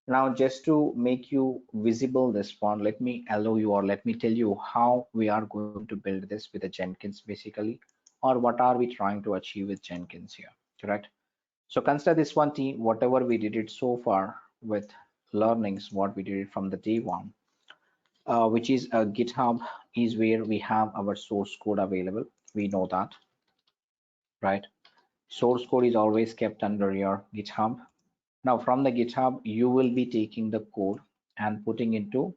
Now, just to make you visible this one, let me allow you or let me tell you how we are going to build this with the Jenkins basically, or what are we trying to achieve with Jenkins here, correct? So consider this one team, whatever we did it so far with learnings, what we did it from the day one, which is a GitHub is where we have our source code available. We know that, right? Source code is always kept under your GitHub. Now from the GitHub, you will be taking the code and putting into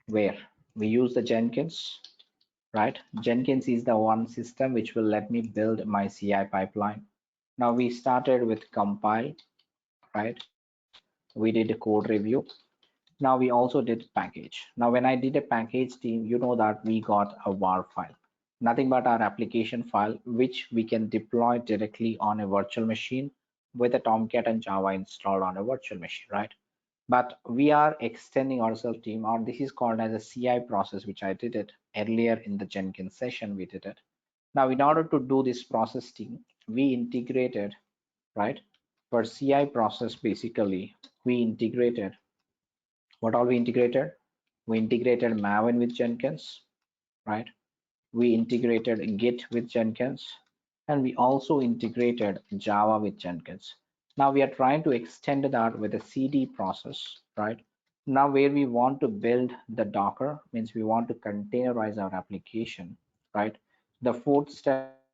where we use the Jenkins, right? Jenkins is the one system which will let me build my CI pipeline. Now we started with compile, right? We did a code review. Now we also did package. Now when I did a package team, you know that we got a var file, nothing but our application file, which we can deploy directly on a virtual machine with a Tomcat and Java installed on a virtual machine, right? But we are extending ourselves team, or this is called as a CI process, which I did it earlier in the Jenkins session. We did it. Now in order to do this process team, we integrated, right? For CI process, basically we integrated, what all we integrated? We integrated Maven with Jenkins, right? We integrated Git with Jenkins, and we also integrated Java with Jenkins. Now we are trying to extend that with a CD process, right? Now where we want to build the Docker, means we want to containerize our application, right? The fourth step is we want to build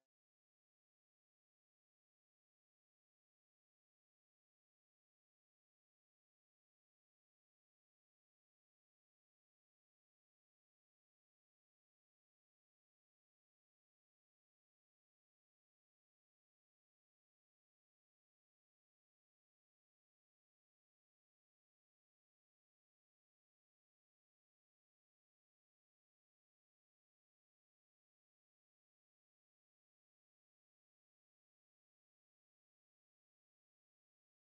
a Docker image with Jenkins. Now we are trying to extend our application into a various environment with a Jenkins. So what all we did it? We integrated Jenkins with Docker image with Jenkins. Now we are trying to extend our application into a various environment with a Jenkins. So what all we did it? We integrated Jenkins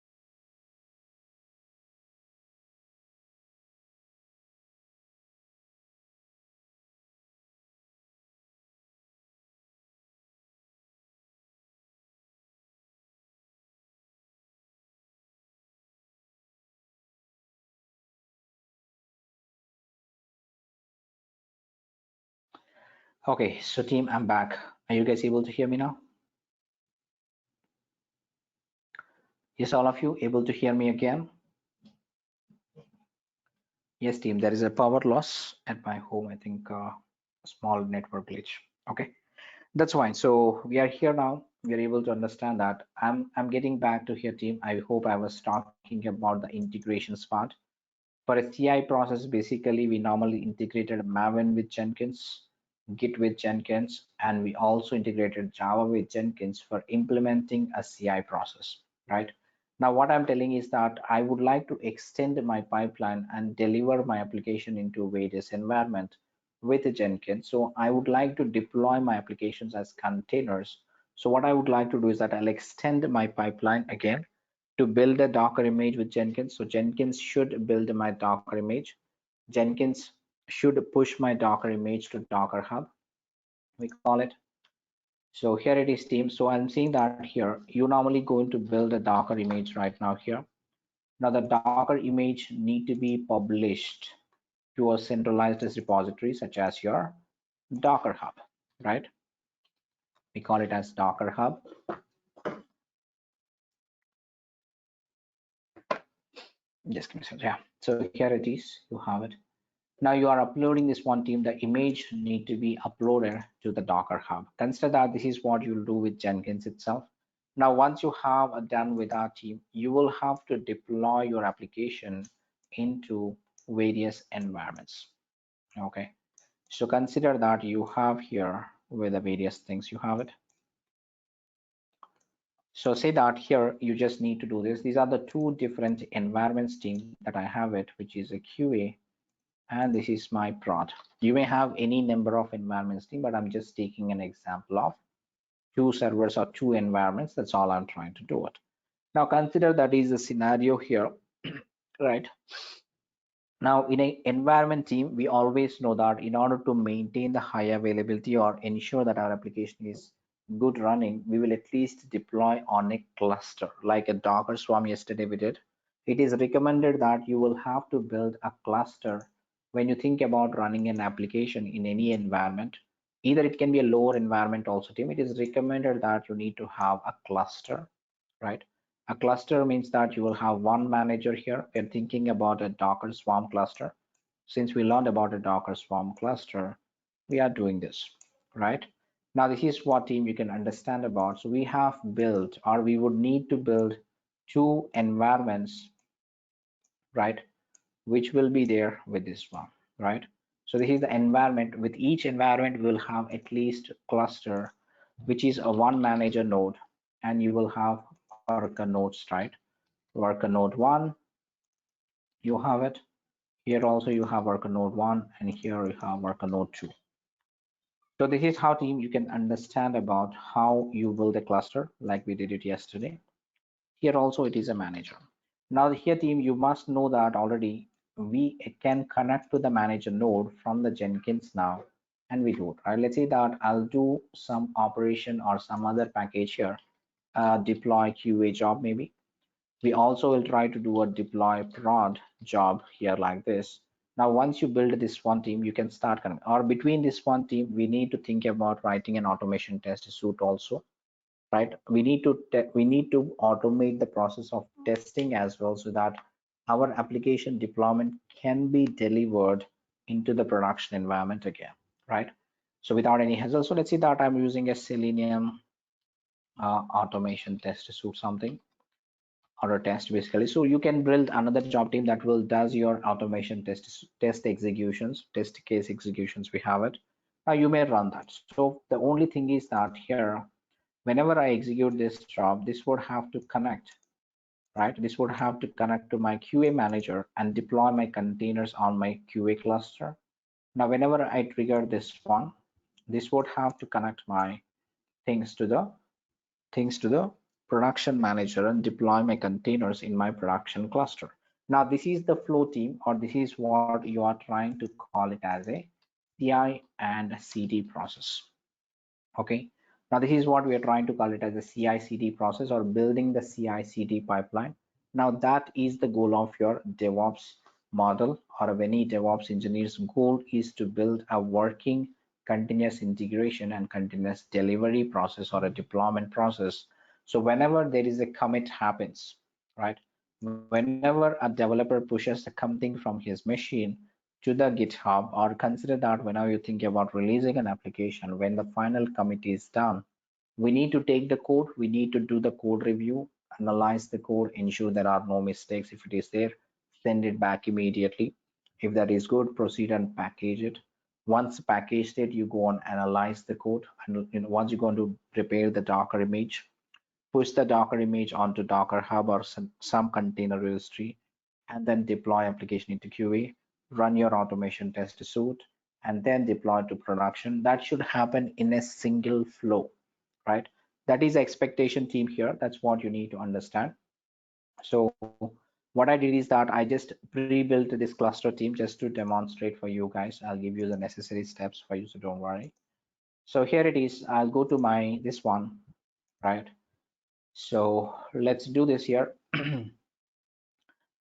with Docker image with Jenkins. Now we are trying to extend our application into a various environment with a Jenkins. So what all we did it? We integrated Jenkins with Docker image with Jenkins. Okay, so team, I'm back. Are you guys able to hear me now? Yes, all of you able to hear me again? Yes, team, there is a power loss at my home. I think a small network glitch. Okay, that's fine. So we are here now. We are able to understand that. I'm getting back to here, team. I hope I was talking about the integrations part. For a CI process, basically, we normally integrated Maven with Jenkins, Git with Jenkins, and we also integrated Java with Jenkins for implementing a CI process, right? Now, what I'm telling is that I would like to extend my pipeline and deliver my application into various environment with Jenkins. So I would like to deploy my applications as containers. So what I would like to do is that I'll extend my pipeline again to build a Docker image with Jenkins. So Jenkins should build my Docker image. Jenkins should push my Docker image to Docker Hub, we call it. So here it is, team. So I'm seeing that here, you normally going to build a Docker image right now here. Now the Docker image need to be published to a centralized repository such as your Docker Hub, right? We call it as Docker Hub. Just give me a second. Yeah. So here it is. You have it. Now you are uploading this one team. The image need to be uploaded to the Docker Hub. Consider that this is what you'll do with Jenkins itself. Now, once you have done with our team, you will have to deploy your application into various environments. Okay. So consider that you have here with the various things you have it. So say that here you just need to do this. These are the two different environments team that I have it, which is a QA, and this is my prod. You may have any number of environments team, but I'm just taking an example of two servers or two environments. That's all I'm trying to do it. Now consider that is a scenario here, right? Now in an environment team, we always know that in order to maintain the high availability or ensure that our application is good running, we will at least deploy on a cluster like a Docker Swarm yesterday we did. It is recommended that you will have to build a cluster when you think about running an application in any environment. Either it can be a lower environment also team. It is recommended that you need to have a cluster, right? A cluster means that you will have one manager here. We're thinking about a Docker Swarm cluster. Since we learned about a Docker Swarm cluster, we are doing this, right? Now, this is what team you can understand about. So we have built, or we would need to build two environments, right? Which will be there with this one, right? So this is the environment. With each environment, we will have at least cluster, which is a one manager node, and you will have worker nodes, right? Worker node one, you have it. Here also you have worker node one, and here you have worker node two. So this is how team you can understand about how you build a cluster like we did it yesterday. Here also it is a manager. Now here team, you must know that already we can connect to the manager node from the Jenkins now, and we do it, right? Let's say that I'll do some operation or some other package here, deploy QA job maybe. We also will try to do a deploy prod job here like this. Now, once you build this one team, you can start or between this one team, we need to think about writing an automation test suite also, right? We need to automate the process of testing as well so that our application deployment can be delivered into the production environment again, right? So without any hassle. So let's see that I'm using a Selenium automation test suite something or a test basically. So you can build another job team that will does your automation test executions, test case executions. We have it. Now you may run that. So the only thing is that here, whenever I execute this job, this would have to connect, right? This would have to connect to my QA manager and deploy my containers on my QA cluster. Now, whenever I trigger this one, this would have to connect my things to the production manager and deploy my containers in my production cluster. Now, this is the flow team, or this is what you are trying to call it as a CI and CD process. Okay. Now, this is what we are trying to call it as a CI CD process or building the CI CD pipeline. Now, that is the goal of your DevOps model or of any DevOps engineer's goal is to build a working continuous integration and continuous delivery process or a deployment process. So whenever there is a commit happens, right? Whenever a developer pushes something from his machine to the GitHub, or consider that whenever you think about releasing an application, when the final commit is done, we need to take the code, we need to do the code review, analyze the code, ensure there are no mistakes. If it is there, send it back immediately. If that is good, proceed and package it. Once packaged it, you go and analyze the code, and once you're going to prepare the Docker image, push the Docker image onto Docker Hub or some container registry, and then deploy application into QA, run your automation test suite, and then deploy to production. That should happen in a single flow, right? That is the expectation team here. That's what you need to understand. So what I did is that I just pre-built this cluster team just to demonstrate for you guys. I'll give you the necessary steps for you, so don't worry. So here it is. I'll go to my this one, right? So let's do this here.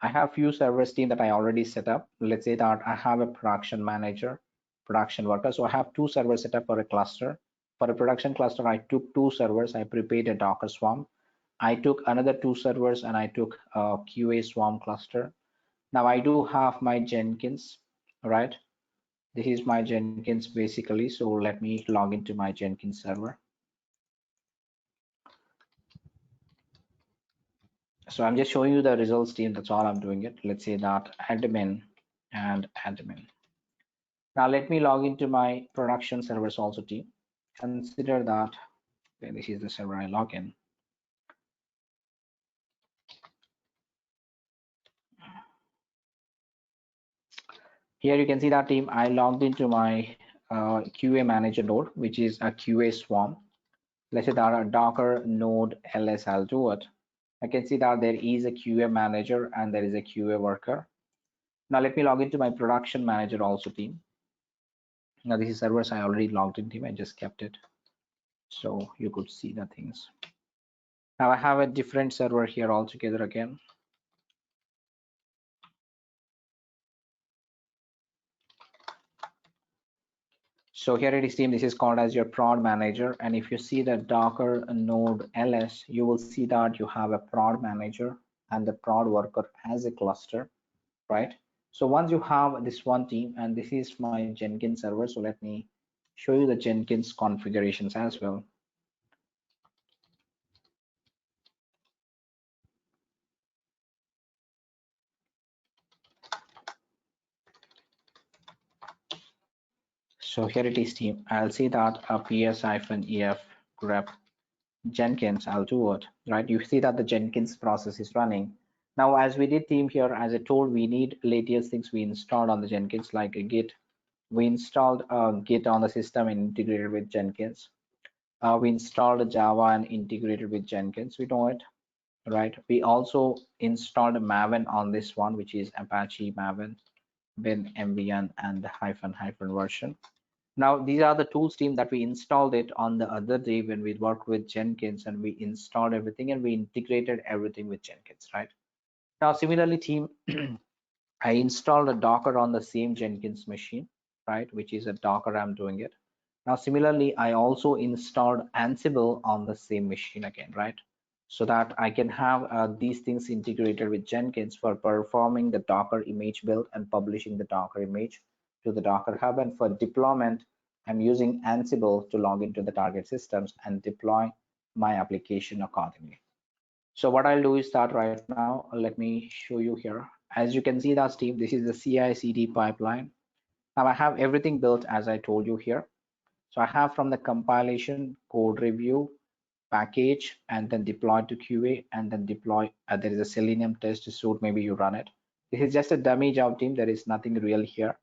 I have few servers team that I already set up. Let's say that I have a production manager, production worker. So I have two servers set up for a cluster. For a production cluster, I took two servers. I prepared a Docker Swarm. I took another two servers and I took a QA Swarm cluster. Now I do have my Jenkins, right? This is my Jenkins basically. So let me log into my Jenkins server. So I'm just showing you the results team. That's all I'm doing it. Let's say that admin and admin. Now let me log into my production servers also team. Consider that okay, this is the server I log in. Here you can see that team. I logged into my QA manager node, which is a QA swarm. Let's say that a Docker node ls, I'll do it. I can see that there is a QA manager and there is a QA worker. Now let me log into my production manager also team. Now this is servers I already logged in team. I just kept it so you could see the things. Now I have a different server here altogether again. So here it is team, this is called as your prod manager. And if you see the Docker node ls, you will see that you have a prod manager and the prod worker as a cluster, right? So once you have this one team, and this is my Jenkins server. So let me show you the Jenkins configurations as well. So here it is team. I'll see that a ps-ef grep Jenkins, I'll do it, right? You see that the Jenkins process is running. Now, as we did team here, as I told, we need latest things we installed on the Jenkins, like a Git. We installed Git on the system and integrated with Jenkins. We installed Java and integrated with Jenkins. We know it, right? We also installed Maven on this one, which is Apache Maven, bin MVN and the hyphen version. Now, these are the tools team that we installed it on the other day when we worked with Jenkins, and we installed everything and we integrated everything with Jenkins, right? Now, similarly, team, I installed a Docker on the same Jenkins machine, right? Which is a Docker, I'm doing it. Now, similarly, I also installed Ansible on the same machine again, right? So that I can have these things integrated with Jenkins for performing the Docker image build and publishing the Docker image to the Docker Hub. And for deployment, I'm using Ansible to log into the target systems and deploy my application accordingly. So what I'll do is that right now, let me show you here. As you can see that team, this is the CI/CD pipeline. Now I have everything built as I told you here. So I have from the compilation, code review, package, and then deploy to QA, and then deploy. There is a Selenium test suite, maybe you run it. This is just a dummy job team. There is nothing real here,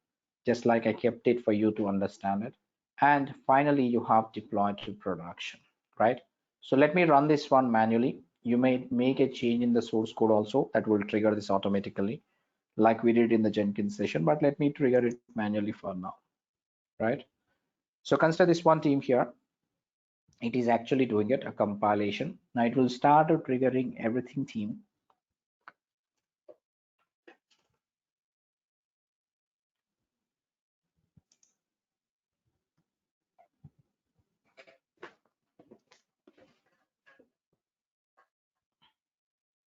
just like I kept it for you to understand it. And finally, you have deployed to production, right? So let me run this one manually. You may make a change in the source code also that will trigger this automatically, like we did in the Jenkins session, but let me trigger it manually for now, right? So consider this one team here. It is actually doing it, a compilation. Now it will start triggering everything team.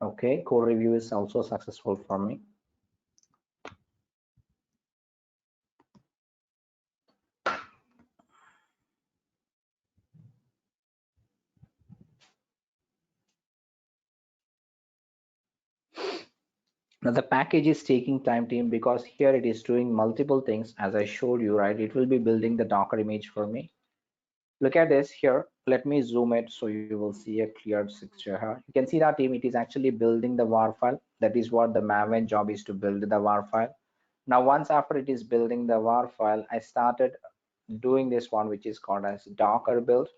Okay, code review is also successful for me. Now the package is taking time team because here it is doing multiple things as I showed you, right? It will be building the Docker image for me. Look at this here. Let me zoom it so you will see a clear picture here. You can see that team, it is actually building the var file. That is what the Maven job is, to build the var file. Now, once after it is building the var file, I started doing this one, which is called as Docker build.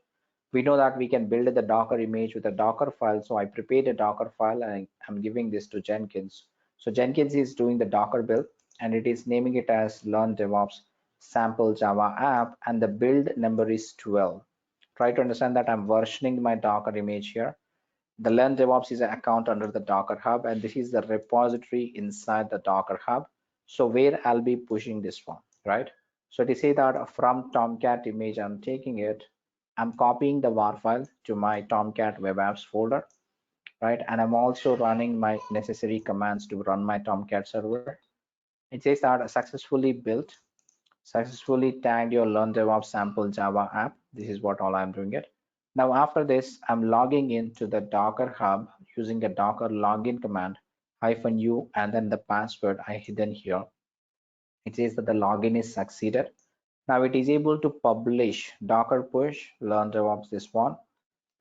We know that we can build the Docker image with a Docker file. So I prepared a Docker file and I'm giving this to Jenkins. So Jenkins is doing the Docker build and it is naming it as Learn DevOps Sample Java app, and the build number is 12. Try to understand that I'm versioning my Docker image here. The Learn DevOps is an account under the Docker Hub, and this is the repository inside the Docker Hub. So where I'll be pushing this one, right? So to say that from Tomcat image, I'm taking it, I'm copying the var file to my Tomcat web apps folder, right? And I'm also running my necessary commands to run my Tomcat server. It says that successfully built, successfully tagged your learn DevOps sample Java app. This is what all I'm doing it. Now after this, I'm logging into the Docker Hub using a Docker login command -u and then the password I hidden here. It says that the login is succeeded. Now it is able to publish Docker push learn DevOps this one.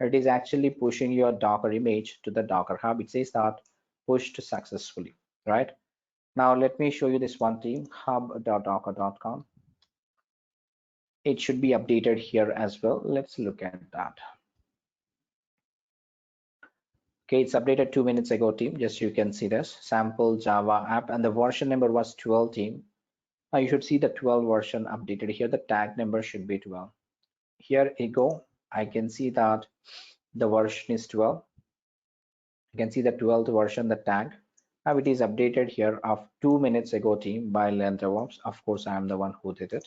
It is actually pushing your Docker image to the Docker Hub. It says that pushed successfully, right? Now let me show you this one team, hub.docker.com. It should be updated here as well. Let's look at that. Okay, it's updated 2 minutes ago, team. Just you can see this sample Java app, and the version number was 12, team. Now you should see the 12 version updated here. The tag number should be 12. Here you go. I can see that the version is 12. You can see the 12th version, the tag. Now it is updated here of 2 minutes ago, team, by Learn DevOps. Of course, I am the one who did it.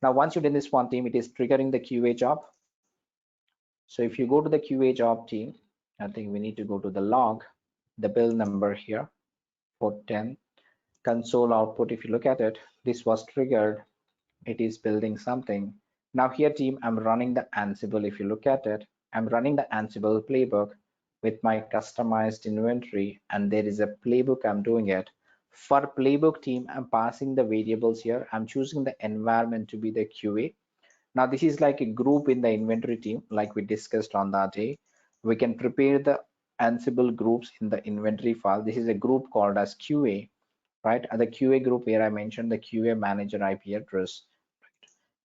Now, once you did this one, team, it is triggering the QA job. So if you go to the QA job, team, I think we need to go to the log, the build number here, 410, console output. If you look at it, this was triggered. It is building something. Now here, team, I'm running the Ansible. If you look at it, I'm running the Ansible playbook with my customized inventory, and there is a playbook I'm doing it. For playbook, team, I'm passing the variables here. I'm choosing the environment to be the QA. Now this is like a group in the inventory team, like we discussed on that day. We can prepare the Ansible groups in the inventory file. This is a group called as QA, right? And the QA group where I mentioned the QA manager IP address,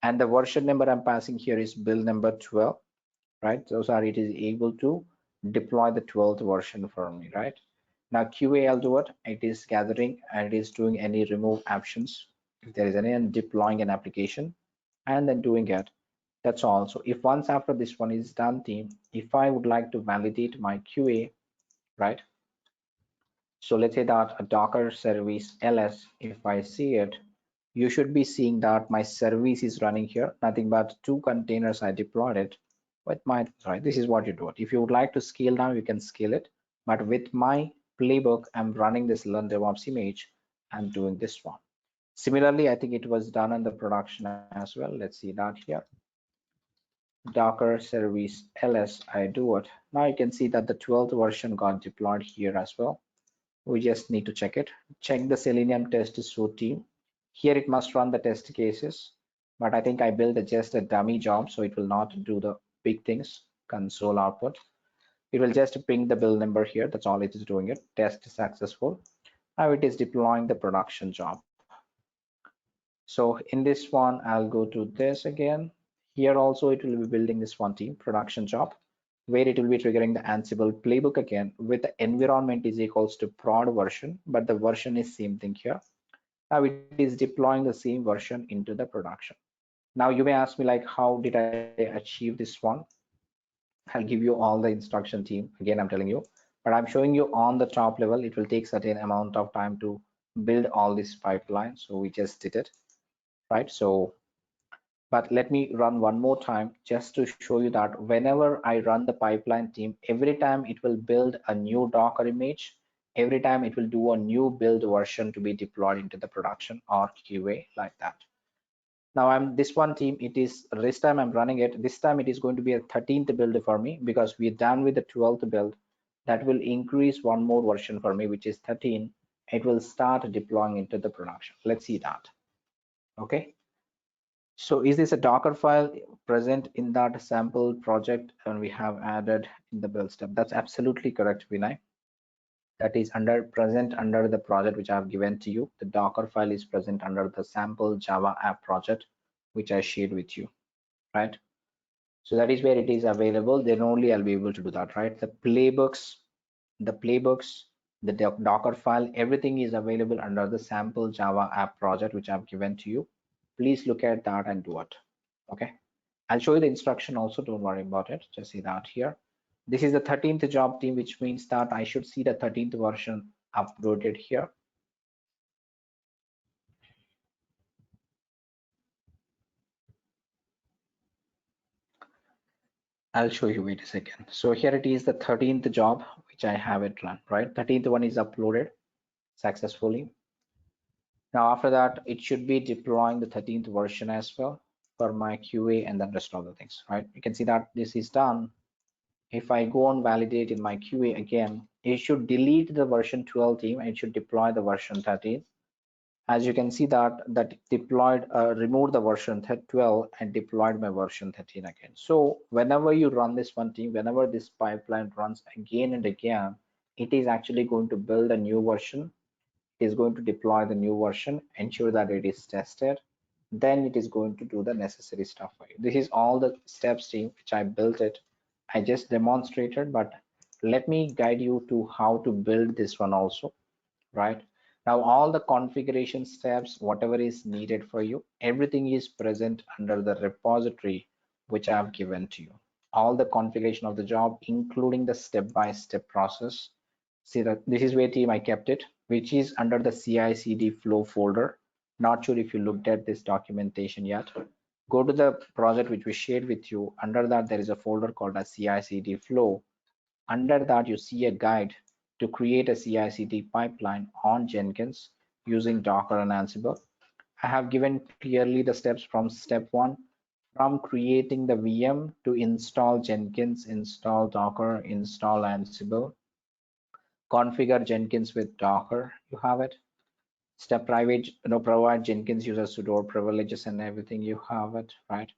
and the version number I'm passing here is build number 12, right? So sorry, it is able to deploy the 12th version for me, right? Now QA, I'll do it. It is gathering and it is doing any remove options if there is any, and deploying an application and then doing it. That's all. So if once after this one is done, team, if I would like to validate my QA, right? So let's say that a Docker service ls, if I see it, you should be seeing that my service is running here, nothing but 2 containers I deployed it with my, right? This is what you do it. If you would like to scale down, you can scale it. But with my playbook, I'm running this learn DevOps image. I'm doing this one. Similarly, I think it was done in the production as well. Let's see that here. Docker service ls, I do it. Now you can see that the 12th version got deployed here as well. We just need to check it. Check the Selenium test suite team. Here it must run the test cases, but I think I built just a dummy job, so it will not do the big things. Console output. It will just ping the build number here. That's all it is doing it. Test successful. Now it is deploying the production job. So in this one, I'll go to this again. Here also it will be building this one team production job, where it will be triggering the Ansible playbook again with the environment is equals to prod version, but the version is same thing here. Now it is deploying the same version into the production. Now you may ask me like, how did I achieve this one? I'll give you all the instruction team. Again, I'm telling you, but I'm showing you on the top level. It will take certain amount of time to build all this pipeline. So we just did it, right? So but let me run one more time just to show you that whenever I run the pipeline team, every time it will build a new Docker image, every time it will do a new build version to be deployed into the production or QA like that. Now I'm this one team, it is this time I'm running it. This time it is going to be a 13th build for me because we're done with the 12th build. That will increase one more version for me, which is 13. It will start deploying into the production. Let's see that. Okay. So is this a Docker file present in that sample project and we have added in the build step? That's absolutely correct, Vinay. That is present under the project which I have given to you. The Docker file is present under the sample Java app project, which I shared with you, right? So that is where it is available. Then only I'll be able to do that, right? The playbooks, the Docker file, everything is available under the sample Java app project, which I've given to you. Please look at that and do it. Okay. I'll show you the instruction also. Don't worry about it. Just see that here. This is the 13th job team, which means that I should see the 13th version uploaded here. I'll show you, wait a second. So here it is, the 13th job which I have it run, right? 13th one is uploaded successfully. Now after that, it should be deploying the 13th version as well for my QA and then rest of the things, right? You can see that this is done. If I go on validate in my QA again, it should delete the version 12 team and it should deploy the version 13. As you can see that deployed, removed the version 12 and deployed my version 13 again. So whenever you run this one team, whenever this pipeline runs again and again, it is actually going to build a new version, is going to deploy the new version, ensure that it is tested, then it is going to do the necessary stuff for you. This is all the steps team which I built it. I just demonstrated, but let me guide you to how to build this one also, right? Now all the configuration steps, whatever is needed for you, everything is present under the repository which I have given to you. All the configuration of the job, including the step-by-step process. See that this is where team I kept it, which is under the CI/CD flow folder. Not sure if you looked at this documentation yet. Go to the project which we shared with you. Under that there is a folder called as CI/CD flow. Under that, you see a guide to create a CI/CD pipeline on Jenkins using Docker and Ansible. I have given clearly the steps from step one, from creating the VM to install Jenkins, install Docker, install Ansible, configure Jenkins with Docker. You have it. Step private, provide Jenkins user sudo privileges and everything. You have it, right?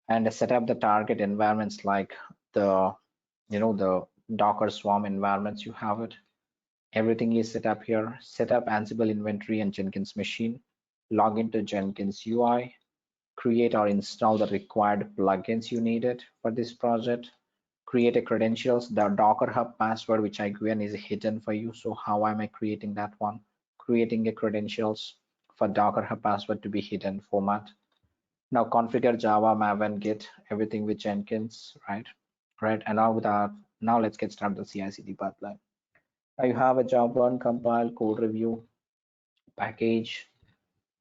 And set up the target environments like the, the Docker Swarm environments. You have it. Everything is set up here. Set up Ansible inventory and Jenkins machine. Log into Jenkins UI. Create or install the required plugins you needed for this project. Create a credentials. The Docker Hub password which I given is hidden for you. So how am I creating that one? Creating a credentials for Docker Hub password to be hidden format. Now configure Java, Maven, Git, everything with Jenkins, right? Right. And now with that, now let's get started the CI/CD pipeline. Now you have a job run, compile, code review, package,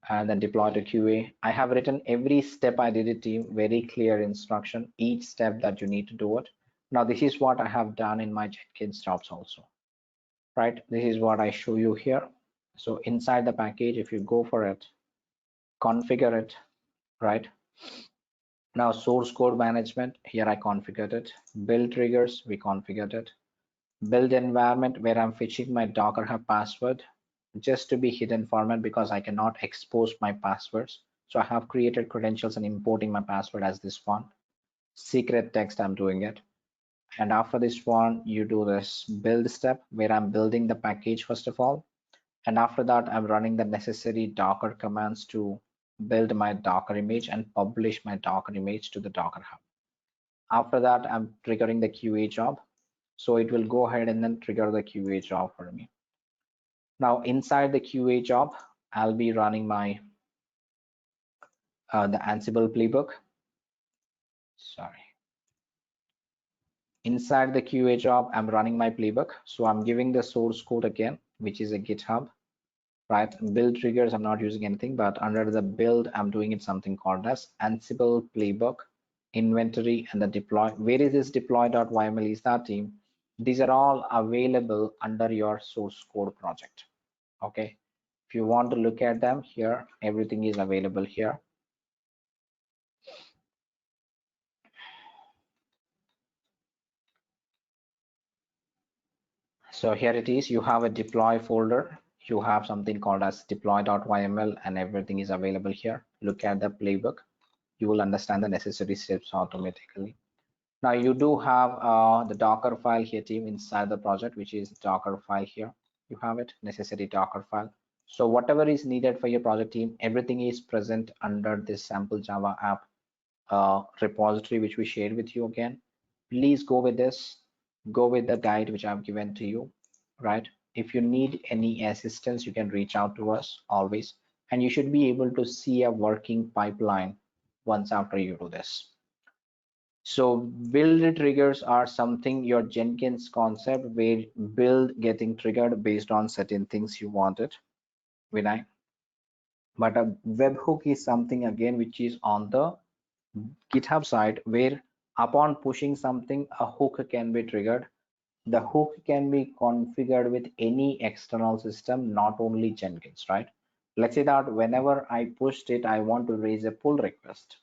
and then deploy to QA. I have written every step I did it team, very clear instruction, each step that you need to do it. Now this is what I have done in my Jenkins jobs also, right? This is what I show you here. So inside the package, if you go for it, configure it, right? Now source code management, here I configured it. Build triggers, we configured it. Build environment where I'm fetching my Docker Hub password just to be hidden format because I cannot expose my passwords. So I have created credentials and importing my password as this one. Secret text, I'm doing it. And after this one, you do this build step where I'm building the package first of all. And after that, I'm running the necessary Docker commands to build my Docker image and publish my Docker image to the Docker Hub. After that, I'm triggering the QA job. So it will go ahead and then trigger the QA job for me. Now inside the QA job, I'll be running my the Ansible playbook. Sorry. Inside the QA job, I'm running my playbook. So I'm giving the source code again, which is a GitHub, right? Build triggers, I'm not using anything, but under the build, I'm doing it something called as Ansible playbook, inventory, and the deploy. Where is this deploy.yml is that team? These are all available under your source code project. Okay. If you want to look at them here, everything is available here. So here it is, you have a deploy folder, you have something called as deploy.yml and everything is available here. Look at the playbook, you will understand the necessary steps automatically. Now you do have the Docker file here team inside the project, which is Docker file here. You have it, necessary Docker file. So whatever is needed for your project team, everything is present under this sample Java app repository, which we shared with you again. Please go with this, go with the guide which I've given to you, right? If you need any assistance, you can reach out to us always, and you should be able to see a working pipeline once after you do this. So build triggers are something your Jenkins concept where build getting triggered based on certain things you wanted, Vinay. But a webhook is something again which is on the GitHub side where Upon pushing something, a hook can be triggered. The hook can be configured with any external system, not only Jenkins, right? Let's say that whenever I pushed it, I want to raise a pull request.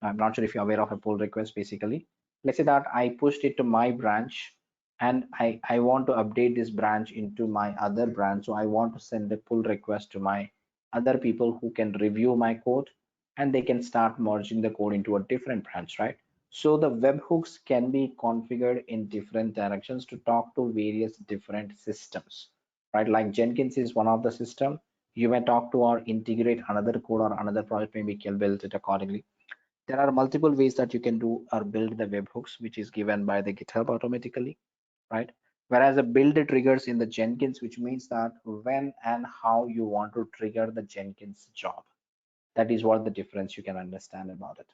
I'm not sure if you're aware of a pull request. Basically, let's say that I pushed it to my branch and I want to update this branch into my other branch. So I want to send a pull request to my other people who can review my code and they can start merging the code into a different branch, right? So the webhooks can be configured in different directions to talk to various different systems, right? Like Jenkins is one of the system. You may talk to or integrate another code or another project, maybe can build it accordingly. There are multiple ways that you can do or build the webhooks, which is given by the GitHub automatically, right? Whereas the build triggers in the Jenkins, which means that when and how you want to trigger the Jenkins job. That is what the difference you can understand about it.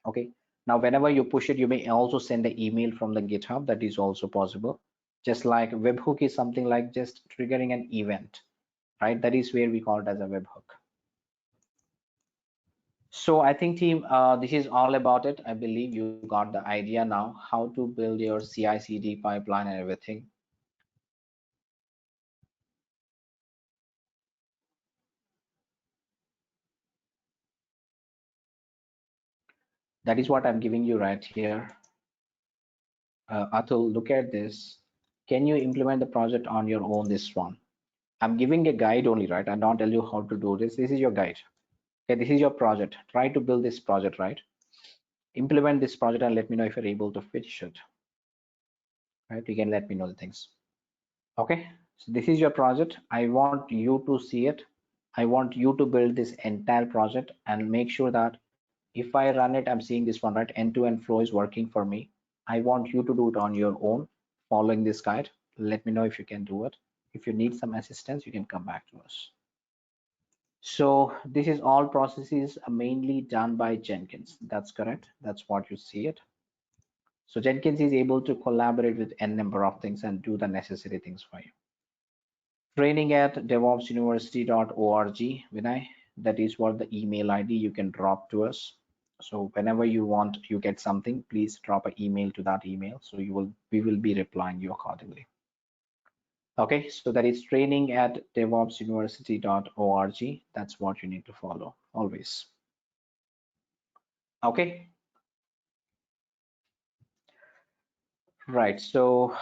Okay. Now, whenever you push it, you may also send an email from the GitHub. That is also possible. Just like webhook is something like just triggering an event, right? That is where we call it as a webhook. So I think team, this is all about it. I believe you got the idea now how to build your CI/CD pipeline and everything. That is what I'm giving you right here. Atul, look at this. Can you implement the project on your own? This one. I'm giving a guide only, right? I don't tell you how to do this. This is your guide. Okay, this is your project. Try to build this project, right? Implement this project and let me know if you're able to finish it. Right? You can let me know the things. Okay, so this is your project. I want you to see it. I want you to build this entire project and make sure that if I run it, I'm seeing this one, right? End-to-end flow is working for me. I want you to do it on your own, following this guide. Let me know if you can do it. If you need some assistance, you can come back to us. So this is all processes mainly done by Jenkins. That's correct. That's what you see it. So Jenkins is able to collaborate with n number of things and do the necessary things for you. Training at devopsuniversity.org, Vinay. That is what the email ID you can drop to us. So whenever you want, you get something, please drop an email to that email. So we will be replying you accordingly. Okay, so that is training at devopsuniversity.org. That's what you need to follow always. Okay, right. So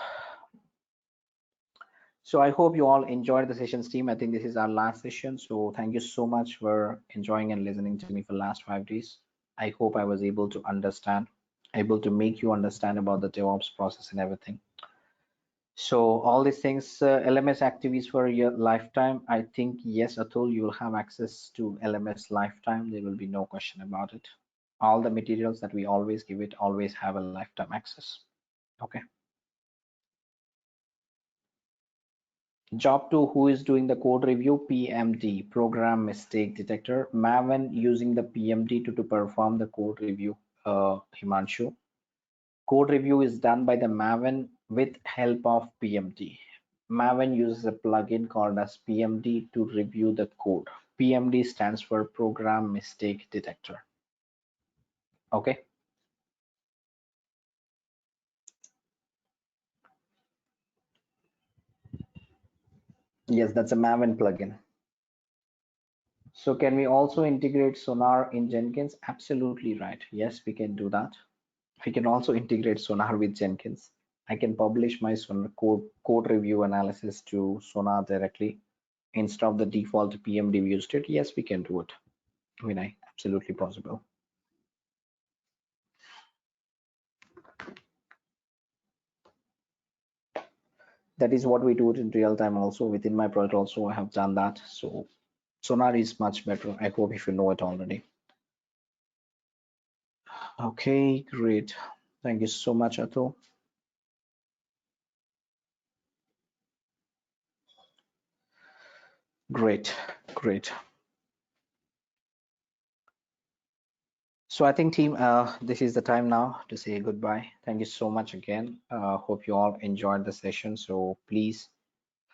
I hope you all enjoyed the sessions, team. I think this is our last session. So thank you so much for enjoying and listening to me for the last 5 days. I hope I was able to understand, able to make you understand about the DevOps process and everything. So all these things, LMS activities for your lifetime. I think yes, Atul, you will have access to LMS lifetime. There will be no question about it. All the materials that we always give it always have a lifetime access. Okay. Job 2, who is doing the code review? PMD, program mistake detector. Maven using the PMD to perform the code review. Himanshu, code review is done by the Maven with help of PMD. Maven uses a plugin called as PMD to review the code. PMD stands for program mistake detector. Okay. Yes, that's a Maven plugin. So can we also integrate Sonar in Jenkins? Absolutely right. Yes, we can do that. We can also integrate Sonar with Jenkins. I can publish my Sonar code review analysis to Sonar directly instead of the default PMD view state. Yes, we can do it. Vinay, absolutely possible. That is what we do it in real time also. Within my project also, I have done that. So Sonar is much better. I hope if you know it already. Okay, great. Thank you so much, Atul. Great, great. So I think team, this is the time now to say goodbye. Thank you so much again. Hope you all enjoyed the session. So please,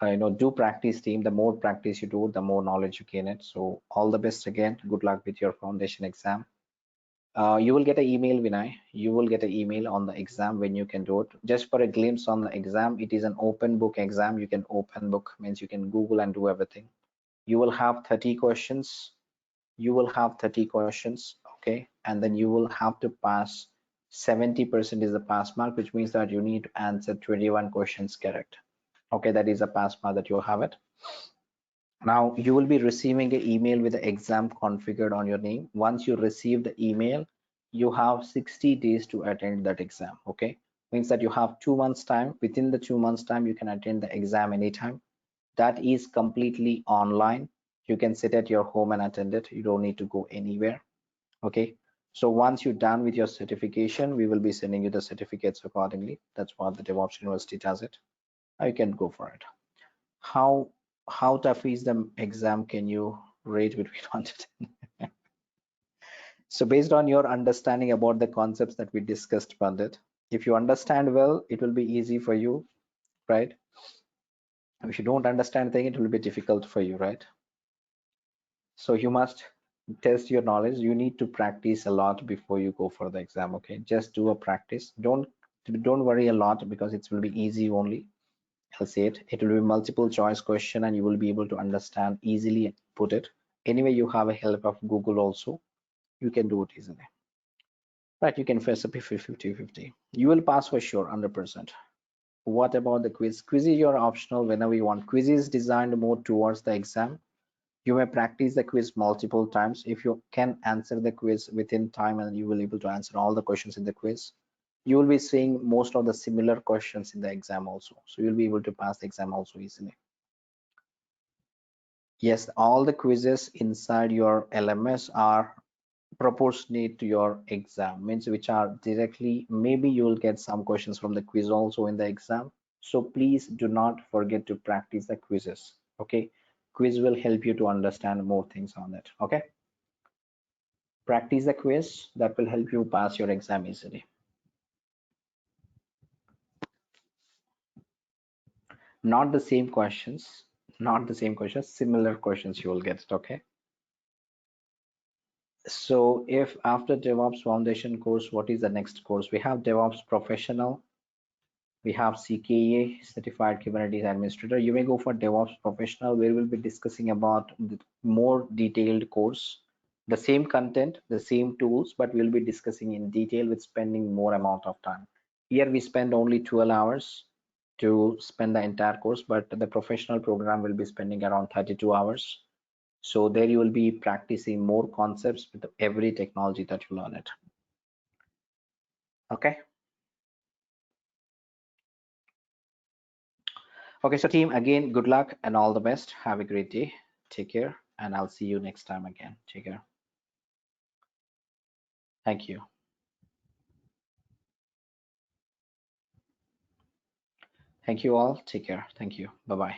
do practice team. The more practice you do, the more knowledge you gain it. So all the best again. Good luck with your foundation exam. You will get an email, Vinay. You will get an email on the exam when you can do it. Just for a glimpse on the exam, it is an open book exam. You can open book means you can Google and do everything. You will have 30 questions. You will have 30 questions, okay, and then you will have to pass 70% is the pass mark, which means that you need to answer 21 questions correct. Okay, that is a pass mark that you have it. Now you will be receiving an email with the exam configured on your name. Once you receive the email, you have 60 days to attend that exam. Okay, means that you have 2 months time. Within the 2 months time, you can attend the exam anytime. That is completely online. You can sit at your home and attend it. You don't need to go anywhere. Okay, so once you're done with your certification, we will be sending you the certificates accordingly. That's what the DevOps University does it. Now you can go for it. How tough is the exam? Can you rate between 1 to 10? So based on your understanding about the concepts that we discussed, Pandit, if you understand well, it will be easy for you, right? If you don't understand thing, it will be difficult for you, right? So you must test your knowledge. You need to practice a lot before you go for the exam. Okay, just do a practice. Don't worry a lot because it will be easy only. I'll say it will be multiple choice question and you will be able to understand easily and put it. Anyway, you have a help of Google also. You can do it easily. Right, you can face up 50-50. You will pass for sure, 100%. What about the quiz? Quiz is your optional whenever you want. Quiz is designed more towards the exam. You may practice the quiz multiple times. If you can answer the quiz within time and you will able to answer all the questions in the quiz, you will be seeing most of the similar questions in the exam also. So you'll be able to pass the exam also easily. Yes, all the quizzes inside your LMS are proportionate to your exam, means which are directly, maybe you will get some questions from the quiz also in the exam. So please do not forget to practice the quizzes. Okay, quiz will help you to understand more things on it. Okay, practice the quiz, that will help you pass your exam easily. Not the same questions, not the same questions, similar questions you will get it. Okay, so if after DevOps Foundation course, what is the next course? We have DevOps Professional, we have CKA, Certified Kubernetes Administrator. You may go for DevOps Professional, where we'll be discussing about the more detailed course, the same content, the same tools, but we'll be discussing in detail with spending more amount of time. Here we spend only 12 hours to spend the entire course, but the professional program will be spending around 32 hours. So there you will be practicing more concepts with every technology that you learn it. Okay. Okay, so team, again, good luck and all the best. Have a great day. Take care, and I'll see you next time again. Take care. Thank you. Thank you all. Take care. Thank you. Bye-bye.